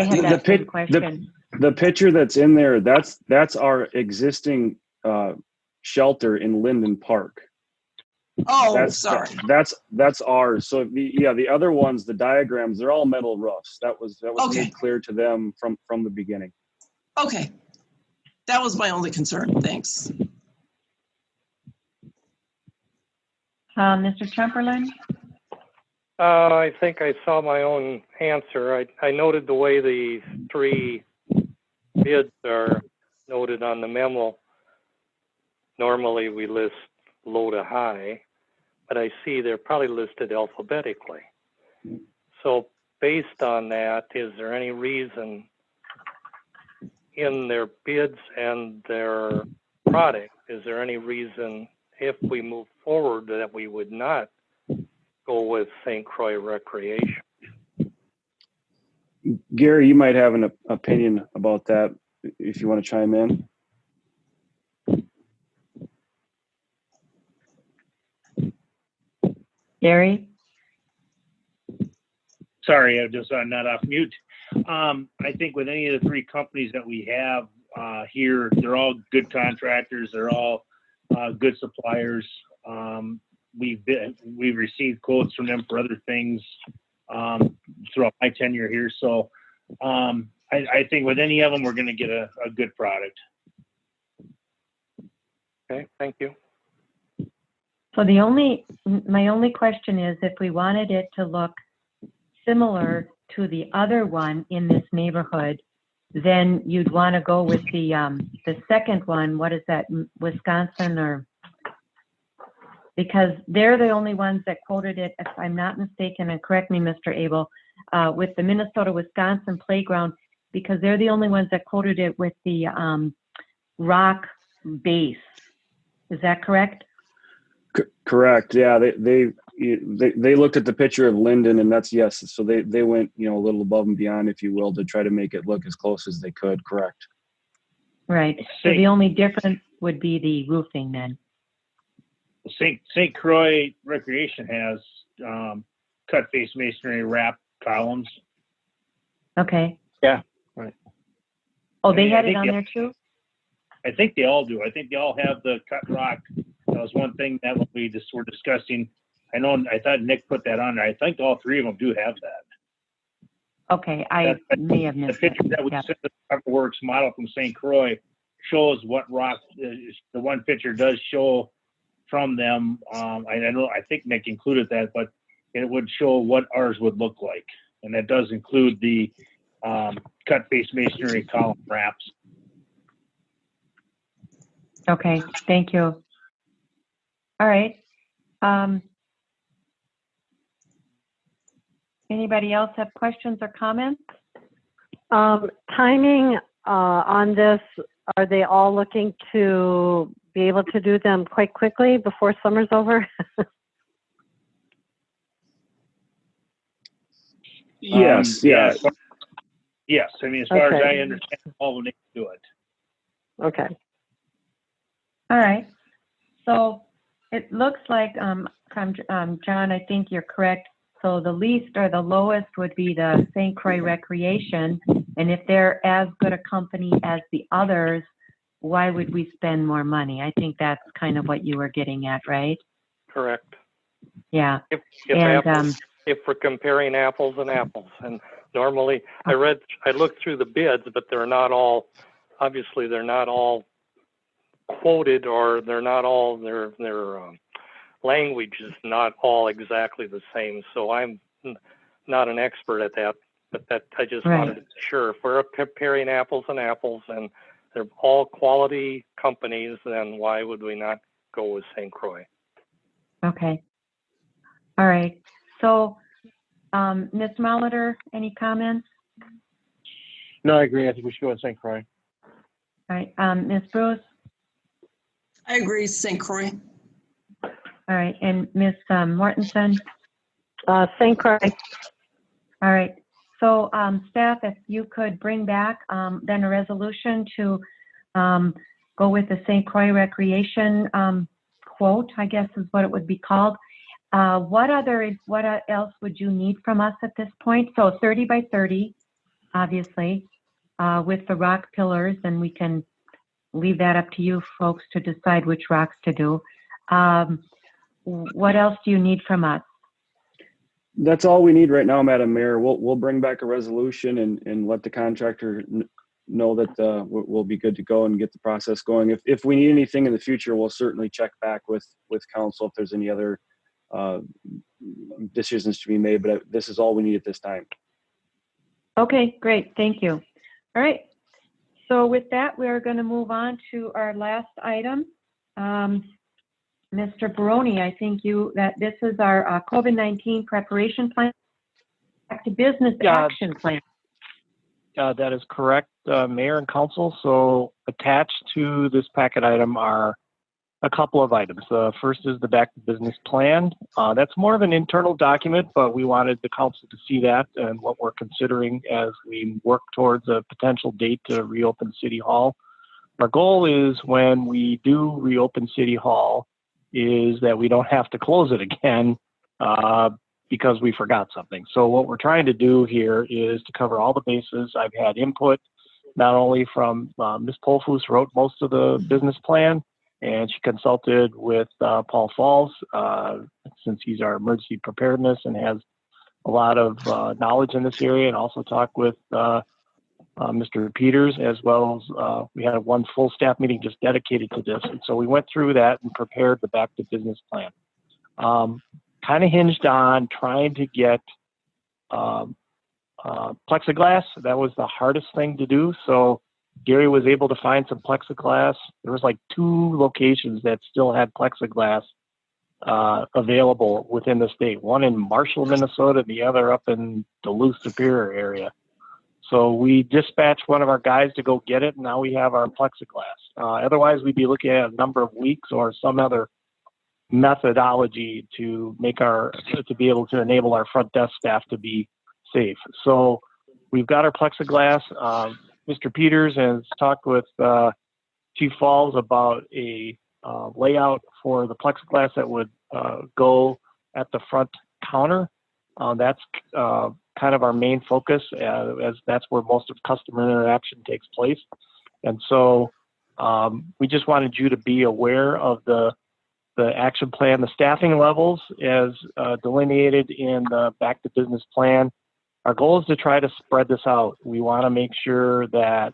had that same question.
The picture that's in there, that's our existing shelter in Linden Park.
Oh, sorry.
That's ours. So the other ones, the diagrams, they're all metal roofs. That was
okay.
Made clear to them from the beginning.
Okay, that was my only concern. Thanks.
Mr. Chamberlain?
I think I saw my own answer. I noted the way the 3 bids are noted on the memo. Normally we list low to high, but I see they're probably listed alphabetically. So based on that, is there any reason in their bids and their product, is there any reason if we move forward that we would not go with St. Croix Recreation?
Gary, you might have an opinion about that if you want to chime in.
Gary?
Sorry, I'm just not off mute. I think with any of the 3 companies that we have here, they're all good contractors. They're all good suppliers. We've received quotes from them for other things throughout my tenure here. So I think with any of them, we're going to get a good product.
Okay, thank you.
So my only question is, if we wanted it to look similar to the other one in this neighborhood, then you'd want to go with the second one. What is that, Wisconsin or because they're the only ones that quoted it, if I'm not mistaken, and correct me, Mr. Abel, with the Minnesota-Wisconsin playground, because they're the only ones that quoted it with the rock base. Is that correct?
Correct. Yeah, they looked at the picture of Linden, and that's yes. So they went, you know, a little above and beyond, if you will, to try to make it look as close as they could. Correct.
Right. So the only difference would be the roofing then.
St. Croix Recreation has cut face masonry wrap columns.
Okay.
Yeah. Right.
Oh, they had it on there too?
I think they all do. I think they all have the cut rock. That was one thing that we just were discussing. I thought Nick put that on there. I think all three of them do have that.
Okay, I may have missed
the picture that we sent the Coverworks model from St. Croix shows what rock. The one picture does show from them. I think Nick included that, but it would show what ours would look like, and that does include the cut face masonry column wraps.
Okay, thank you. All right. Anybody else have questions or comments?
Timing on this, are they all looking to be able to do them quite quickly before summer's over?
Yes.
Yes. Yes. I mean, as far as
Okay.
I understand, all of them do it.
Okay.
All right. So it looks like, John, I think you're correct. So the least or the lowest would be the St. Croix Recreation. And if they're as good a company as the others, why would we spend more money? I think that's kind of what you were getting at, right?
Correct.
Yeah.
If
And,
apples, if we're comparing apples and apples, and normally I looked through the bids, but they're not all, obviously they're not all quoted, or they're not all their language is not all exactly the same. So I'm not an expert at that, but that I just wanted to be sure. If we're comparing apples and apples and they're all quality companies, then why would we not go with St. Croix?
Okay. All right. So, Ms. Molitor, any comments?
No, I agree. I think we should go with St. Croix.
All right. Ms. Bruce?
I agree, St. Croix.
All right. And Ms. Mortensen?
St. Croix.
All right. So, staff, if you could bring back then a resolution to go with the St. Croix Recreation quote, I guess is what it would be called. What else would you need from us at this point? So 30 by 30, obviously, with the rock pillars, and we can leave that up to you folks to decide which rocks to do. What else do you need from us?
That's all we need right now, Madam Mayor. We'll bring back a resolution and let the contractor know that we'll be good to go and get the process going. If we need anything in the future, we'll certainly check back with council if there's any other decisions to be made. But this is all we need at this time.
Okay, great. Thank you. All right. So with that, we're going to move on to our last item. Mr. Baroni, I think that this is our COVID-19 preparation plan, back to business action plan.
That is correct, Mayor and Council. So attached to this packet item are a couple of items. First is the back to business plan. That's more of an internal document, but we wanted the council to see that and what we're considering as we work towards a potential date to reopen City Hall. Our goal is when we do reopen City Hall is that we don't have to close it again because we forgot something. So what we're trying to do here is to cover all the bases. I've had input not only from Ms. Polfus, who wrote most of the business plan, and she consulted with Paul Falls, since he's our emergency preparedness and has a lot of knowledge in this area, and also talked with Mr. Peters, as well as we had one full staff meeting just dedicated to this. And so we went through that and prepared the back to business plan. Kind of hinged on trying to get plexiglass. That was the hardest thing to do. So Gary was able to find some plexiglass. There was like 2 locations that still had plexiglass available within the state. One in Marshall, Minnesota, the other up in Duluth, Superior area. So we dispatched one of our guys to go get it, and now we have our plexiglass. Otherwise, we'd be looking at a number of weeks or some other methodology to be able to enable our front desk staff to be safe. So we've got our plexiglass. Mr. Peters has talked with Chief Falls about a layout for the plexiglass that would go at the front counter. That's kind of our main focus, as that's where most of customer interaction takes place. And so we just wanted you to be aware of the action plan, the staffing levels as delineated in the Back to Business plan. Our goal is to try to spread this out. We want to make sure that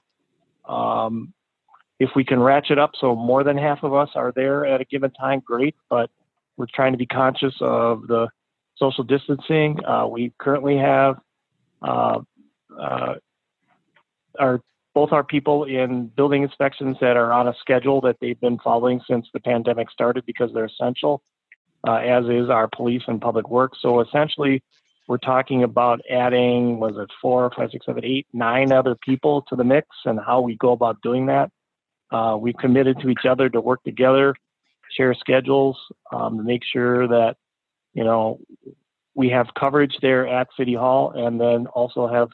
if we can ratchet up so more than half of us are there at a given time, great, but we're trying to be conscious of the social distancing. We currently have both our people in building inspections that are on a schedule that they've been following since the pandemic started because they're essential, as is our police and public works. So essentially, we're talking about adding, 4, 5, 6, 7, 8, 9 other people to the mix, and how we go about doing that. We've committed to each other to work together, share schedules, to make sure that, we have coverage there at City Hall, and then also have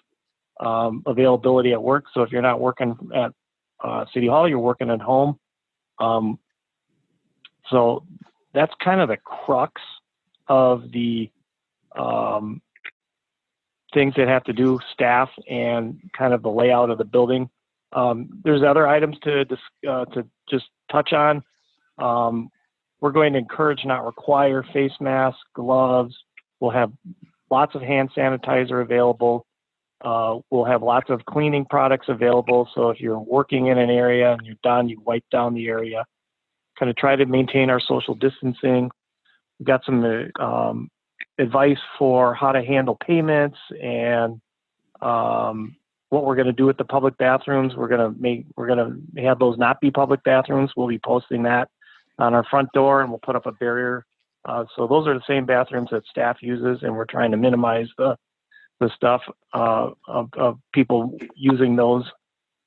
availability at work. So if you're not working at City Hall, you're working at home. So that's kind of the crux of the things that have to do staff and kind of the layout of the building. There's other items to just touch on. We're going to encourage, not require, face masks, gloves. We'll have lots of hand sanitizer available. We'll have lots of cleaning products available. So if you're working in an area and you're done, you wipe down the area. Kind of try to maintain our social distancing. We've got some advice for how to handle payments and what we're going to do with the public bathrooms. We're going to have those not be public bathrooms. We'll be posting that on our front door, and we'll put up a barrier. So those are the same bathrooms that staff uses, and we're trying to minimize the stuff of people using those.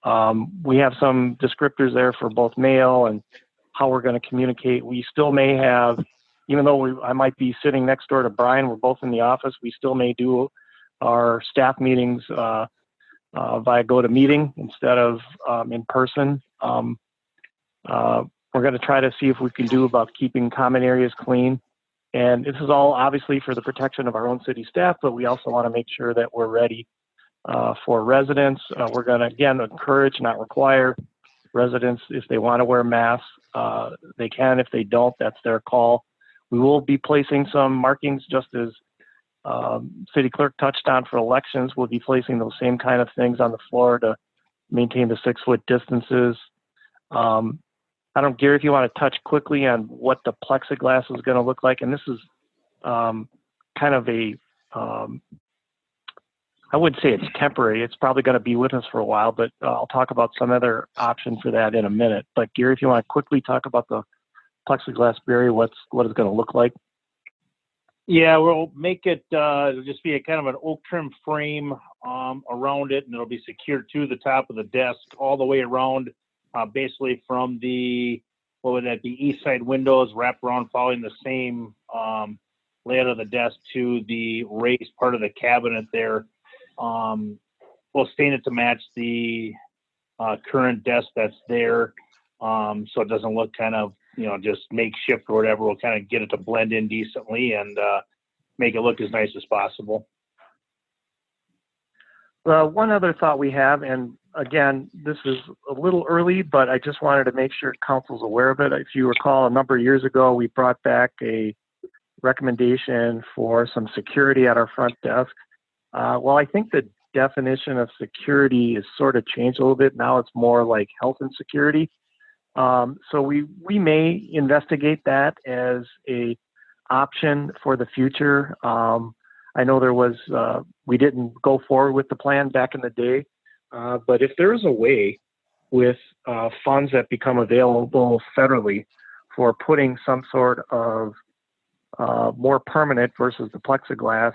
We have some descriptors there for both mail and how we're going to communicate. We still may have, even though I might be sitting next door to Brian, we're both in the office, we still may do our staff meetings via GoToMeeting instead of in person. We're going to try to see if we can do about keeping common areas clean. And this is all obviously for the protection of our own city staff, but we also want to make sure that we're ready for residents. We're going to, again, encourage, not require residents. If they want to wear masks, they can. If they don't, that's their call. We will be placing some markings, just as City Clerk touched on for elections. We'll be placing those same kind of things on the floor to maintain the 6-foot distances. I don't, Gary, if you want to touch quickly on what the plexiglass is going to look like. And this is kind of I would say it's temporary. It's probably going to be with us for a while, but I'll talk about some other option for that in a minute. But Gary, if you want to quickly talk about the plexiglass barrier, what it's going to look like.
Yeah, we'll make it it'll just be a kind of an oak trim frame around it, and it'll be secured to the top of the desk all the way around, basically from the, what would that be, east side windows, wrap around following the same layout of the desk to the raised part of the cabinet there. We'll stain it to match the current desk that's there, so it doesn't look kind of, just makeshift or whatever. We'll kind of get it to blend in decently and make it look as nice as possible.
Well, one other thought we have, and again, this is a little early, but I just wanted to make sure council's aware of it. If you recall, a number of years ago, we brought back a recommendation for some security at our front desk. Well, I think the definition of security is sort of changed a little bit. Now it's more like health and security. So we may investigate that as a option for the future. I know there was, we didn't go forward with the plan back in the day, but if there's a way with funds that become available federally for putting some sort of more permanent versus the plexiglass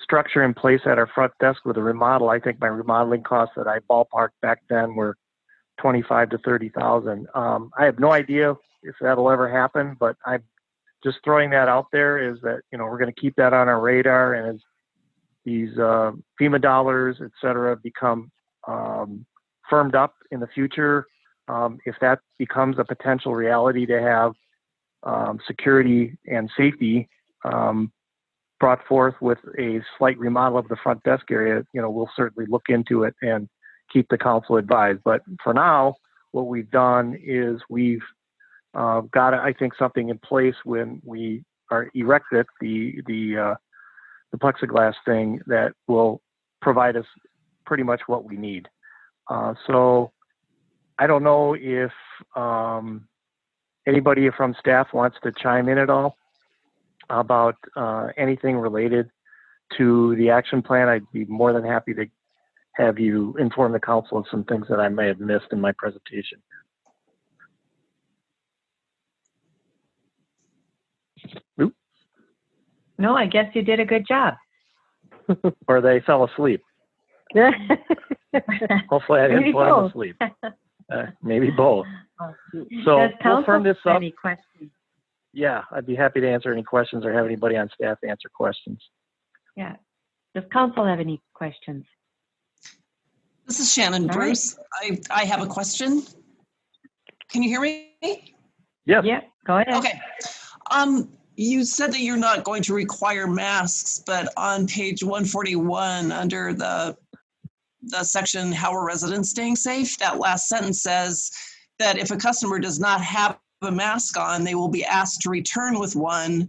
structure in place at our front desk with a remodel. I think my remodeling costs that I ballparked back then were $25,000 to $30,000. I have no idea if that'll ever happen, but I'm just throwing that out there, is that, we're going to keep that on our radar. And as these FEMA dollars, et cetera, become firmed up in the future, if that becomes a potential reality to have security and safety brought forth with a slight remodel of the front desk area, we'll certainly look into it and keep the council advised. But for now, what we've done is we've got, I think, something in place when we are erected the plexiglass thing that will provide us pretty much what we need. So I don't know if anybody from staff wants to chime in at all about anything related to the action plan. I'd be more than happy to have you inform the council of some things that I may have missed in my presentation. Oop.
No, I guess you did a good job.
Or they fell asleep. Hopefully I didn't put them asleep. Maybe both. So we'll firm this up.
Any questions?
Yeah, I'd be happy to answer any questions or have anybody on staff answer questions.
Yeah. Does council have any questions?
This is Shannon Bruce. I have a question. Can you hear me?
Yes.
Yeah, go ahead.
Okay. You said that you're not going to require masks, but on page 141 under the section, how are residents staying safe? That last sentence says that if a customer does not have a mask on, they will be asked to return with one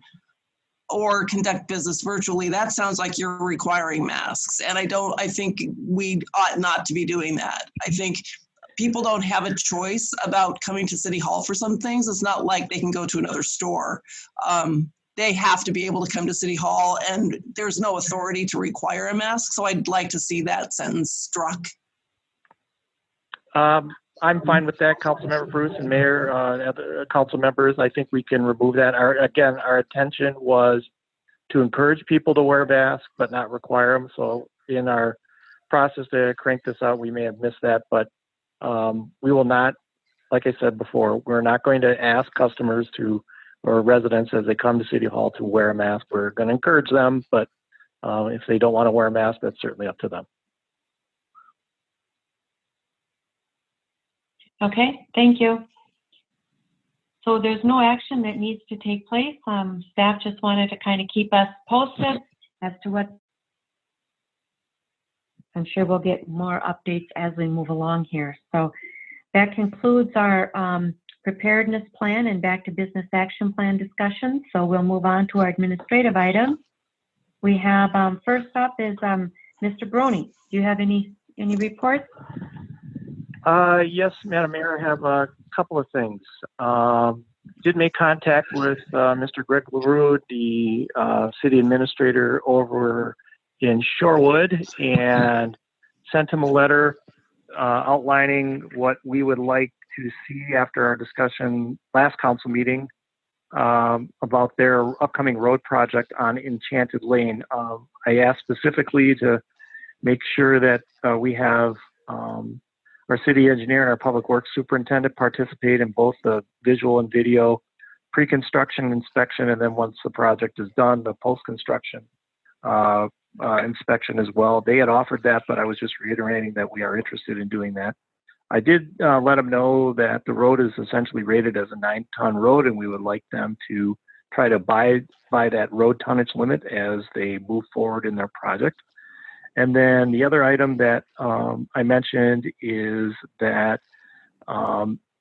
or conduct business virtually. That sounds like you're requiring masks. And I think we ought not to be doing that. I think people don't have a choice about coming to City Hall for some things. It's not like they can go to another store. They have to be able to come to City Hall, and there's no authority to require a mask. So I'd like to see that sentence struck.
I'm fine with that, Councilmember Bruce and Mayor, other council members. I think we can remove that. Our intention was to encourage people to wear masks, but not require them. So in our process to crank this out, we may have missed that, but we will not, like I said before, we're not going to ask customers or residents as they come to City Hall to wear a mask. We're going to encourage them, but if they don't want to wear a mask, that's certainly up to them.
Okay, thank you. So there's no action that needs to take place. Staff just wanted to kind of keep us posted as to what. I'm sure we'll get more updates as we move along here. So that concludes our preparedness plan and back to business action plan discussion. So we'll move on to our administrative items. We have first up is Mr. Brony. Do you have any reports?
Yes, Madam Mayor, I have a couple of things. Did make contact with Mr. Greg LaRue, the city administrator over in Shorewood, and sent him a letter outlining what we would like to see after our discussion last council meeting about their upcoming road project on Enchanted Lane. I asked specifically to make sure that we have our city engineer and our public works superintendent participate in both the visual and video pre-construction inspection, and then once the project is done, the post-construction inspection as well. They had offered that, but I was just reiterating that we are interested in doing that. I did let them know that the road is essentially rated as a 9-ton road, and we would like them to try to abide by that road tonnage limit as they move forward in their project. And then the other item that I mentioned is that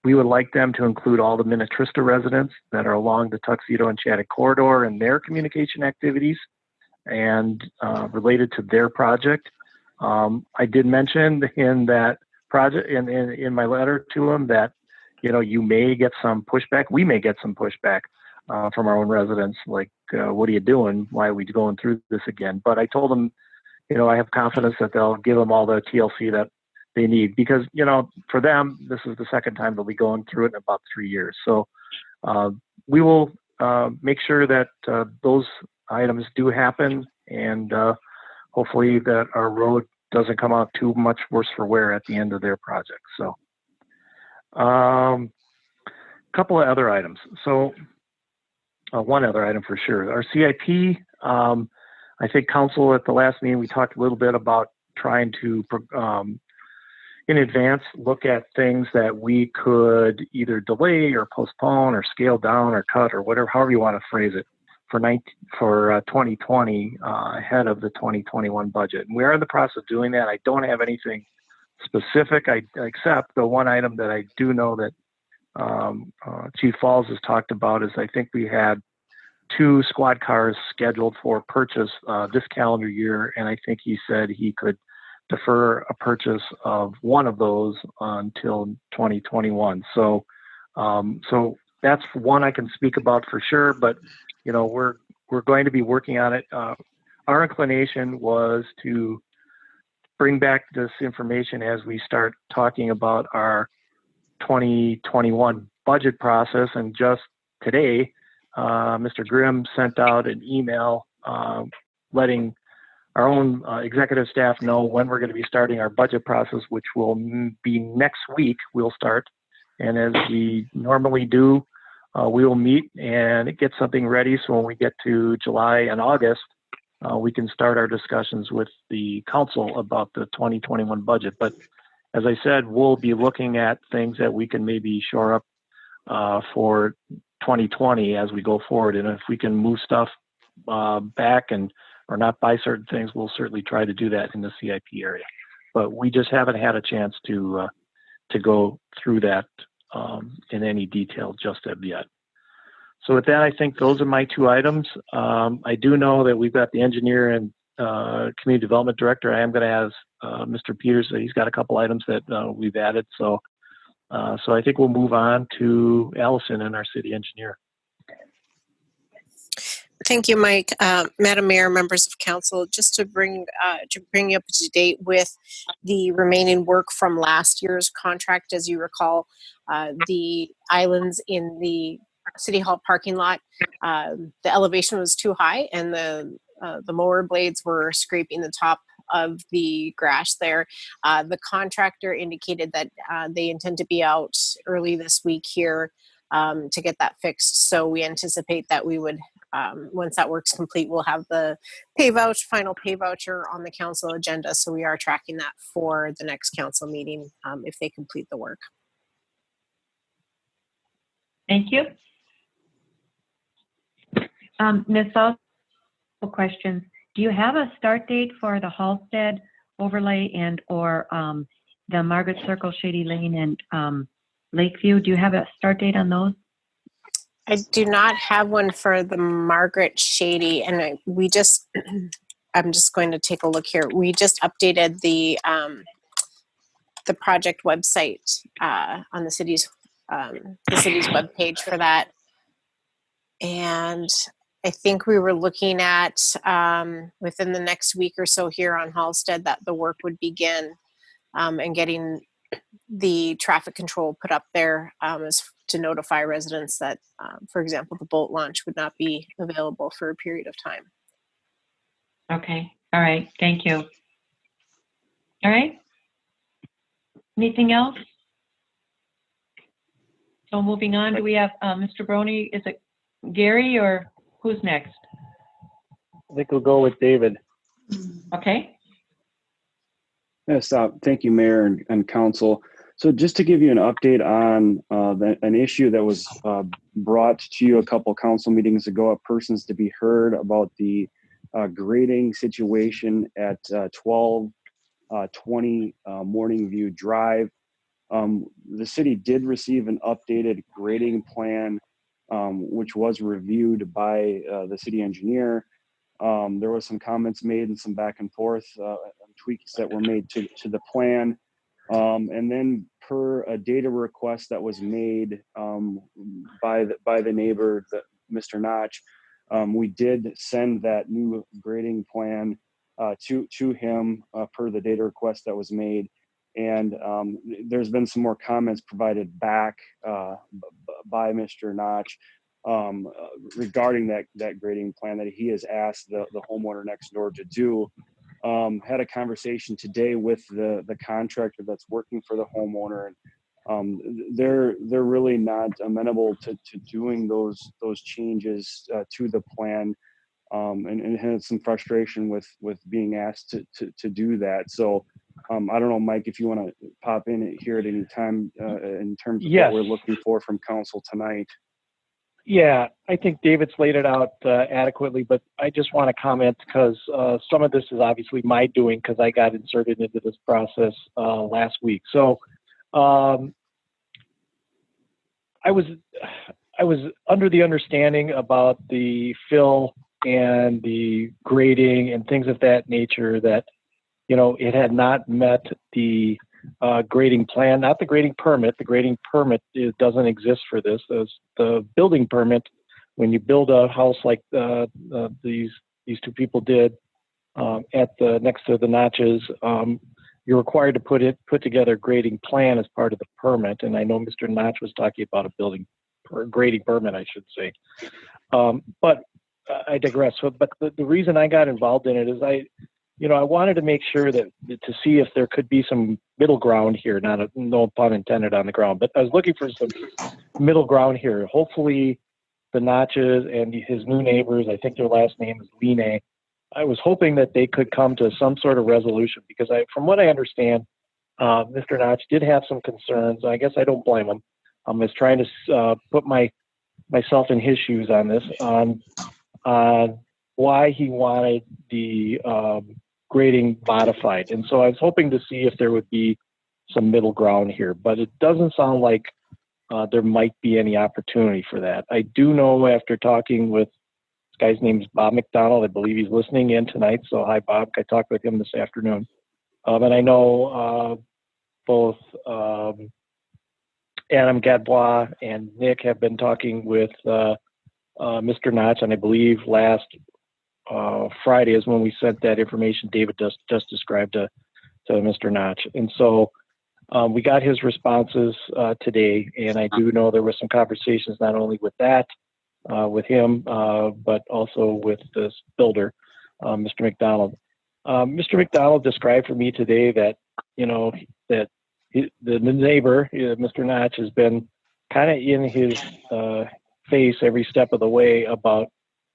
we would like them to include all the Minnetrista residents that are along the Tuxedo and Shattuck corridor in their communication activities and related to their project. I did mention in that project, in my letter to them, that you may get some pushback. We may get some pushback from our own residents, like, what are you doing? Why are we going through this again? But I told them, I have confidence that they'll give them all the TLC that they need, because, for them, this is the second time they'll be going through it in about 3 years. So we will make sure that those items do happen, and hopefully that our road doesn't come out too much worse for wear at the end of their project. So couple of other items. So one other item for sure, our CIP. I think council at the last meeting, we talked a little bit about trying to, in advance, look at things that we could either delay or postpone or scale down or cut or whatever, however you want to phrase it, for 2020 ahead of the 2021 budget. And we are in the process of doing that. I don't have anything specific, except the one item that I do know that Chief Falls has talked about is I think we had 2 squad cars scheduled for purchase this calendar year, and I think he said he could defer a purchase of one of those until 2021. So that's one I can speak about for sure, but we're going to be working on it. Our inclination was to bring back this information as we start talking about our 2021 budget process, and just today Mr. Grimm sent out an email letting our own executive staff know when we're going to be starting our budget process, which will be next week. We'll start, and as we normally do, we will meet and get something ready. So when we get to July and August, we can start our discussions with the council about the 2021 budget. But as I said, we'll be looking at things that we can maybe shore up for 2020 as we go forward. And if we can move stuff back or not buy certain things, we'll certainly try to do that in the CIP area. But we just haven't had a chance to go through that in any detail just as yet. So with that, I think those are my 2 items. I do know that we've got the engineer and community development director. I am going to ask Mr. Peters, he's got a couple items that we've added. So I think we'll move on to Allison and our city engineer.
Thank you, Mike. Madam Mayor, members of council, just to bring you up to date with the remaining work from last year's contract. As you recall, the islands in the City Hall parking lot, the elevation was too high, and the mower blades were scraping the top of the grass there. The contractor indicated that they intend to be out early this week here to get that fixed. So we anticipate that we would, once that work's complete, we'll have the final pay voucher on the council agenda. So we are tracking that for the next council meeting if they complete the work.
Thank you. Ms. Falls, questions. Do you have a start date for the Halstead overlay and or the Margaret Circle, Shady Lane, and Lakeview? Do you have a start date on those?
I do not have one for the Margaret Shady, and we just, I'm just going to take a look here. We just updated the project website on the city's webpage for that. And I think we were looking at within the next week or so here on Halstead that the work would begin and getting the traffic control put up there as to notify residents that, for example, the boat launch would not be available for a period of time.
Okay. All right. Thank you. All right. Anything else? So moving on, do we have Mr. Brony? Is it Gary or who's next?
I think we'll go with David.
Okay.
Yes, thank you, Mayor and Council. So just to give you an update on an issue that was brought to you a couple council meetings ago at Persons to Be Heard about the grading situation at 1220 Morning View Drive. The city did receive an updated grading plan, which was reviewed by the city engineer. There was some comments made and some back and forth tweaks that were made to the plan. And then per a data request that was made by the neighbor, Mr. Notch, we did send that new grading plan to him per the data request that was made. And there's been some more comments provided back by Mr. Notch. regarding that grading plan that he has asked the homeowner next door to do. Had a conversation today with the contractor that's working for the homeowner, and they're really not amenable to doing those changes to the plan, and had some frustration with being asked to do that. So I don't know, Mike, if you want to pop in here at any time in terms of
Yes.
what we're looking for from council tonight.
Yeah, I think David's laid it out adequately, but I just want to comment because some of this is obviously my doing because I got inserted into this process last week. So I was under the understanding about the fill and the grading and things of that nature that, you know, it had not met the grading plan, not the grading permit. The grading permit doesn't exist for this. The building permit, when you build a house like these two people did at the next to the notches, you're required to put together a grading plan as part of the permit. And I know Mr. Notch was talking about a grading permit, I should say. But I digress. So, but the reason I got involved in it is I wanted to make sure to see if there could be some middle ground here, no pun intended on the ground, but I was looking for some middle ground here. Hopefully the Notches and his new neighbors, I think their last name is Line, I was hoping that they could come to some sort of resolution because from what I understand, Mr. Notch did have some concerns. I guess I don't blame him. I was trying to put myself in his shoes on this, on why he wanted the grading modified. And so I was hoping to see if there would be some middle ground here, but it doesn't sound like there might be any opportunity for that. I do know after talking with, this guy's name is Bob McDonald, I believe he's listening in tonight. So hi, Bob. I talked with him this afternoon. And I know both Adam Gadbois and Nick have been talking with Mr. Notch, and I believe last Friday is when we sent that information David just described to Mr. Notch. And so we got his responses today, and I do know there were some conversations not only with him, but also with this builder, Mr. McDonald. Mr. McDonald described for me today that, that the neighbor, Mr. Notch, has been kind of in his face every step of the way about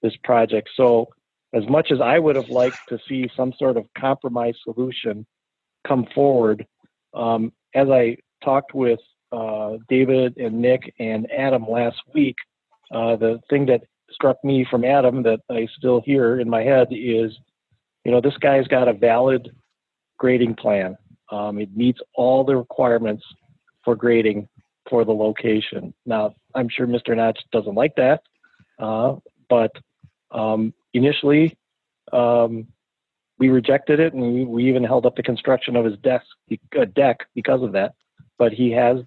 this project. So as much as I would have liked to see some sort of compromise solution come forward, as I talked with David and Nick and Adam last week, the thing that struck me from Adam that I still hear in my head is, this guy's got a valid grading plan. It meets all the requirements for grading for the location. Now, I'm sure Mr. Notch doesn't like that, but initially, we rejected it, and we even held up the construction of his deck because of that. But he has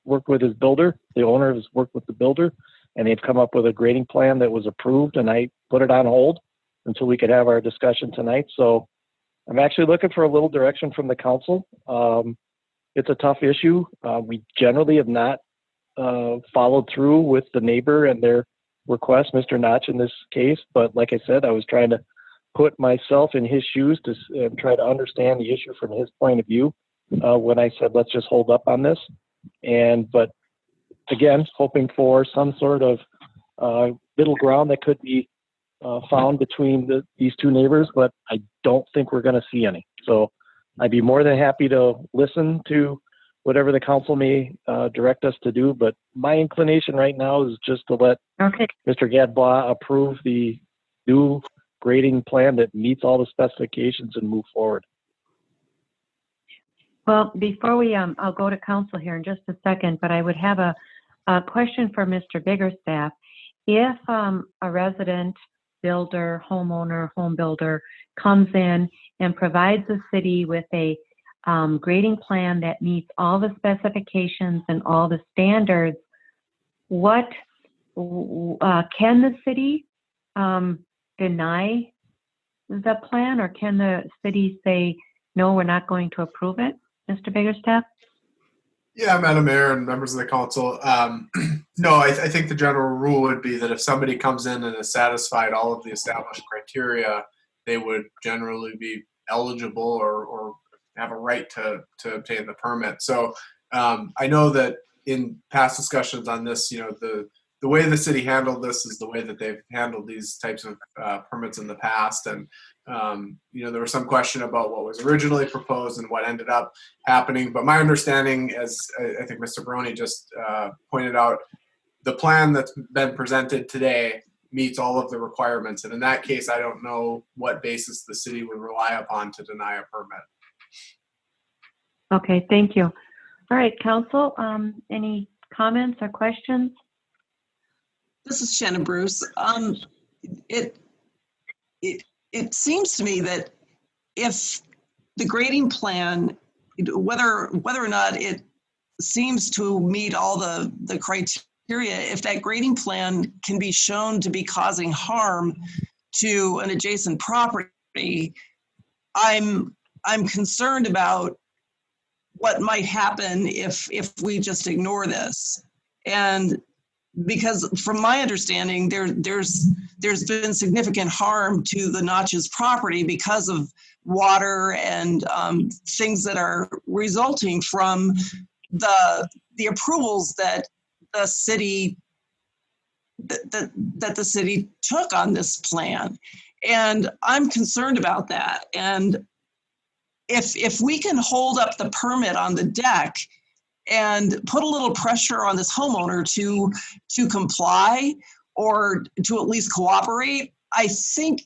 worked with his builder. The owner has worked with the builder, and they've come up with a grading plan that was approved, and I put it on hold until we could have our discussion tonight. So I'm actually looking for a little direction from the council. It's a tough issue. We generally have not followed through with the neighbor and their request, Mr. Notch in this case, but like I said, I was trying to put myself in his shoes to try to understand the issue from his point of view when I said, let's just hold up on this. But again, hoping for some sort of middle ground that could be found between these two neighbors, but I don't think we're going to see any. So I'd be more than happy to listen to whatever the council may direct us to do. But my inclination right now is just to let Mr. Gadbois approve the new grading plan that meets all the specifications and move forward.
Well, before we, I'll go to council here in just a second, but I would have a question for Mr. Biggerstaff. If a resident, builder, homeowner, home builder comes in and provides the city with a grading plan that meets all the specifications and all the standards, what can the city deny the plan, or can the city say, no, we're not going to approve it, Mr. Biggerstaff?
Yeah, Madam Mayor and members of the council. No, I think the general rule would be that if somebody comes in and has satisfied all of the established criteria, they would generally be eligible or have a right to obtain the permit. So I know that in past discussions on this, the way the city handled this is the way that they've handled these types of permits in the past. And there was some question about what was originally proposed and what ended up happening. But my understanding, as I think Mr. Baroni just pointed out, the plan that's been presented today meets all of the requirements. And in that case, I don't know what basis the city would rely upon to deny a permit.
Okay, thank you. All right, council, any comments or questions?
This is Shannon Bruce. It seems to me that if the grading plan, whether or not it seems to meet all the criteria, if that grading plan can be shown to be causing harm to an adjacent property, I'm concerned about what might happen if we just ignore this. And because from my understanding, there's been significant harm to the Notch's property because of water and things that are resulting from the approvals that the city that the city took on this plan. And I'm concerned about that. And if we can hold up the permit on the deck and put a little pressure on this homeowner to comply or to at least cooperate, I think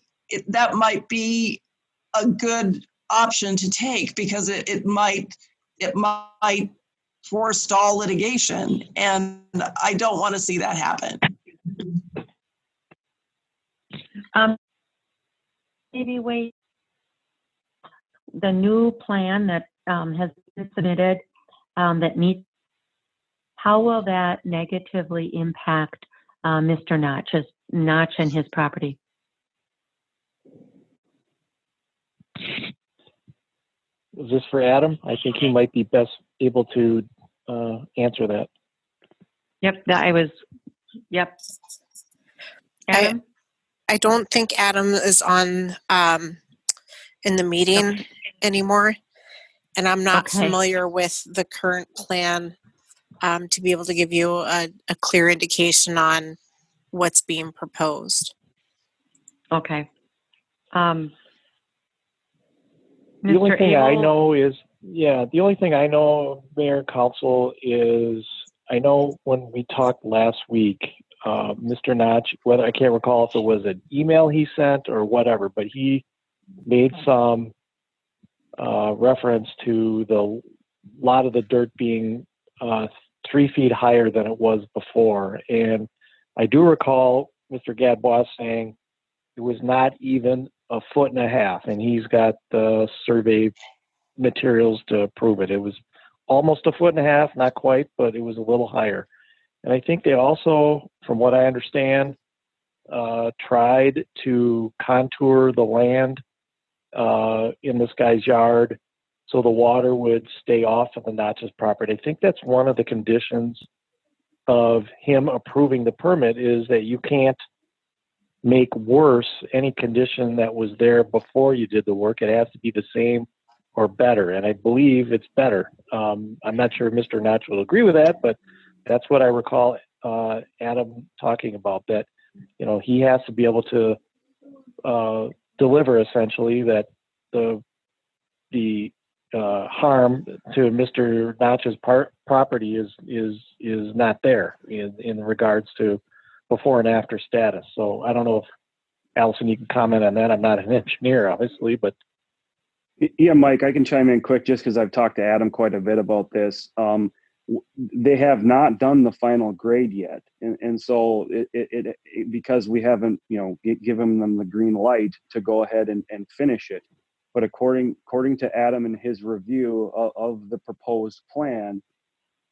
that might be a good option to take, because it might forestall litigation, and I don't want to see that happen.
Maybe wait. The new plan that has been submitted that meets, how will that negatively impact Mr. Notch and his property?
Is this for Adam? I think he might be best able to answer that.
Yep, yep.
Adam? I don't think Adam is on in the meeting anymore, and I'm not familiar with the current plan to be able to give you a clear indication on what's being proposed.
Okay.
The only thing I know is, the only thing I know, Mayor and Council, is I know when we talked last week, Mr. Notch, whether I can't recall if it was an email he sent or whatever, but he made some reference to the lot of the dirt being 3 feet higher than it was before. And I do recall Mr. Gadbois saying it was not even 1.5 feet, and he's got the survey materials to prove it. It was almost 1.5 feet, not quite, but it was a little higher. And I think they also, from what I understand, tried to contour the land in this guy's yard so the water would stay off of the Notch's property. I think that's one of the conditions of him approving the permit, is that you can't make worse any condition that was there before you did the work. It has to be the same or better, and I believe it's better. I'm not sure if Mr. Notch will agree with that, but that's what I recall Adam talking about, that he has to be able to deliver essentially that the harm to Mr. Notch's property is not there in regards to before and after status. So I don't know if Allison, you can comment on that. I'm not an engineer, obviously, but
yeah, Mike, I can chime in quick just because I've talked to Adam quite a bit about this. They have not done the final grade yet, and so it because we haven't given them the green light to go ahead and finish it. But according to Adam and his review of the proposed plan,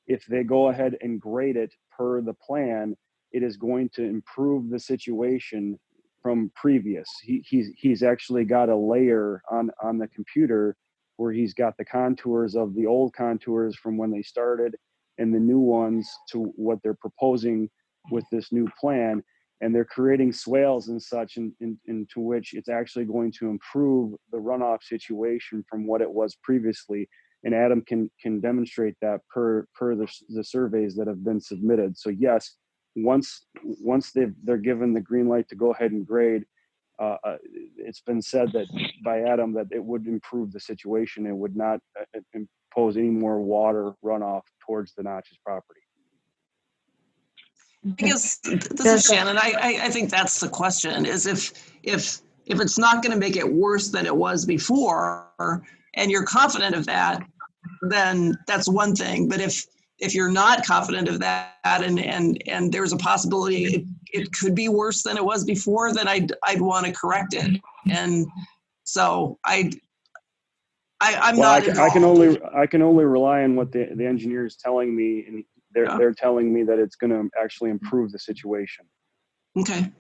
if they go ahead and grade it per the plan, it is going to improve the situation from previous. He's actually got a layer on the computer where he's got the contours of the old contours from when they started and the new ones to what they're proposing with this new plan. And they're creating swales and such into which it's actually going to improve the runoff situation from what it was previously. And Adam can demonstrate that per the surveys that have been submitted. So yes, once they're given the green light to go ahead and grade, it's been said that by Adam that it would improve the situation. It would not impose any more water runoff towards the Notch's property.
I guess this is Shannon. I think that's the question: is if it's not going to make it worse than it was before, and you're confident of that, then that's one thing. But if you're not confident of that, and there's a possibility it could be worse than it was before, then I'd want to correct it. And so I'm not involved.
I can only rely on what the engineer is telling me, and they're telling me that it's going to actually improve the situation.
Okay.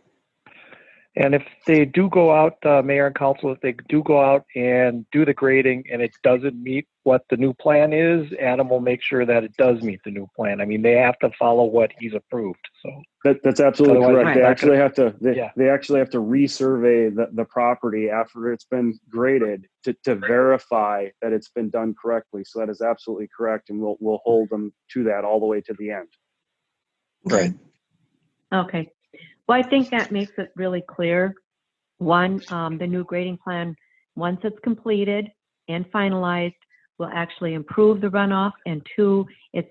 And if they do go out, Mayor and Council, if they do go out and do the grading and it doesn't meet what the new plan is, Adam will make sure that it does meet the new plan. I mean, they have to follow what he's approved. So
that's absolutely correct. They actually have to they actually have to resurvey the property after it's been graded to verify that it's been done correctly. So that is absolutely correct, and we'll hold them to that all the way to the end.
Right.
Okay. Well, I think that makes it really clear. One, the new grading plan, once it's completed and finalized, will actually improve the runoff. And two, it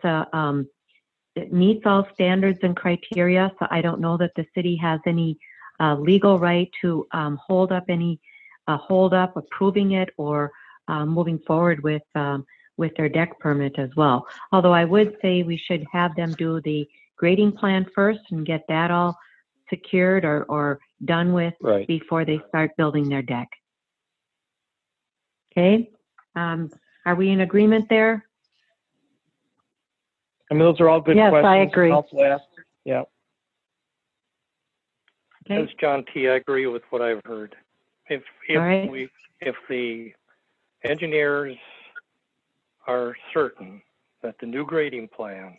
meets all standards and criteria. So I don't know that the city has any legal right to hold up approving it or moving forward with their deck permit as well. Although I would say we should have them do the grading plan first and get that all secured or done with before they start building their deck. Okay, are we in agreement there?
I mean, those are all good questions.
Yes, I agree.
Yeah.
Okay.
As John T., I agree with what I've heard. If the engineers are certain that the new grading plan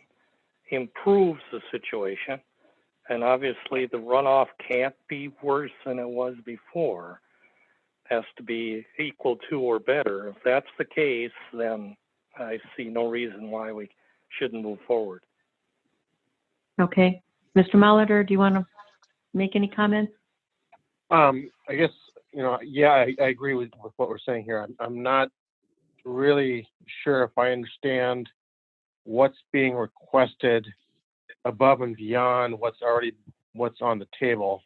improves the situation, and obviously the runoff can't be worse than it was before, has to be equal to or better. If that's the case, then I see no reason why we shouldn't move forward.
Okay. Mr. Molitor, do you want to make any comments?
I guess, I agree with what we're saying here. I'm not really sure if I understand what's being requested above and beyond what's on the table.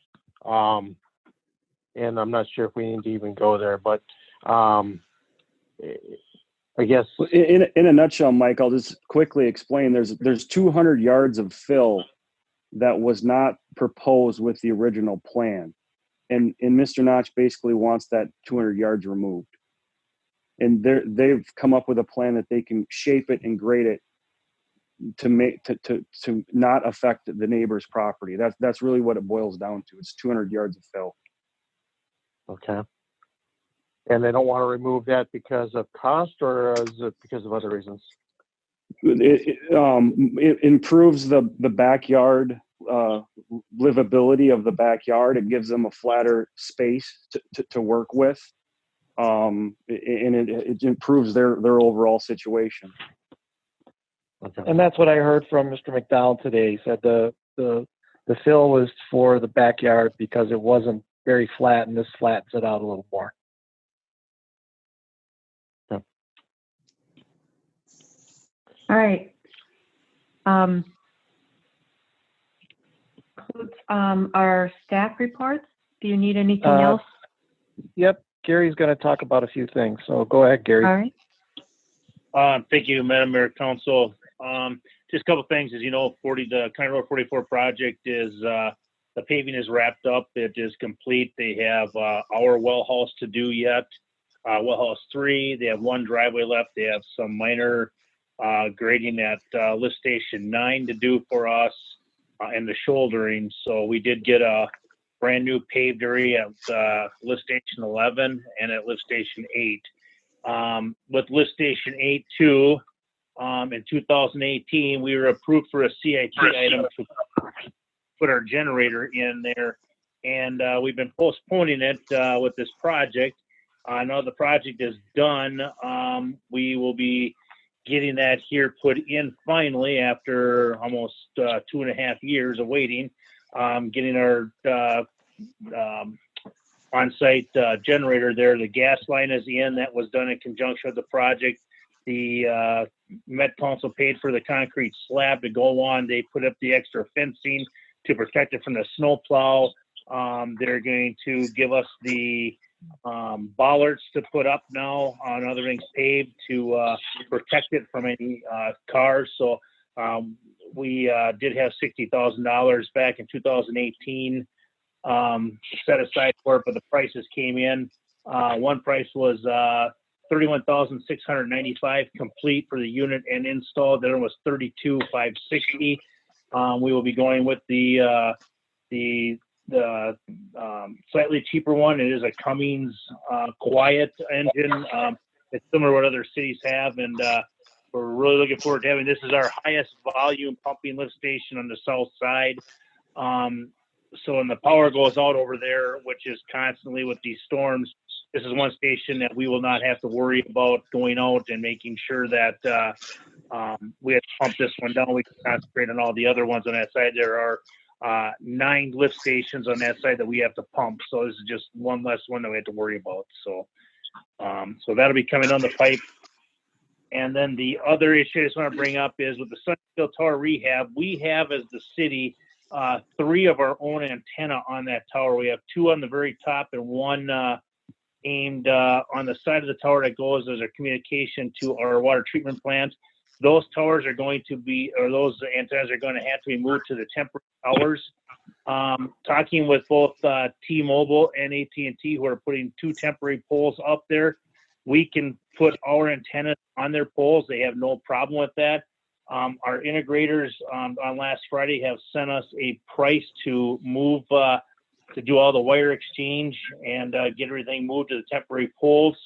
And I'm not sure if we need to even go there, but I guess
in a nutshell, Mike, I'll just quickly explain. There's 200 yards of fill that was not proposed with the original plan. And Mr. Notch basically wants that 200 yards removed. And they've come up with a plan that they can shape it and grade it to not affect the neighbor's property. That's really what it boils down to. It's 200 yards of fill.
Okay. And they don't want to remove that because of cost, or is it because of other reasons?
It improves the backyard livability of the backyard. It gives them a flatter space to work with, and it improves their overall situation.
Okay. And that's what I heard from Mr. McDonald today. He said the fill was for the backyard because it wasn't very flat, and this flattens it out a little more. So.
All right. Includes our staff reports. Do you need anything else?
Yep. Gary's going to talk about a few things. So go ahead, Gary.
All right.
Thank you, Madam Mayor, Council. Just a couple things. As you know, the County Road 44 project is the paving is wrapped up. It is complete. They have our well house to do yet. Well house 3. They have one driveway left. They have some minor grading at lift station 9 to do for us, and the shouldering. So we did get a brand new paved area at lift station 11 and at lift station 8. with lift station 8-2. In 2018, we were approved for a CIP item to put our generator in there, and we've been postponing it with this project. Now the project is done. We will be getting that here put in finally after almost 2.5 years of waiting, getting our on-site generator there. The gas line is in. That was done in conjunction with the project. The Met Council paid for the concrete slab to go on. They put up the extra fencing to protect it from the snowplow. They're going to give us the bollards to put up now on other things paved to protect it from any cars. So we did have $60,000 back in 2018 set aside for it, but the prices came in. One price was $31,695 complete for the unit and install. The other was $32,560. We will be going with the slightly cheaper one. It is a Cummins quiet engine. It's similar to what other cities have, and we're really looking forward to having this. Is our highest volume pumping lift station on the south side. So when the power goes out over there, which is constantly with these storms, this is one station that we will not have to worry about going out and making sure that we have to pump this one down. We can concentrate on all the other ones on that side. There are 9 lift stations on that side that we have to pump. So this is just one less one that we have to worry about. So so that'll be coming on the pipe. And then the other issue I just want to bring up is with the Sunfield Tower rehab, we have as the city 3 of our own antenna on that tower. We have 2 on the very top and 1 aimed on the side of the tower that goes as a communication to our water treatment plant. Those towers are going to be, or those antennas are going to have to be moved to the temporary towers. Talking with both T-Mobile and AT&T, who are putting 2 temporary poles up there, we can put our antennas on their poles. They have no problem with that. Our integrators on last Friday have sent us a price to move, to do all the wire exchange and get everything moved to the temporary poles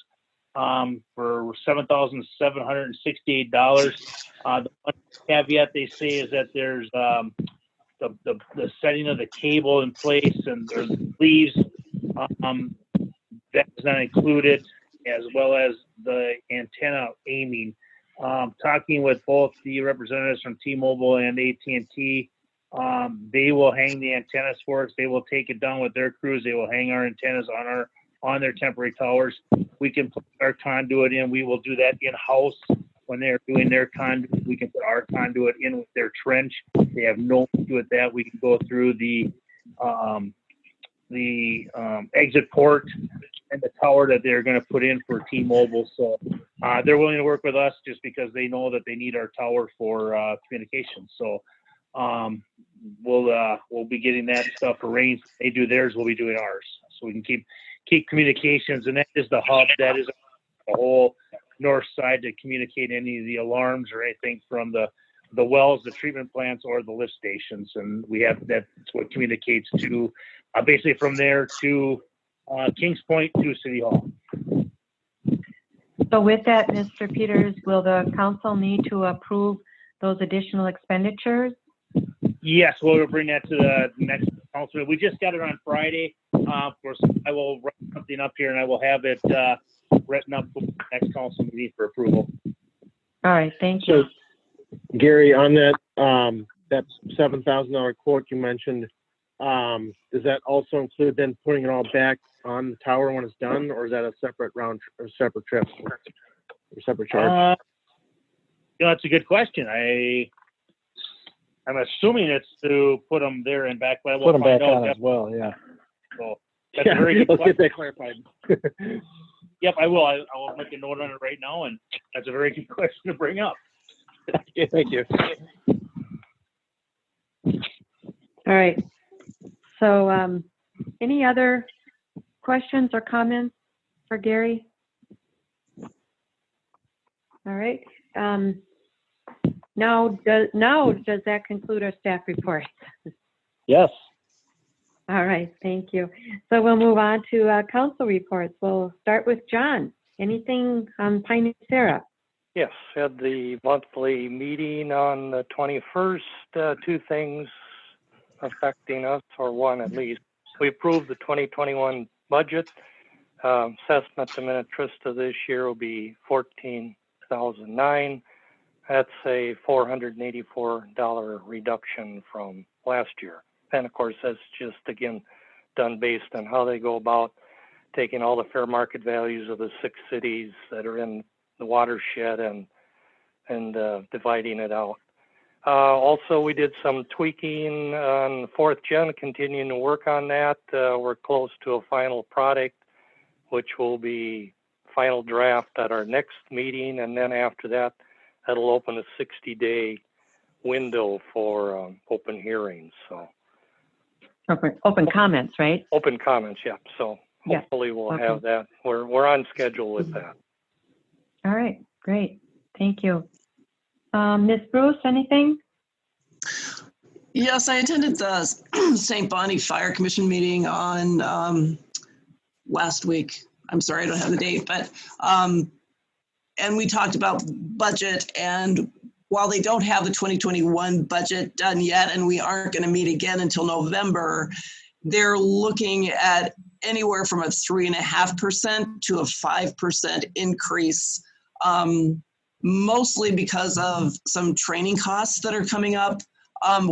for $7,768. The one caveat they say is that there's the setting of the cable in place and there's leaves that is not included, as well as the antenna aiming. Talking with both the representatives from T-Mobile and AT&T, they will hang the antennas for us. They will take it down with their crews. They will hang our antennas on their temporary towers. We can put our conduit in. We will do that in-house when they're doing their conduit. We can put our conduit in with their trench. They have no issue with that. We can go through the exit port and the tower that they're going to put in for T-Mobile. So they're willing to work with us just because they know that they need our tower for communication. So we'll be getting that stuff arranged. They do theirs, we'll be doing ours. So we can keep communications, and that is the hub. That is the whole north side to communicate any of the alarms or anything from the wells, the treatment plants, or the lift stations. And we have that's what communicates to basically from there to Kings Point to City Hall.
So with that, Mr. Peters, will the council need to approve those additional expenditures?
Yes, we'll bring that to the next council. We just got it on Friday. Of course, I will write something up here and I will have it written up for the next council meeting for approval.
All right, thank you.
So, Gary, on that that $7,000 quote you mentioned, does that also include then putting it all back on the tower when it's done, or is that a separate round or separate trip or separate charge?
That's a good question. I'm assuming it's to put them there and back, but I will
put them
find
back
out.
on as well, yeah.
So that's a very good
let's
question.
get that clarified.
Yep, I will. I will make a note on it right now, and that's a very good question to bring up.
Okay, thank you.
All right. So any other questions or comments for Gary? All right. Now does that conclude our staff report?
Yes.
All right, thank you. So we'll move on to council reports. We'll start with John. anything on Pine Sarah?
Yes, had the monthly meeting on the 21st. Two things affecting us, or one at least. We approved the 2021 budget. Assessment to Minnetrista this year will be $14,009. That's a $484 reduction from last year. And of course, that's just, again, done based on how they go about taking all the fair market values of the 6 cities that are in the watershed and dividing it out. Also, we did some tweaking on 4th Gen, continuing to work on that. We're close to a final product, which will be final draft at our next meeting. And then after that, that'll open a 60-day window for open hearings. So
Open comments, right?
Open comments, yeah. So hopefully we'll have that. We're on schedule with that.
All right, great. Thank you. Ms. Bruce, anything?
Yes, I attended the St. Bonnie Fire Commission meeting on last week. I'm sorry, I don't have the date, but and we talked about budget, and while they don't have the 2021 budget done yet, and we aren't going to meet again until November, they're looking at anywhere from a 3.5% to a 5% increase, mostly because of some training costs that are coming up,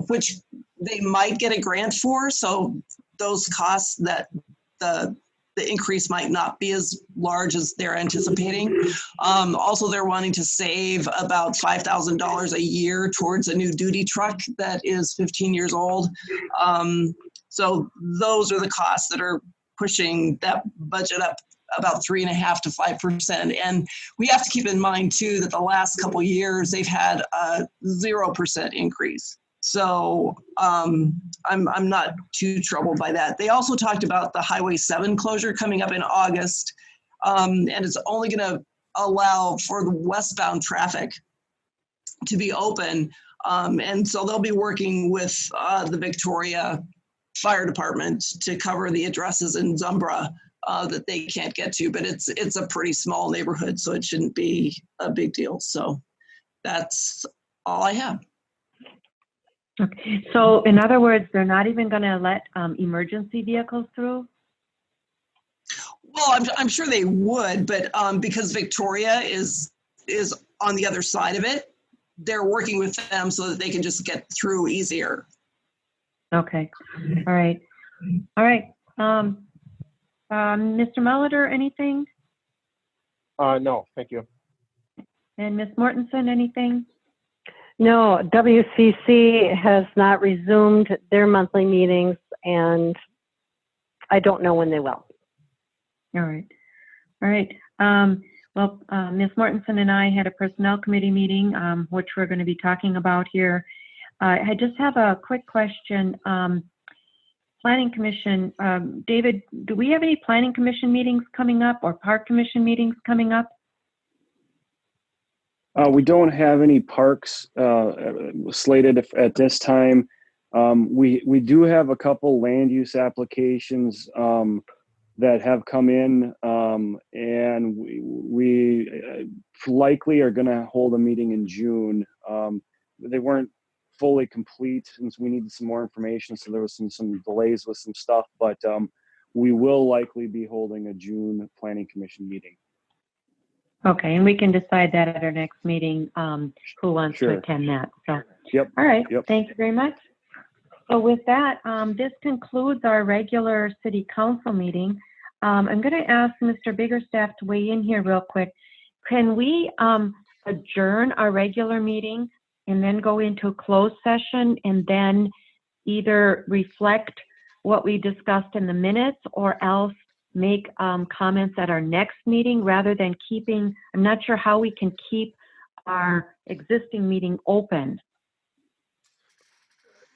which they might get a grant for. So those costs, that the increase might not be as large as they're anticipating. Also, they're wanting to save about $5,000 a year towards a new duty truck that is 15 years old. So those are the costs that are pushing that budget up about 3.5% to 5%. And we have to keep in mind too that the last couple of years they've had a 0% increase. So I'm not too troubled by that. They also talked about the Highway 7 closure coming up in August, and it's only going to allow for the westbound traffic to be open. And so they'll be working with the Victoria Fire Department to cover the addresses in Zumbra that they can't get to, but it's a pretty small neighborhood, so it shouldn't be a big deal. So that's all I have.
Okay. So in other words, they're not even going to let emergency vehicles through?
Well, I'm sure they would, but because Victoria is on the other side of it, they're working with them so that they can just get through easier.
Okay. All right. All right. Mr. Molitor, anything?
No, thank you.
And Ms. Mortensen, anything?
No, WCC has not resumed their monthly meetings, and I don't know when they will.
All right. All right. Well, Ms. Mortensen and I had a personnel committee meeting, which we're going to be talking about here. I just have a quick question. Planning Commission, David, do we have any Planning Commission meetings coming up or Park Commission meetings coming up?
We don't have any parks slated at this time. We do have a couple land use applications that have come in, and we likely are going to hold a meeting in June. They weren't fully complete since we needed some more information, so there was some delays with some stuff, but we will likely be holding a June Planning Commission meeting.
Okay, and we can decide that at our next meeting, who wants to attend that. So, all right, thank you very much. So with that, this concludes our regular city council meeting. I'm going to ask Mr. Biggerstaff to weigh in here real quick. Can we adjourn our regular meeting and then go into a closed session and then either reflect what we discussed in the minutes or else make comments at our next meeting rather than keeping, I'm not sure how we can keep our existing meeting open.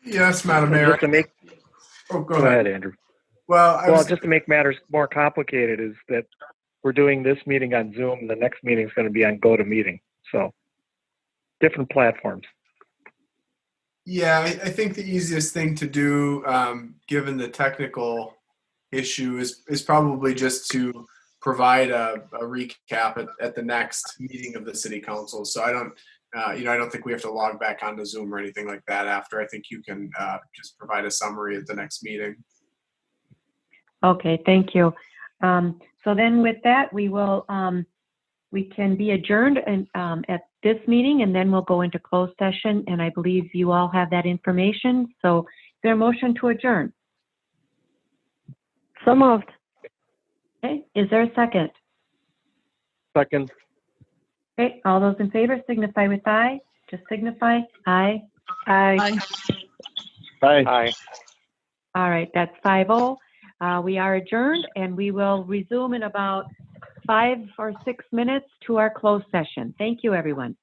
Yes, Madam Mayor. Go
ahead, Andrew.
Well,
just to make matters more complicated is that we're doing this meeting on Zoom. The next meeting is going to be on GoToMeeting. So different platforms.
Yeah, I think the easiest thing to do, given the technical issue, is probably just to provide a recap at the next meeting of the city council. So I don't, I don't think we have to log back onto Zoom or anything like that after. I think you can just provide a summary at the next meeting.
Okay, thank you. So then with that, we can be adjourned and, at this meeting, and then we'll go into closed session. And I believe you all have that information. So is there a motion to adjourn?
So moved.
Okay, is there a second?
Second.
Okay, all those in favor signify with aye. Just signify aye.
Aye.
Aye.
Aye.
All right, that's 5-0. We are adjourned, and we will resume in about 5 or 6 minutes to our closed session. Thank you, everyone.